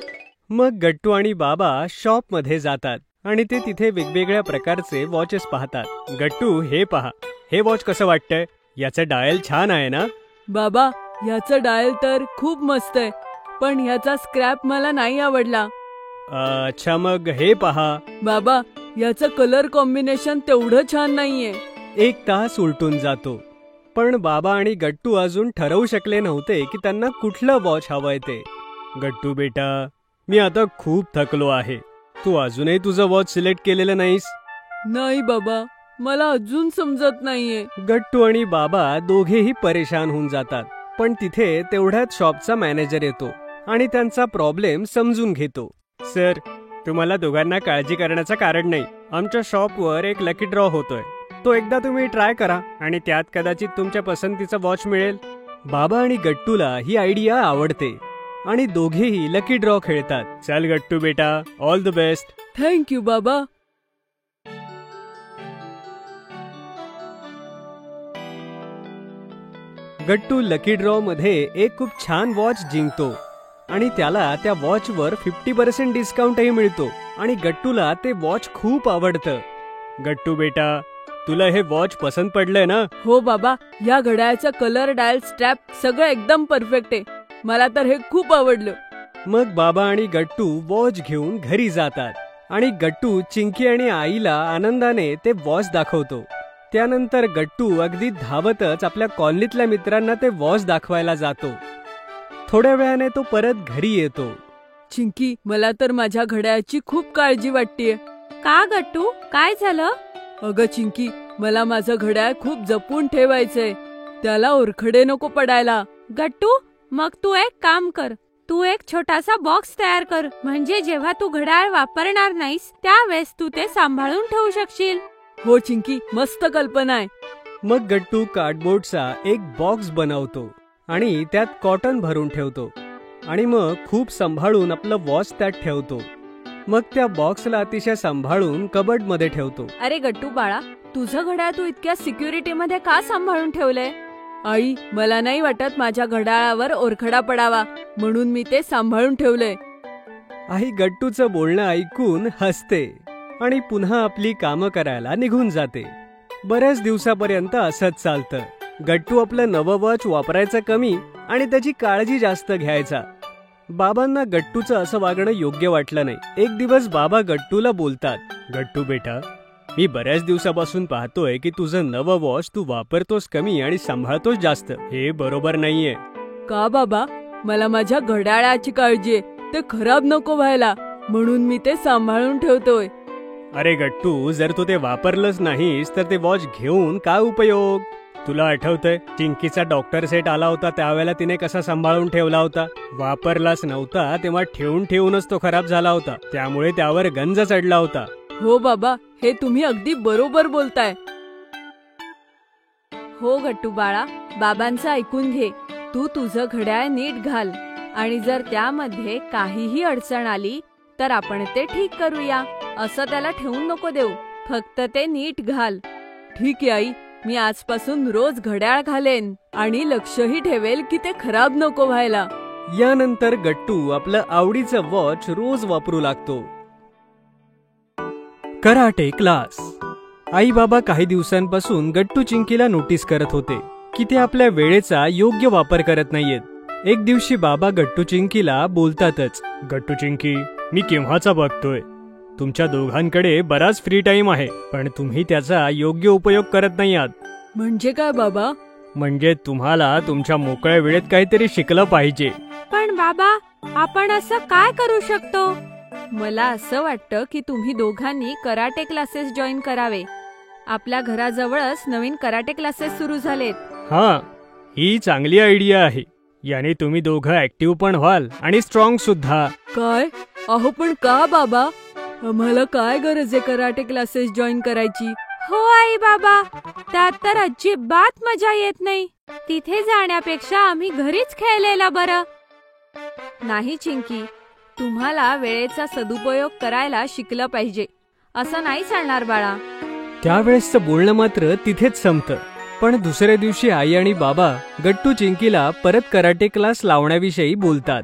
मग गट्टू आणि बाबा शॉप मध्ये जातात आणि ते तिथे वेगवेगळ्या प्रकारचे वॉचेस पाहतात. गट्टू, हे पहा, हे वॉच कसं वाटतंय? याचं डायल छान आहे ना? बाबा, ह्याचं डायल तर खूप मस्त आहे, पण ह्याचा स्क्रॅप मला नाही आवडला. अच्छा, मग हे पहा. बाबा, याचं कलर कॉम्बिनेशन तेवढं छान नाहीये. 1 तास उलटून जातो, पण बाबा आणि गट्टू अजून ठरवू शकले नव्हते की त्यांना कुठलं वॉच हवंय ते. गट्टू बेटा, मी आता खूप थकलो आहे. तू अजूनही तुझं वॉच सिलेक्ट केलेलं नाहीस. नाही बाबा, मला अजून समजत नाहीये. गट्टू आणि बाबा दोघेही परेशान होऊन जातात. पण तिथे तेवढ्यात शॉपचा मॅनेजर येतो आणि त्यांचा प्रॉब्लेम समजून घेतो. सर, तुम्हाला दोघांना काळजी करण्याचं कारण नाही. आमच्या शॉपवर एक लकी ड्रॉ होतोय. तो एकदा तुम्ही ट्राय करा आणि त्यात कदाचित तुमच्या पसंतीचा वॉच मिळेल. बाबा आणि गट्टूला ही आयडिया आवडते आणि दोघेही लकी ड्रॉ खेळतात. चल गट्टू बेटा, ऑल द बेस्ट. थँक्यू बाबा. गट्टू लकी ड्रॉ मध्ये एक खूप छान वॉच जिंकतो आणि त्याला त्या वॉचवर 50% डिस्काउंटही मिळतो आणि गट्टूला ते वॉच खूप आवडतं. गट्टू बेटा, तुला हे वॉच पसंत पडलंय ना? हो बाबा, या घड्याळाचा कलर, डायल, स्ट्रॅप सगळं एकदम परफेक्ट आहे. मला तर हे खूप आवडलं. मग बाबा आणि गट्टू वॉच घेऊन घरी जातात आणि गट्टू चिंकी आणि आईला आनंदाने ते वॉच दाखवतो. त्यानंतर गट्टू अगदी धावतच आपल्या कॉलनीतल्या मित्रांना ते वॉच दाखवायला जातो. थोड्या वेळाने तो परत घरी येतो. चिंकी, मला तर माझ्या घड्याळाची खूप काळजी वाटतेय. का गट्टू, काय झालं? अगं चिंकी, मला माझं घड्याळ खूप जपून ठेवायचंय. त्याला ओरखडे नको पडायला. गट्टू, मग तू एक काम कर. तू एक छोटासा बॉक्स तयार कर, म्हणजे जेव्हा तू घड्याळ वापरणार नाहीस त्यावेळेस तू ते सांभाळून ठेवू शकशील. हो चिंकी, मस्त कल्पना आहे. मग गट्टू कार्डबोर्डचा एक बॉक्स बनवतो आणि त्यात कॉटन भरून ठेवतो आणि मग खूप सांभाळून आपलं वॉच त्यात ठेवतो. मग त्या बॉक्सला अतिशय सांभाळून कबर्ड मध्ये ठेवतो. अरे गट्टू बाळा, तुझं घड्याळ तू इतक्या सिक्युरिटी मध्ये का सांभाळून ठेवलंय? आई, मला नाही वाटत माझ्या घड्याळावर ओरखडा पडावा, म्हणून मी ते सांभाळून ठेवलंय. आई गट्टूचं बोलणं ऐकून हसते आणि पुन्हा आपली कामं करायला निघून जाते. बऱ्याच दिवसापर्यंत असंच चालतं. गट्टू आपलं नवं वॉच वापरायचं कमी आणि त्याची काळजी जास्त घ्यायचा. बाबांना गट्टूचं असं वागणं योग्य वाटलं नाही. एक दिवस बाबा गट्टूला बोलतात, गट्टू बेटा, मी बऱ्याच दिवसापासून पाहतोय की तुझं नवं वॉच तू वापरतोस कमी आणि सांभाळतोस जास्त. हे बरोबर नाहीये. का बाबा? मला माझ्या घड्याळाची काळजी आहे. ते खराब नको व्हायला, म्हणून मी ते सांभाळून ठेवतोय. अरे गट्टू, जर तू ते वापरलंच नाहीस तर ते वॉच घेऊन काय उपयोग? तुला आठवतंय चिंकीचा डॉक्टर सेट आला होता त्यावेळेला तिने कसा सांभाळून ठेवला होता? वापरलाच नव्हता तेव्हा ठेवूनच तो खराब झाला होता. त्यामुळे त्यावर गंज चढला होता. हो बाबा, हे तुम्ही अगदी बरोबर बोलताय. हो गट्टू बाळा, बाबांचं ऐकून घे. तू तुझं घड्याळ नीट घाल आणि जर त्यामध्ये काहीही अडचण आली तर आपण ते ठीक करूया. असं त्याला ठेवून नको देऊ, फक्त ते नीट घाल. ठीक आहे आई, मी आजपासून रोज घड्याळ घालेन आणि लक्षही ठेवेल की ते खराब नको व्हायला. यानंतर गट्टू आपलं आवडीचं वॉच रोज वापरू लागतो. Karate class. आई बाबा काही दिवसांपासून गट्टू चिंकीला नोटीस करत होते की ते आपल्या वेळेचा योग्य वापर करत नाहीयेत. एक दिवशी बाबा गट्टू चिंकीला बोलतातच, गट्टू चिंकी, मी केव्हाचा बघतोय तुमच्या दोघांकडे बराच फ्री टाइम आहे, पण तुम्ही त्याचा योग्य उपयोग करत नाही आहात. म्हणजे काय बाबा? म्हणजे तुम्हाला तुमच्या मोकळ्या वेळेत काहीतरी शिकलं पाहिजे. पण बाबा, आपण असं काय करू शकतो? मला असं वाटतं की तुम्ही दोघांनी कराटे क्लासेस जॉईन करावे. आपल्या घराजवळच नवीन कराटे क्लासेस सुरू झालेत. हा, ही चांगली आयडिया आहे. याने तुम्ही दोघं ऍक्टिव्ह पण व्हाल आणि स्ट्रॉंग सुद्धा. काय? अहो पण का बाबा? आम्हाला काय गरज आहे कराटे क्लासेस जॉईन करायची? हो आई बाबा, त्यात तर अजिबात मजा येत नाही. तिथे जाण्यापेक्षा आम्ही घरीच खेळलेला बरं. नाही चिंकी, तुम्हाला वेळेचा सदुपयोग करायला शिकलं पाहिजे. असं नाही चालणार बाळा. त्यावेळेसचं बोलणं मात्र तिथेच संपतं. पण दुसऱ्या दिवशी आई आणि बाबा गट्टू चिंकीला परत कराटे क्लास लावण्याविषयी बोलतात.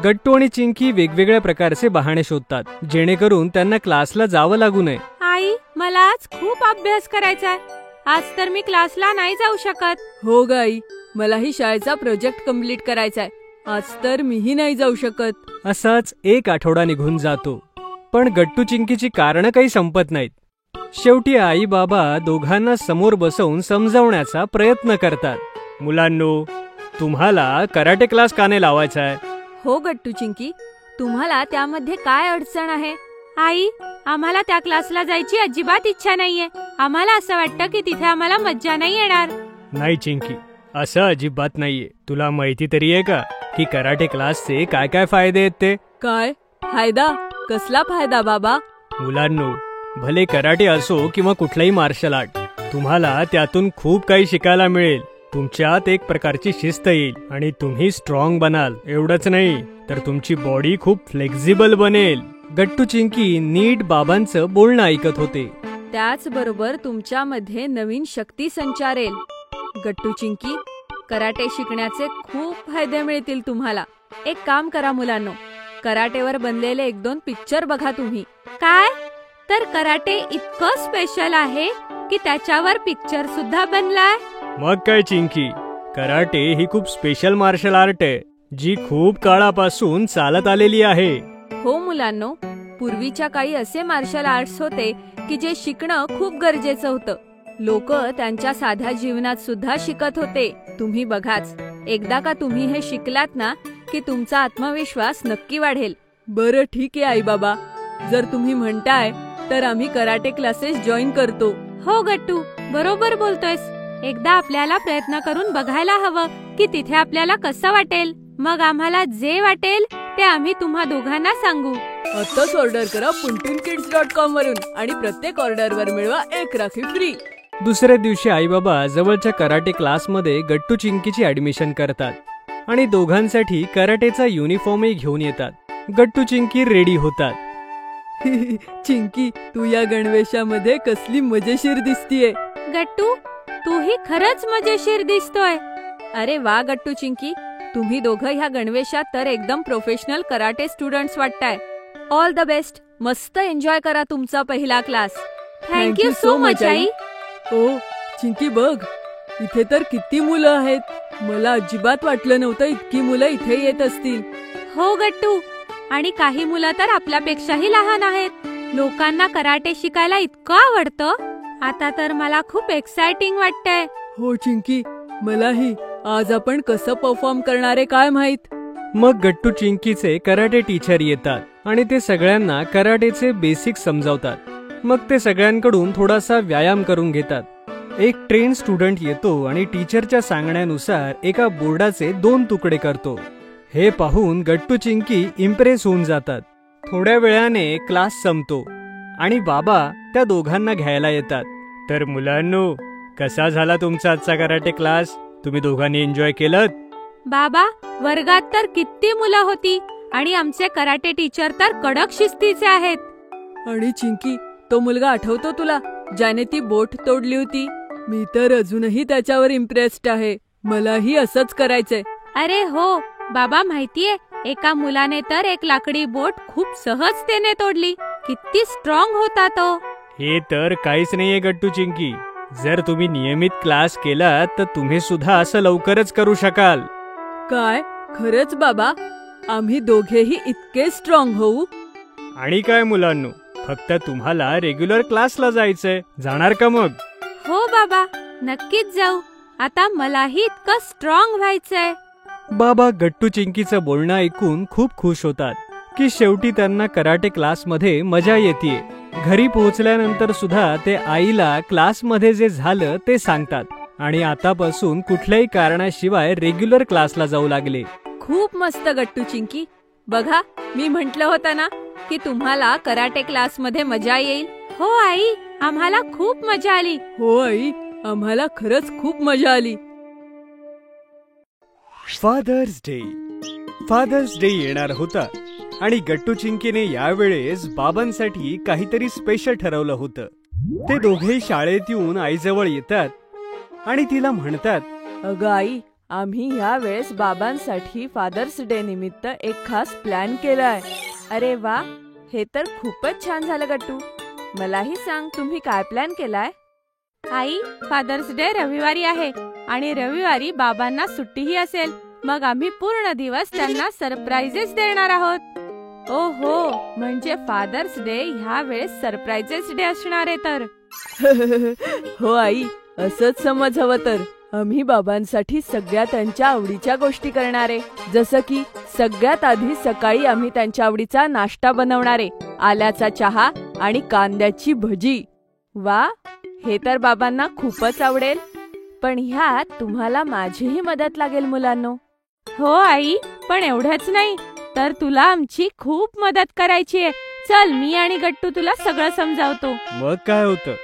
गट्टू आणि चिंकी वेगवेगळ्या प्रकारचे बहाणे शोधतात जेणेकरून त्यांना क्लासला जावं लागू नये. आई, मला आज खूप अभ्यास करायचा आहे. आज तर मी क्लासला नाही जाऊ शकत. हो ग आई, मलाही शाळेचा प्रोजेक्ट कम्प्लीट करायचा आहे. आज तर मीही नाही जाऊ शकत. असाच एक आठवडा निघून जातो. पण गट्टू चिंकीची कारणं काही संपत नाहीत. शेवटी आई बाबा दोघांना समोर बसवून समजावण्याचा प्रयत्न करतात. मुलांनो, तुम्हाला कराटे क्लास का नाही लावायचा आहे? हो गट्टू चिंकी, तुम्हाला त्यामध्ये काय अडचण आहे? आई, आम्हाला त्या क्लासला जायची अजिबात इच्छा नाहीये. आम्हाला असं वाटतं की तिथे आम्हाला मज्जा नाही येणार. नाही चिंकी, असं अजिबात नाहीये. तुला माहिती तरी आहे का की कराटे क्लासचे काय काय फायदे आहेत ते? काय फायदा? कसला फायदा बाबा? मुलांनो, भले कराटे असो किंवा कुठलाही मार्शल आर्ट, तुम्हाला त्यातून खूप काही शिकायला मिळेल. तुमच्यात एक प्रकारची शिस्त येईल आणि तुम्ही स्ट्रॉंग बनाल. एवढंच नाही तर तुमची बॉडी खूप फ्लेक्झिबल बनेल. गट्टू चिंकी नीट बाबांचं बोलणं ऐकत होते. त्याचबरोबर तुमच्यामध्ये नवीन शक्ती संचारेल. गट्टू चिंकी, कराटे शिकण्याचे खूप फायदे मिळतील तुम्हाला. एक काम करा मुलांनो, कराटेवर बनलेले 1-2 पिक्चर बघा तुम्ही. काय? तर कराटे इतकं स्पेशल आहे की त्याच्यावर पिक्चर सुद्धा बनलाय? मग काय चिंकी, कराटे ही खूप स्पेशल मार्शल आर्ट आहे जी खूप काळापासून चालत आलेली आहे. हो मुलांनो, पूर्वीच्या काळी असे मार्शल आर्ट्स होते की जे शिकणं खूप गरजेचं होतं. लोक त्यांच्या साध्या जीवनात सुद्धा शिकत होते. तुम्ही बघाच, एकदा का तुम्ही हे शिकलात ना की तुमचा आत्मविश्वास नक्की वाढेल. बरं ठीक आहे आई बाबा, जर तुम्ही म्हणताय तर आम्ही कराटे क्लासेस जॉईन करतो. हो गट्टू, बरोबर बोलतोयस. एकदा आपल्याला प्रयत्न करून बघायला हवं की तिथे आपल्याला कसं वाटेल. मग आम्हाला जे वाटेल ते आम्ही तुम्हा दोघांना सांगू. आताच ऑर्डर करा puntoonkids.com वरून आणि प्रत्येक ऑर्डरवर मिळवा 1 राखी फ्री. दुसऱ्या दिवशी आई बाबा जवळच्या कराटे क्लासमध्ये गट्टू चिंकीची ऍडमिशन करतात आणि दोघांसाठी कराटेचा युनिफॉर्मही घेऊन येतात. गट्टू चिंकी रेडी होतात. चिंकी, तू या गणवेशामध्ये कसली मजेशीर दिसतीये. गट्टू, तूही खरंच मजेशीर दिसतोय. अरे वा गट्टू चिंकी, तुम्ही दोघं ह्या गणवेशात तर एकदम प्रोफेशनल कराटे स्टुडंट्स वाटताय. All the best. मस्त एन्जॉय करा तुमचा पहिला क्लास. थँक्यू सो मच आई. ओ चिंकी, बघ इथे तर किती मुलं आहेत. मला अजिबात वाटलं नव्हतं इतकी मुलं इथे येत असतील. हो गट्टू, आणि काही मुलं तर आपल्यापेक्षाही लहान आहेत. लोकांना कराटे शिकायला इतकं आवडतं. आता तर मला खूप एक्साइटिंग वाटतंय. हो चिंकी, मलाही. आज आपण कसं परफॉर्म करणारे काय माहित. मग गट्टू चिंकीचे कराटे टीचर येतात आणि ते सगळ्यांना कराटेचे बेसिक समजावतात. मग ते सगळ्यांकडून थोडासा व्यायाम करून घेतात. एक ट्रेन स्टुडंट येतो आणि टीचरच्या सांगण्यानुसार एका बोर्डाचे 2 तुकडे करतो. हे पाहून गट्टू चिंकी इम्प्रेस होऊन जातात. थोड्या वेळाने क्लास संपतो आणि बाबा त्या दोघांना घ्यायला येतात. तर मुलांनो, कसा झाला तुमचा आजचा कराटे क्लास? तुम्ही दोघांनी एन्जॉय केलं? बाबा, वर्गात तर किती मुलं होती आणि आमचे कराटे टीचर तर कडक शिस्तीचे आहेत. आणि चिंकी, तो मुलगा आठवतो तुला ज्याने ती बोट तोडली होती? मी तर अजूनही त्याच्यावर इम्प्रेस्ड आहे. मलाही असंच करायचंय. अरे हो बाबा, माहितीये, एका मुलाने तर एक लाकडी बोट खूप सहजतेने तोडली. किती स्ट्रॉंग होता तो. हे तर काहीच नाहीये गट्टू चिंकी. जर तुम्ही नियमित क्लास केलात तर तुम्ही सुद्धा असं लवकरच करू शकाल. काय खरंच बाबा? आम्ही दोघेही इतके स्ट्रॉंग होऊ? आणि काय मुलांनो, फक्त तुम्हाला रेग्युलर क्लासला जायचंय. जाणार का मग? हो बाबा, नक्कीच जाऊ. आता मलाही इतकं स्ट्रॉंग व्हायचंय. बाबा गट्टू चिंकीचं बोलणं ऐकून खूप खुश होतात की शेवटी त्यांना कराटे क्लासमध्ये मजा येते. घरी पोहोचल्यानंतर सुद्धा ते आईला क्लासमध्ये जे झालं ते सांगतात आणि आतापासून कुठल्याही कारणाशिवाय रेग्युलर क्लासला जाऊ लागले. खूप मस्त गट्टू चिंकी. बघा, मी म्हटलं होतं ना की तुम्हाला कराटे क्लासमध्ये मजा येईल. हो आई, आम्हाला खूप मजा आली. हो आई, आम्हाला खरंच खूप मजा आली. फादर्स डे येणार होता आणि गट्टू चिंकीने यावेळेस बाबांसाठी काहीतरी स्पेशल ठरवलं होतं. ते दोघेही शाळेत येऊन आईजवळ येतात आणि तिला म्हणतात, अगं आई, आम्ही ह्या वेळेस बाबांसाठी फादर्स डे निमित्त एक खास प्लॅन केलाय. अरे वा, हे तर खूपच छान झालं गट्टू. मलाही सांग, तुम्ही काय प्लॅन केलाय? आई, फादर्स डे रविवारी आहे आणि रविवारी बाबांना सुट्टीही असेल. मग आम्ही पूर्ण दिवस त्यांना सरप्राइजेस देणार आहोत. ओहो, म्हणजे फादर्स डे ह्या वेळेस सरप्राईजेस डे असणार आहे तर. हो आई, असंच समज हवं तर. आम्ही बाबांसाठी सगळ्या त्यांच्या आवडीच्या गोष्टी करणारे. जसं की सगळ्यात आधी सकाळी आम्ही त्यांच्या आवडीचा नाश्ता बनवणारे, आल्याचा चहा आणि कांद्याची भजी. वा, हे तर बाबांना खूपच आवडेल. पण ह्यात तुम्हाला माझीही मदत लागेल मुलांनो. हो आई, पण एवढंच नाही तर तुला आमची खूप मदत करायची आहे. चल, मी आणि गट्टू तुला सगळं समजावतो. मग काय होतं,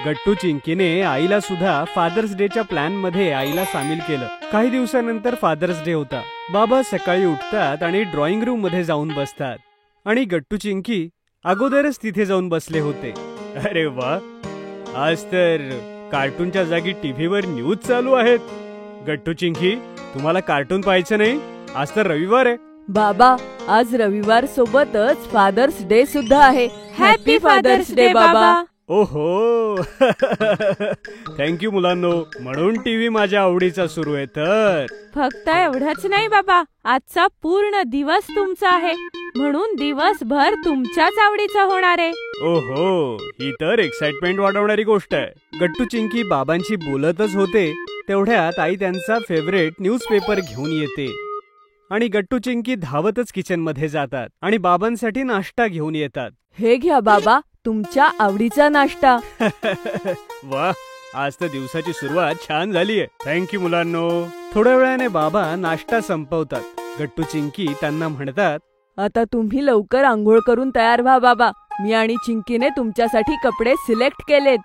गट्टू चिंकीने आईला सुद्धा फादर्स डेच्या प्लॅन मध्ये आईला सामील केलं. काही दिवसानंतर फादर्स डे होता. बाबा सकाळी उठतात आणि ड्रॉइंग रूम मध्ये जाऊन बसतात आणि गट्टू चिंकी अगोदरच तिथे जाऊन बसले होते. अरे वा, आज तर कार्टूनच्या जागी टीव्हीवर न्यूज चालू आहेत. गट्टू चिंकी, तुम्हाला कार्टून पाहायचं नाही? आज तर रविवार आहे. बाबा, आज रविवार सोबतच फादर्स डे सुद्धा आहे. हॅपी फादर्स डे बाबा. ओहो थँक्यू मुलांनो, म्हणून टीव्ही माझ्या आवडीचा सुरू आहे तर. फक्त एवढंच नाही बाबा, आजचा पूर्ण दिवस तुमचा आहे, म्हणून दिवसभर तुमच्याच आवडीचा होणार आहे. ओहो, ही तर एक्साइटमेंट वाढवणारी गोष्ट आहे. गट्टू चिंकी बाबांशी बोलतच होते तेवढ्यात आई त्यांचा फेवरेट न्यूजपेपर घेऊन येते आणि गट्टू चिंकी धावतच किचन मध्ये जातात आणि बाबांसाठी नाश्ता घेऊन येतात. हे घ्या बाबा, तुमच्या आवडीचा नाश्ता. वा, आज तर दिवसाची सुरुवात छान झालीये. थँक्यू मुलांनो. थोड्या वेळाने बाबा नाश्ता संपवतात. गट्टू चिंकी त्यांना म्हणतात, आता तुम्ही लवकर आंघोळ करून तयार व्हा बाबा. मी आणि चिंकीने तुमच्यासाठी कपडे सिलेक्ट केलेत.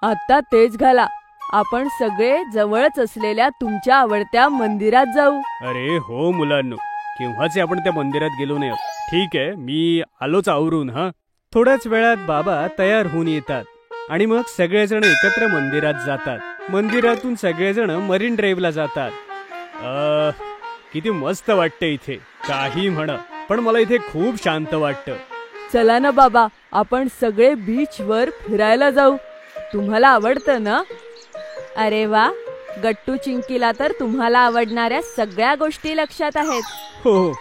आता तेच घाला. आपण सगळे जवळच असलेल्या तुमच्या आवडत्या मंदिरात जाऊ. अरे हो मुलांनो, केव्हाचे आपण त्या मंदिरात गेलो नाही. ठीक आहे, मी आलोच आवरून. हा, थोड्याच वेळात बाबा तयार होऊन येतात आणि मग सगळेजण एकत्र मंदिरात जातात. मंदिरातून सगळेजण मरीन ड्राईव्हला जातात. किती मस्त वाटतं इथे. काही म्हणा, पण मला इथे खूप शांत वाटतं. चला ना बाबा, आपण सगळे बीच वर फिरायला जाऊ. तुम्हाला आवडतं ना? अरे वा, गट्टू चिंकीला तर तुम्हाला आवडणाऱ्या सगळ्या गोष्टी लक्षात आहेत. हो,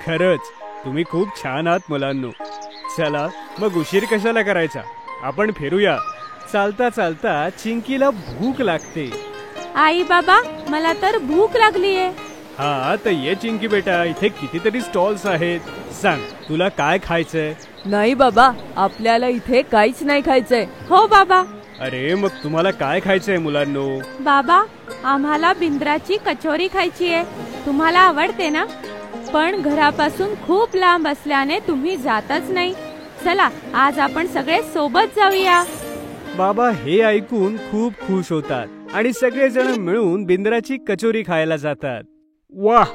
खरंच तुम्ही खूप छान आहात मुलांनो. चला मग उशीर कशाला करायचा, आपण फिरूया. चालता चालता चिंकीला भूक लागते. आई बाबा, मला तर भूक लागलीये. हा, तर ये चिंकी बेटा, इथे कितीतरी स्टॉल्स आहेत. सांग, तुला काय खायचंय? नाही बाबा, आपल्याला इथे काहीच नाही खायचंय. हो बाबा. अरे मग तुम्हाला काय खायचंय मुलांनो? बाबा, आम्हाला बिंद्राची कचोरी खायची आहे. तुम्हाला आवडते ना? पण घरापासून खूप लांब असल्याने तुम्ही जातच नाही. चला, आज आपण सगळे सोबत जाऊया. बाबा हे ऐकून खूप खुश होतात आणि सगळेजण मिळून बिंद्राची कचोरी खायला जातात. वाह,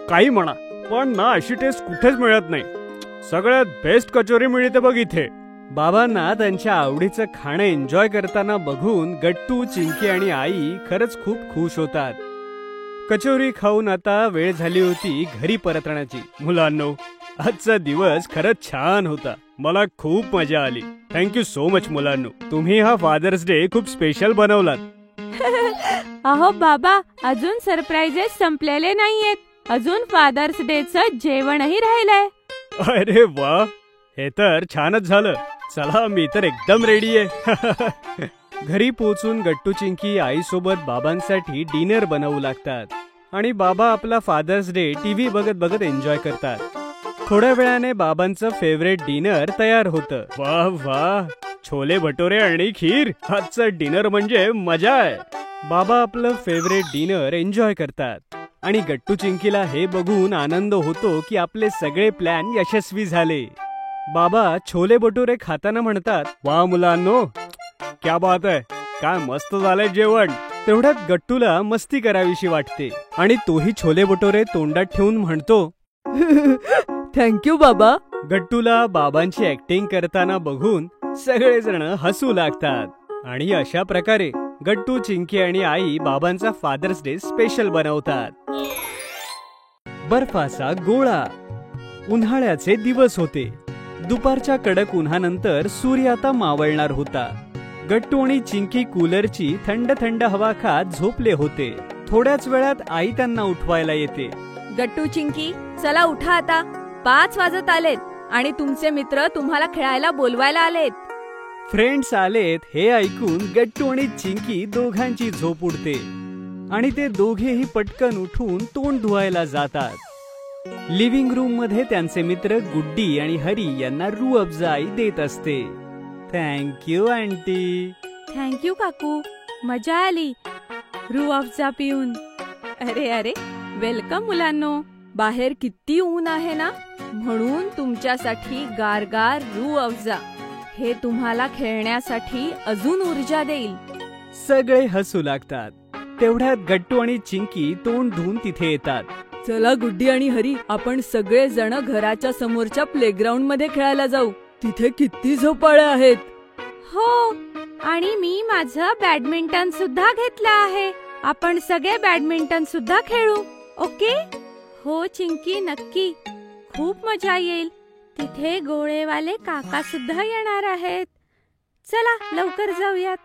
काही म्हणा, पण ना अशी टेस्ट कुठेच मिळत नाही. सगळ्यात बेस्ट कचोरी मिळते बघ इथे. बाबांना त्यांच्या आवडीचं खाणं एन्जॉय करताना बघून गट्टू, चिंकी आणि आई खरंच खूप खुश होतात. कचोरी खाऊन आता वेळ झाली होती घरी परतण्याची. मुलांनो, आजचा दिवस खरंच छान होता. मला खूप मजा आली. थँक्यू सो मच मुलांनो. तुम्ही हा फादर्स डे खूप स्पेशल बनवलात. अहो बाबा, अजून सरप्राइजेस संपलेले नाहीयेत. अजून फादर्स डेचं जेवणही राहिलंय. अरे वा, हे तर छानच झालं. चला, मी तर एकदम रेडी आहे. घरी पोहोचून गट्टू चिंकी आईसोबत बाबांसाठी डिनर बनवू लागतात आणि बाबा आपला फादर्स डे टीव्ही बघत बघत एन्जॉय करतात. थोड्या वेळाने बाबांचं फेवरेट डिनर तयार होतं. वाह वाह, छोले भटोरे आणि खीर. आजचं डिनर म्हणजे मजा आहे. बाबा आपलं फेवरेट डिनर एन्जॉय करतात आणि गट्टू चिंकीला हे बघून आनंद होतो की आपले सगळे प्लॅन यशस्वी झाले. बाबा छोले भटोरे खाताना म्हणतात, वा मुलांनो, क्या बात आहे, काय मस्त झालंय जेवण. तेवढ्यात गट्टूला मस्ती करावीशी वाटते आणि तोही छोले भटोरे तोंडात ठेवून म्हणतो, थँक्यू बाबा. गट्टूला बाबांची ऍक्टिंग करताना बघून सगळेजण हसू लागतात आणि अशा प्रकारे गट्टू, चिंकी आणि आई बाबांचा फादर्स डे स्पेशल बनवतात. बर्फाचा गोळा. उन्हाळ्याचे दिवस होते. दुपारच्या कडक उन्हानंतर सूर्य आता मावळणार होता. गट्टू आणि चिंकी कूलरची थंड थंड हवा खात झोपले होते. थोड्याच वेळात आई त्यांना उठवायला येते. गट्टू, चिंकी, चला उठा आता. 5 वाजत आलेत आणि तुमचे मित्र तुम्हाला खेळायला बोलवायला आलेत. फ्रेंड्स आलेत हे ऐकून गट्टू आणि चिंकी दोघांची झोप उडते आणि ते दोघेही पटकन उठून तोंड धुवायला जातात. लिव्हिंग रूम मध्ये त्यांचे मित्र गुड्डी आणि हरी यांना रूह अफजाई देत असते. Thank you aunty. थँक्यू काकू, मजा आली रूह अफजा पिऊन. अरे अरे, वेलकम मुलांनो. बाहेर किती ऊन आहे ना, म्हणून तुमच्यासाठी गारगार रूह अफजा. हे तुम्हाला खेळण्यासाठी अजून ऊर्जा देईल. सगळे हसू लागतात. तेवढ्यात गट्टू आणि चिंकी तोंड धुवून तिथे येतात. चला गुड्डी आणि हरी, आपण सगळे जण घराच्या समोरच्या प्लेग्राऊंड मध्ये खेळायला जाऊ. तिथे किती झोपाळे आहेत. हो, आणि मी माझं बॅडमिंटन सुद्धा घेतलं आहे. आपण सगळे बॅडमिंटन सुद्धा खेळू, ओके? हो चिंकी, नक्की. खूप मजा येईल. तिथे गोळेवाले काका सुद्धा येणार आहेत. चला लवकर जाऊयात.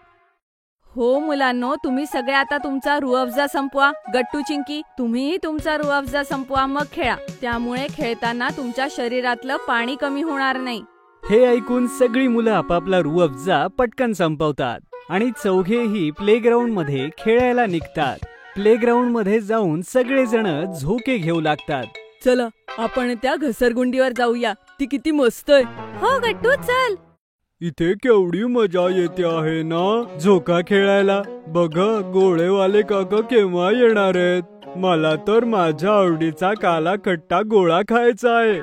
हो मुलांनो, तुम्ही सगळे आता तुमचा रूह अफजा संपवा. गट्टू, चिंकी, तुम्हीही तुमचा रूह अफजा संपवा, मग खेळा. त्यामुळे खेळताना तुमच्या शरीरातलं पाणी कमी होणार नाही. हे ऐकून सगळी मुलं आपापला रूह अफजा पटकन संपवतात आणि चौघेही प्लेग्राऊंड मध्ये खेळायला निघतात. प्लेग्राऊंड मध्ये जाऊन सगळेजण झोके घेऊ लागतात. चला आपण त्या घसरगुंडीवर जाऊया. ती किती मस्त आहे. हो गट्टू, चल. इथे केवढी मजा येते आहे ना झोका खेळायला. बघा, गोळेवाले काका केव्हा येणार आहेत. मला तर माझ्या आवडीचा काला खट्टा गोळा खायचा आहे.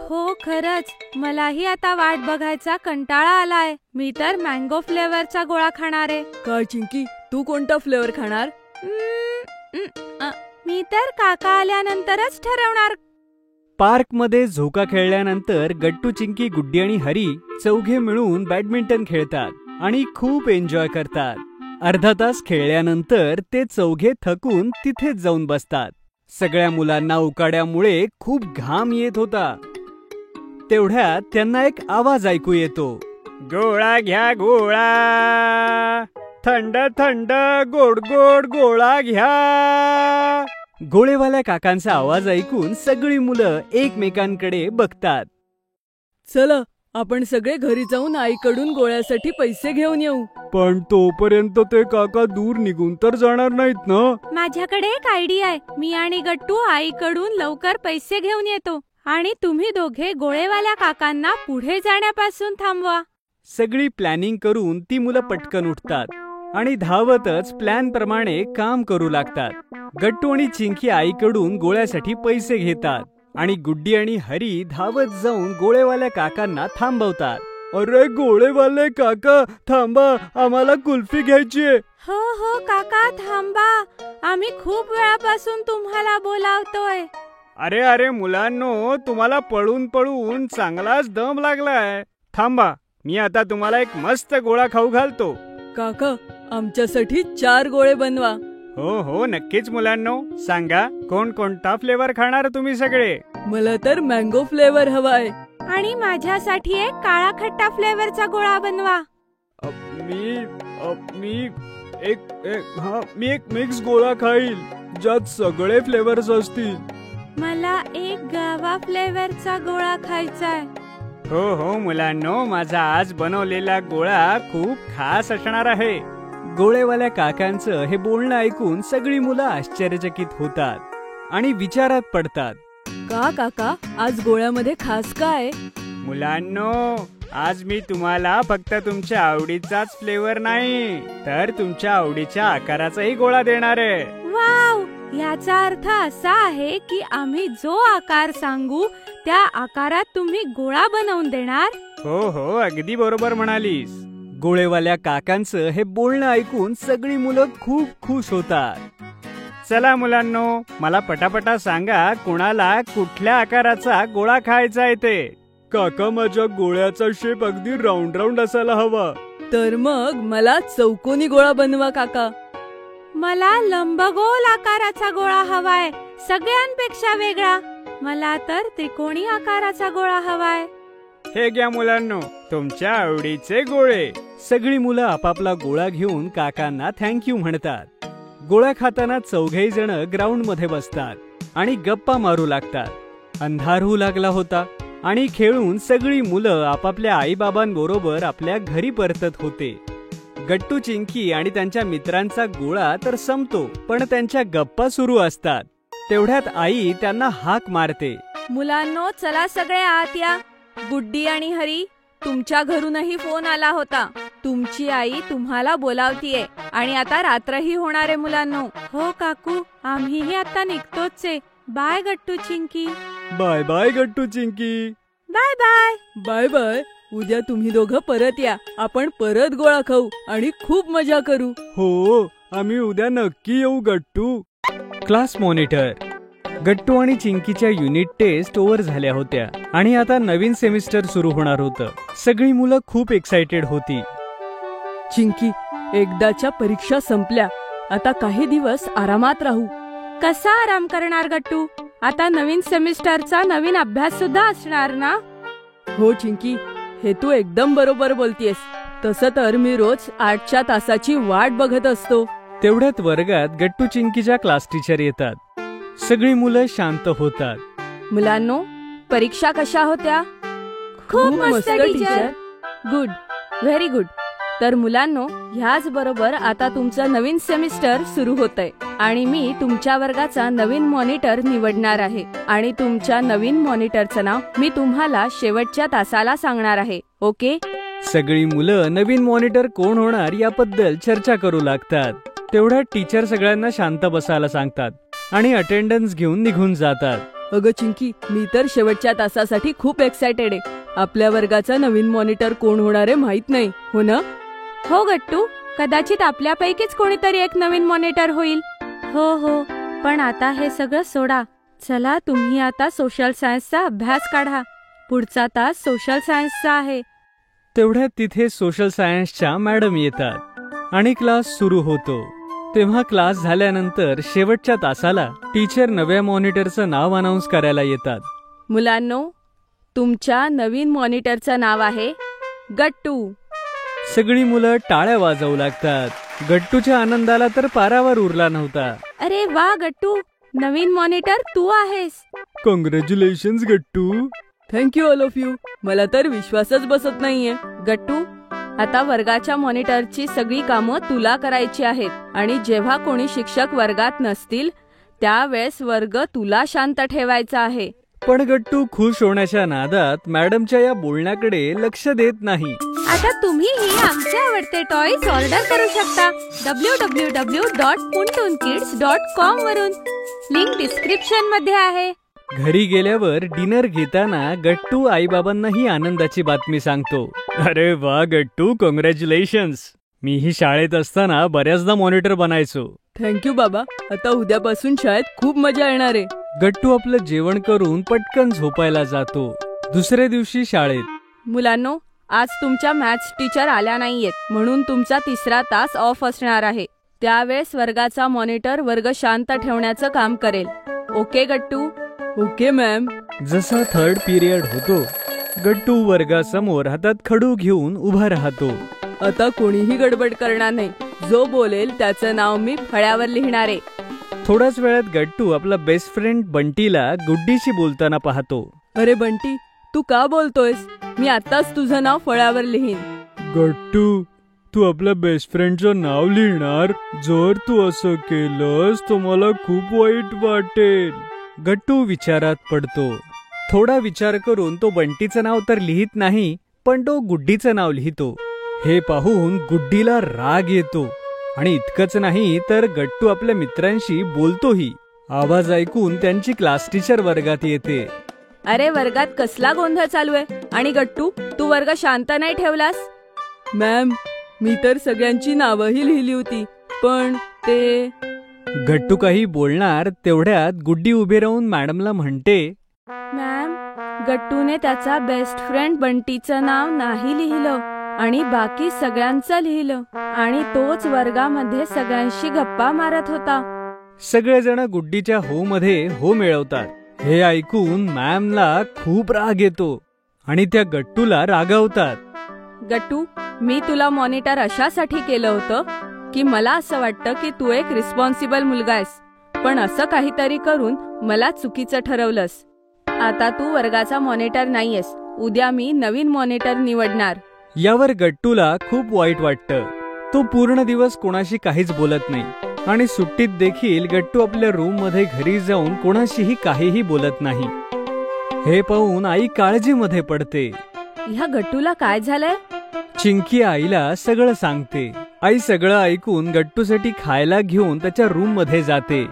हो खरंच, मलाही आता वाट बघायचा कंटाळा आलाय. मी तर मँगो फ्लेवरचा गोळा खाणार आहे. काय चिंकी, तू कोणता फ्लेवर खाणार? मी तर काका आल्यानंतरच ठरवणार. पार्क मध्ये झोका खेळल्यानंतर गट्टू, चिंकी, गुड्डी आणि हरी चौघे मिळून बॅडमिंटन खेळतात आणि खूप एन्जॉय करतात. अर्धा तास खेळल्यानंतर ते चौघे थकून तिथेच जाऊन बसतात. सगळ्या मुलांना उकाड्यामुळे खूप घाम येत होता. तेवढ्यात त्यांना एक आवाज ऐकू येतो. गोळा घ्या गोळा, थंड थंड गोड गोड गोळा घ्या. गोळेवाल्या काकांचा आवाज ऐकून सगळी मुलं एकमेकांकडे बघतात. चला आपण सगळे घरी जाऊन आईकडून गोळ्यासाठी पैसे घेऊन येऊ. पण तोपर्यंत ते काका दूर निघून तर जाणार नाहीत ना. माझ्याकडे एक आयडिया आहे. मी आणि गट्टू आईकडून लवकर पैसे घेऊन येतो आणि तुम्ही दोघे गोळेवाल्या काकांना पुढे जाण्यापासून थांबवा. सगळी प्लॅनिंग करून ती मुलं पटकन उठतात आणि धावतच प्लॅन प्रमाणे काम करू लागतात. गट्टू आणि चिंकी आईकडून गोळ्यासाठी पैसे घेतात आणि गुड्डी आणि हरी धावत जाऊन गोळेवाल्या काकांना थांबवतात. अरे गोळेवाले काका थांबा, आम्हाला कुल्फी घ्यायची आहे. हो हो काका थांबा, आम्ही खूप वेळापासून तुम्हाला बोलावतोय. अरे अरे मुलांनो, तुम्हाला पळून पळून चांगलाच दम लागलाय. थांबा, मी आता तुम्हाला एक मस्त गोळा खाऊ घालतो. काका, आमच्यासाठी 4 गोळे बनवा. हो हो नक्कीच मुलांनो, सांगा कोण कोणता फ्लेवर खाणार तुम्ही सगळे. मला तर मँगो फ्लेवर हवाय. आणि माझ्यासाठी एक काळा खट्टा फ्लेवरचा गोळा बनवा. मी एक मिक्स गोळा खाईल ज्यात सगळे फ्लेवर्स असतील. मला एक गावा फ्लेवरचा गोळा खायचाय. हो हो मुलांनो, माझा आज बनवलेला गोळा खूप खास असणार आहे. गोळेवाल्या काकांचं हे बोलणं ऐकून सगळी मुलं आश्चर्यचकित होतात आणि विचारात पडतात. का काका, आज गोळ्यामध्ये खास काय? मुलांनो, आज मी तुम्हाला फक्त तुमच्या आवडीचाच फ्लेवर नाही तर तुमच्या आवडीच्या आकाराचाही गोळा देणार आहे. वाव, याचा अर्थ असा आहे की आम्ही जो आकार सांगू त्या आकारात तुम्ही गोळा बनवून देणार. हो हो अगदी बरोबर म्हणालीस. गोळेवाल्या काकांचं हे बोलणं ऐकून सगळी मुलं खूप खुश होतात. चला मुलांनो, मला पटापटा सांगा कोणाला कुठल्या आकाराचा गोळा खायचा आहे ते. काका, माझ्या गोळ्याचा शेप अगदी राऊंड राऊंड असायला हवा. तर मग मला चौकोनी गोळा बनवा काका. मला लंबगोल आकाराचा गोळा हवाय, सगळ्यांपेक्षा वेगळा. मला तर त्रिकोणी आकाराचा गोळा हवाय. हे घ्या मुलांनो, तुमच्या आवडीचे गोळे. सगळी मुलं आपापला गोळा घेऊन काकांना थँक्यू म्हणतात. गोळा खाताना चौघेही जण ग्राउंड मध्ये बसतात आणि गप्पा मारू लागतात. अंधार होऊ लागला होता आणि खेळून सगळी मुलं आपापल्या आईबाबांबरोबर आपल्या घरी परतत होते. गट्टू, चिंकी आणि त्यांच्या मित्रांचा गोळा तर संपतो, पण त्यांच्या गप्पा सुरू असतात. तेवढ्यात आई त्यांना हाक मारते. मुलांनो, चला सगळे आत या. गुड्डी आणि हरी, तुमच्या घरूनही फोन आला होता. तुमची आई तुम्हाला बोलावतीये आणि आता रात्रही होणार आहे मुलांनो. हो काकू, आम्हीही आता निघतोच आहे. Bye Gattu, Chinki. Bye bye Gattu, Chinki. Bye bye. Bye bye. उद्या तुम्ही दोघं परत या. आपण परत गोळा खाऊ आणि खूप मजा करू. हो, आम्ही उद्या नक्की येऊ गट्टू. Class monitor. गट्टू आणि चिंकीच्या युनिट टेस्ट ओव्हर झाल्या होत्या आणि आता नवीन सेमिस्टर सुरू होणार होतं. सगळी मुलं खूप एक्साइटेड होती. चिंकी, एकदाच्या परीक्षा संपल्या. आता काही दिवस आरामात राहू. कसा आराम करणार गट्टू? आता नवीन सेमिस्टरचा नवीन अभ्यास सुद्धा असणार ना? हो चिंकी, हे तू एकदम बरोबर बोलतेस. तसं तर मी रोज 8च्या तासाची वाट बघत असतो. तेवढ्यात वर्गात गट्टू, चिंकीच्या क्लास टीचर येतात. सगळी मुलं शांत होतात. मुलांनो, परीक्षा कशा होत्या? खूप मस्त टीचर. Good, very good. तर मुलांनो, ह्याच बरोबर आता तुमचं नवीन सेमिस्टर सुरू होतंय आणि मी तुमच्या वर्गाचा नवीन मॉनिटर निवडणार आहे आणि तुमच्या नवीन मॉनिटरचं नाव मी तुम्हाला शेवटच्या तासाला सांगणार आहे. ओके? सगळी मुलं नवीन मॉनिटर कोण होणार याबद्दल चर्चा करू लागतात. तेवढ्यात टीचर सगळ्यांना शांत बसायला सांगतात आणि अटेंडन्स घेऊन निघून जातात. अगं चिंकी, मी तर शेवटच्या तासासाठी खूप एक्सायटेड आहे. आपल्या वर्गाचा नवीन मॉनिटर कोण होणार आहे माहित नाही, हो ना? हो गट्टू, कदाचित आपल्यापैकीच कोणीतरी एक नवीन मॉनिटर होईल. हो हो, पण आता हे सगळं सोडा. चला, तुम्ही आता सोशल सायन्सचा अभ्यास काढा. पुढचा तास सोशल सायन्सचा आहे. तेवढ्यात तिथे सोशल सायन्सच्या मॅडम येतात आणि क्लास सुरू होतो. तेव्हा क्लास झाल्यानंतर शेवटच्या तासाला टीचर नव्या मॉनिटरचं नाव अनाउन्स करायला येतात. मुलांनो, तुमच्या नवीन मॉनिटरचं नाव आहे गट्टू. सगळी मुलं टाळ्या वाजवू लागतात. गट्टूच्या आनंदाला तर पारावर उरला नव्हता. अरे वा गट्टू, नवीन मॉनिटर तू आहेस. Congratulations Gattu. Thank you all of you. मला तर विश्वासच बसत नाहीये. गट्टू, आता वर्गाच्या मॉनिटरची सगळी कामं तुला करायची आहेत आणि जेव्हा कोणी शिक्षक वर्गात नसतील त्यावेळेस वर्ग तुला शांत ठेवायचा आहे. पण गट्टू खुश होण्याच्या नादात मॅडमच्या या बोलण्याकडे लक्ष देत नाही. आता तुम्हीही आमचे आवडते टॉयज ऑर्डर करू शकता www.puntoonkids.com वरून. लिंक डिस्क्रिप्शन मध्ये आहे. घरी गेल्यावर डिनर घेताना गट्टू आईबाबांना ही आनंदाची बातमी सांगतो. अरे वा गट्टू, कॉंग्रॅच्युलेशन्स. मीही शाळेत असताना बऱ्याचदा मॉनिटर बनायचो. थँक्यू बाबा. आता उद्यापासून शाळेत खूप मजा येणार आहे. गट्टू आपलं जेवण करून पटकन झोपायला जातो. दुसऱ्या दिवशी शाळेत. मुलांनो, आज तुमच्या मॅथ्स टीचर आल्या नाहीयेत म्हणून तुमचा 3रा तास ऑफ असणार आहे. त्यावेळेस वर्गाचा मॉनिटर वर्ग शांत ठेवण्याचं काम करेल. ओके गट्टू? Okay ma'am. जसा 3rd पिरियड होतो, गट्टू वर्गासमोर हातात खडू घेऊन उभा राहतो. आता कोणीही गडबड करणार नाही. जो बोलेल त्याचं नाव मी फळ्यावर लिहिणार आहे. थोड्याच वेळात गट्टू आपला बेस्ट फ्रेंड बंटीला गुड्डीशी बोलताना पाहतो. अरे बंटी, तू का बोलतोयस? मी आताच तुझं नाव फळ्यावर लिहीन. गट्टू, तू आपल्या बेस्ट फ्रेंडचं नाव लिहिणार? जर तू असं केलंस तर मला खूप वाईट वाटेल. गट्टू विचारात पडतो. थोडा विचार करून तो बंटीचं नाव तर लिहित नाही, पण तो गुड्डीचं नाव लिहितो. हे पाहून गुड्डीला राग येतो आणि इतकंच नाही तर गट्टू आपल्या मित्रांशी बोलतोही. आवाज ऐकून त्यांची क्लास टीचर वर्गात येते. अरे वर्गात कसला गोंधळ चालू आहे? आणि गट्टू, तू वर्ग शांत नाही ठेवलास? मॅम, मी तर सगळ्यांची नावंही लिहिली होती, पण ते... गट्टू काही बोलणार तेवढ्यात गुड्डी उभी राहून मॅडमला म्हणते, मॅम, गट्टूने त्याचा बेस्ट फ्रेंड बंटीचं नाव नाही लिहिलं आणि बाकी सगळ्यांचं लिहिलं आणि तोच वर्गामध्ये सगळ्यांशी गप्पा मारत होता. सगळेजण गुड्डीच्या हो मध्ये हो मिळवतात. हे ऐकून मॅमला खूप राग येतो आणि त्या गट्टूला रागावतात. गट्टू, मी तुला मॉनिटर अशासाठी केलं होतं की मला असं वाटतं की तू एक रिस्पॉन्सिबल मुलगा आहेस, पण असं काहीतरी करून मला चुकीचं ठरवलंस. आता तू वर्गाचा मॉनिटर नाहीयेस. उद्या मी नवीन मॉनिटर निवडणार. यावर गट्टूला खूप वाईट वाटतं. तो पूर्ण दिवस कोणाशी काहीच बोलत नाही आणि सुट्टीत देखील गट्टू आपल्या रूम मध्ये घरी जाऊन कोणाशीही काहीही बोलत नाही. हे पाहून आई काळजीमध्ये पडते. ह्या गट्टूला काय झालंय? चिंकी आईला सगळं सांगते. आई सगळं ऐकून गट्टूसाठी खायला घेऊन त्याच्या रूम मध्ये जाते.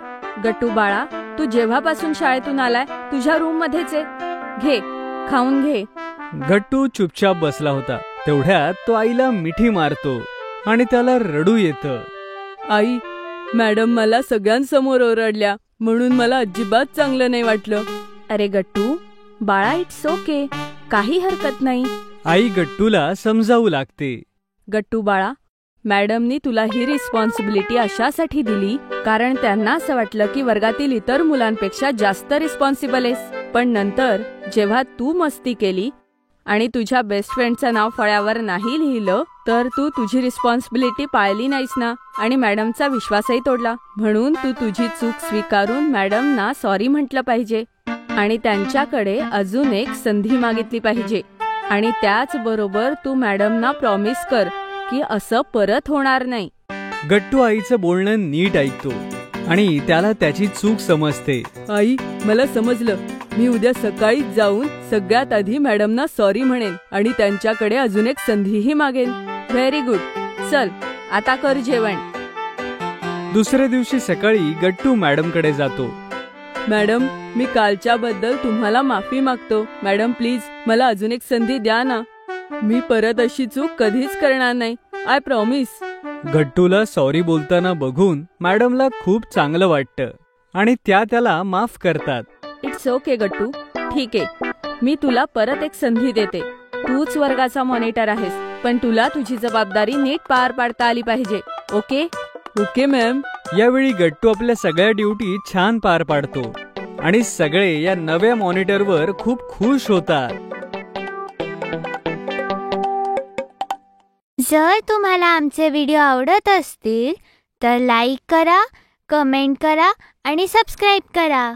गट्टू बाळा, तू जेव्हापासून शाळेतून आलाय तुझ्या रूम मध्येच आहे. घे, खाऊन घे. गट्टू चुपचाप बसला होता. तेवढ्यात तो आईला मिठी मारतो आणि त्याला रडू येतं. आई, मॅडम मला सगळ्यांसमोर ओरडल्या म्हणून मला अजिबात चांगलं नाही वाटलं. अरे गट्टू बाळा, इट्स ओके, काही हरकत नाही. आई गट्टूला समजावू लागते. गट्टू बाळा, मॅडमनी तुला ही रिस्पॉन्सिबिलिटी अशासाठी दिली कारण त्यांना असं वाटलं की वर्गातील इतर मुलांपेक्षा जास्त रिस्पॉन्सिबल आहेस. पण नंतर जेव्हा तू मस्ती केली आणि तुझ्या बेस्ट फ्रेंडचं नाव फळ्यावर नाही लिहिलं तर तू तुझी रिस्पॉन्सिबिलिटी पाळली नाहीस ना आणि मॅडमचा विश्वासही तोडला. म्हणून तू तुझी चूक स्वीकारून मॅडमना सॉरी म्हटलं पाहिजे आणि त्यांच्याकडे अजून एक संधी मागितली पाहिजे. आणि त्याचबरोबर तू मॅडमना प्रॉमिस कर की असं परत होणार नाही. गट्टू आईचं बोलणं नीट ऐकतो आणि त्याला त्याची चूक समजते. आई, मला समजलं. मी उद्या सकाळीच जाऊन सगळ्यात आधी मॅडमना सॉरी म्हणेन आणि त्यांच्याकडे अजून एक संधीही मागेन. Very good. चल आता कर जेवण. दुसऱ्या दिवशी सकाळी गट्टू मॅडमकडे जातो. मॅडम, मी कालच्याबद्दल तुम्हाला माफी मागतो. मॅडम प्लीज मला अजून एक संधी द्या ना. मी परत अशी चूक कधीच करणार नाही. I promise. गट्टूला सॉरी बोलताना बघून मॅडमला खूप चांगलं वाटतं आणि त्या त्याला माफ करतात. इट्स ओके गट्टू, ठीक आहे. मी तुला परत एक संधी देते. तूच वर्गाचा मॉनिटर आहेस पण तुला तुझी जबाबदारी नीट पार पाडता आली पाहिजे. ओके? Okay ma'am. यावेळी गट्टू आपल्या सगळ्या ड्युटी छान पार पाडतो आणि सगळे या नव्या मॉनिटरवर खूप खुश होतात. जर तुम्हाला आमचे व्हिडिओ आवडत असतील तर लाईक करा, कमेंट करा आणि सबस्क्राईब करा.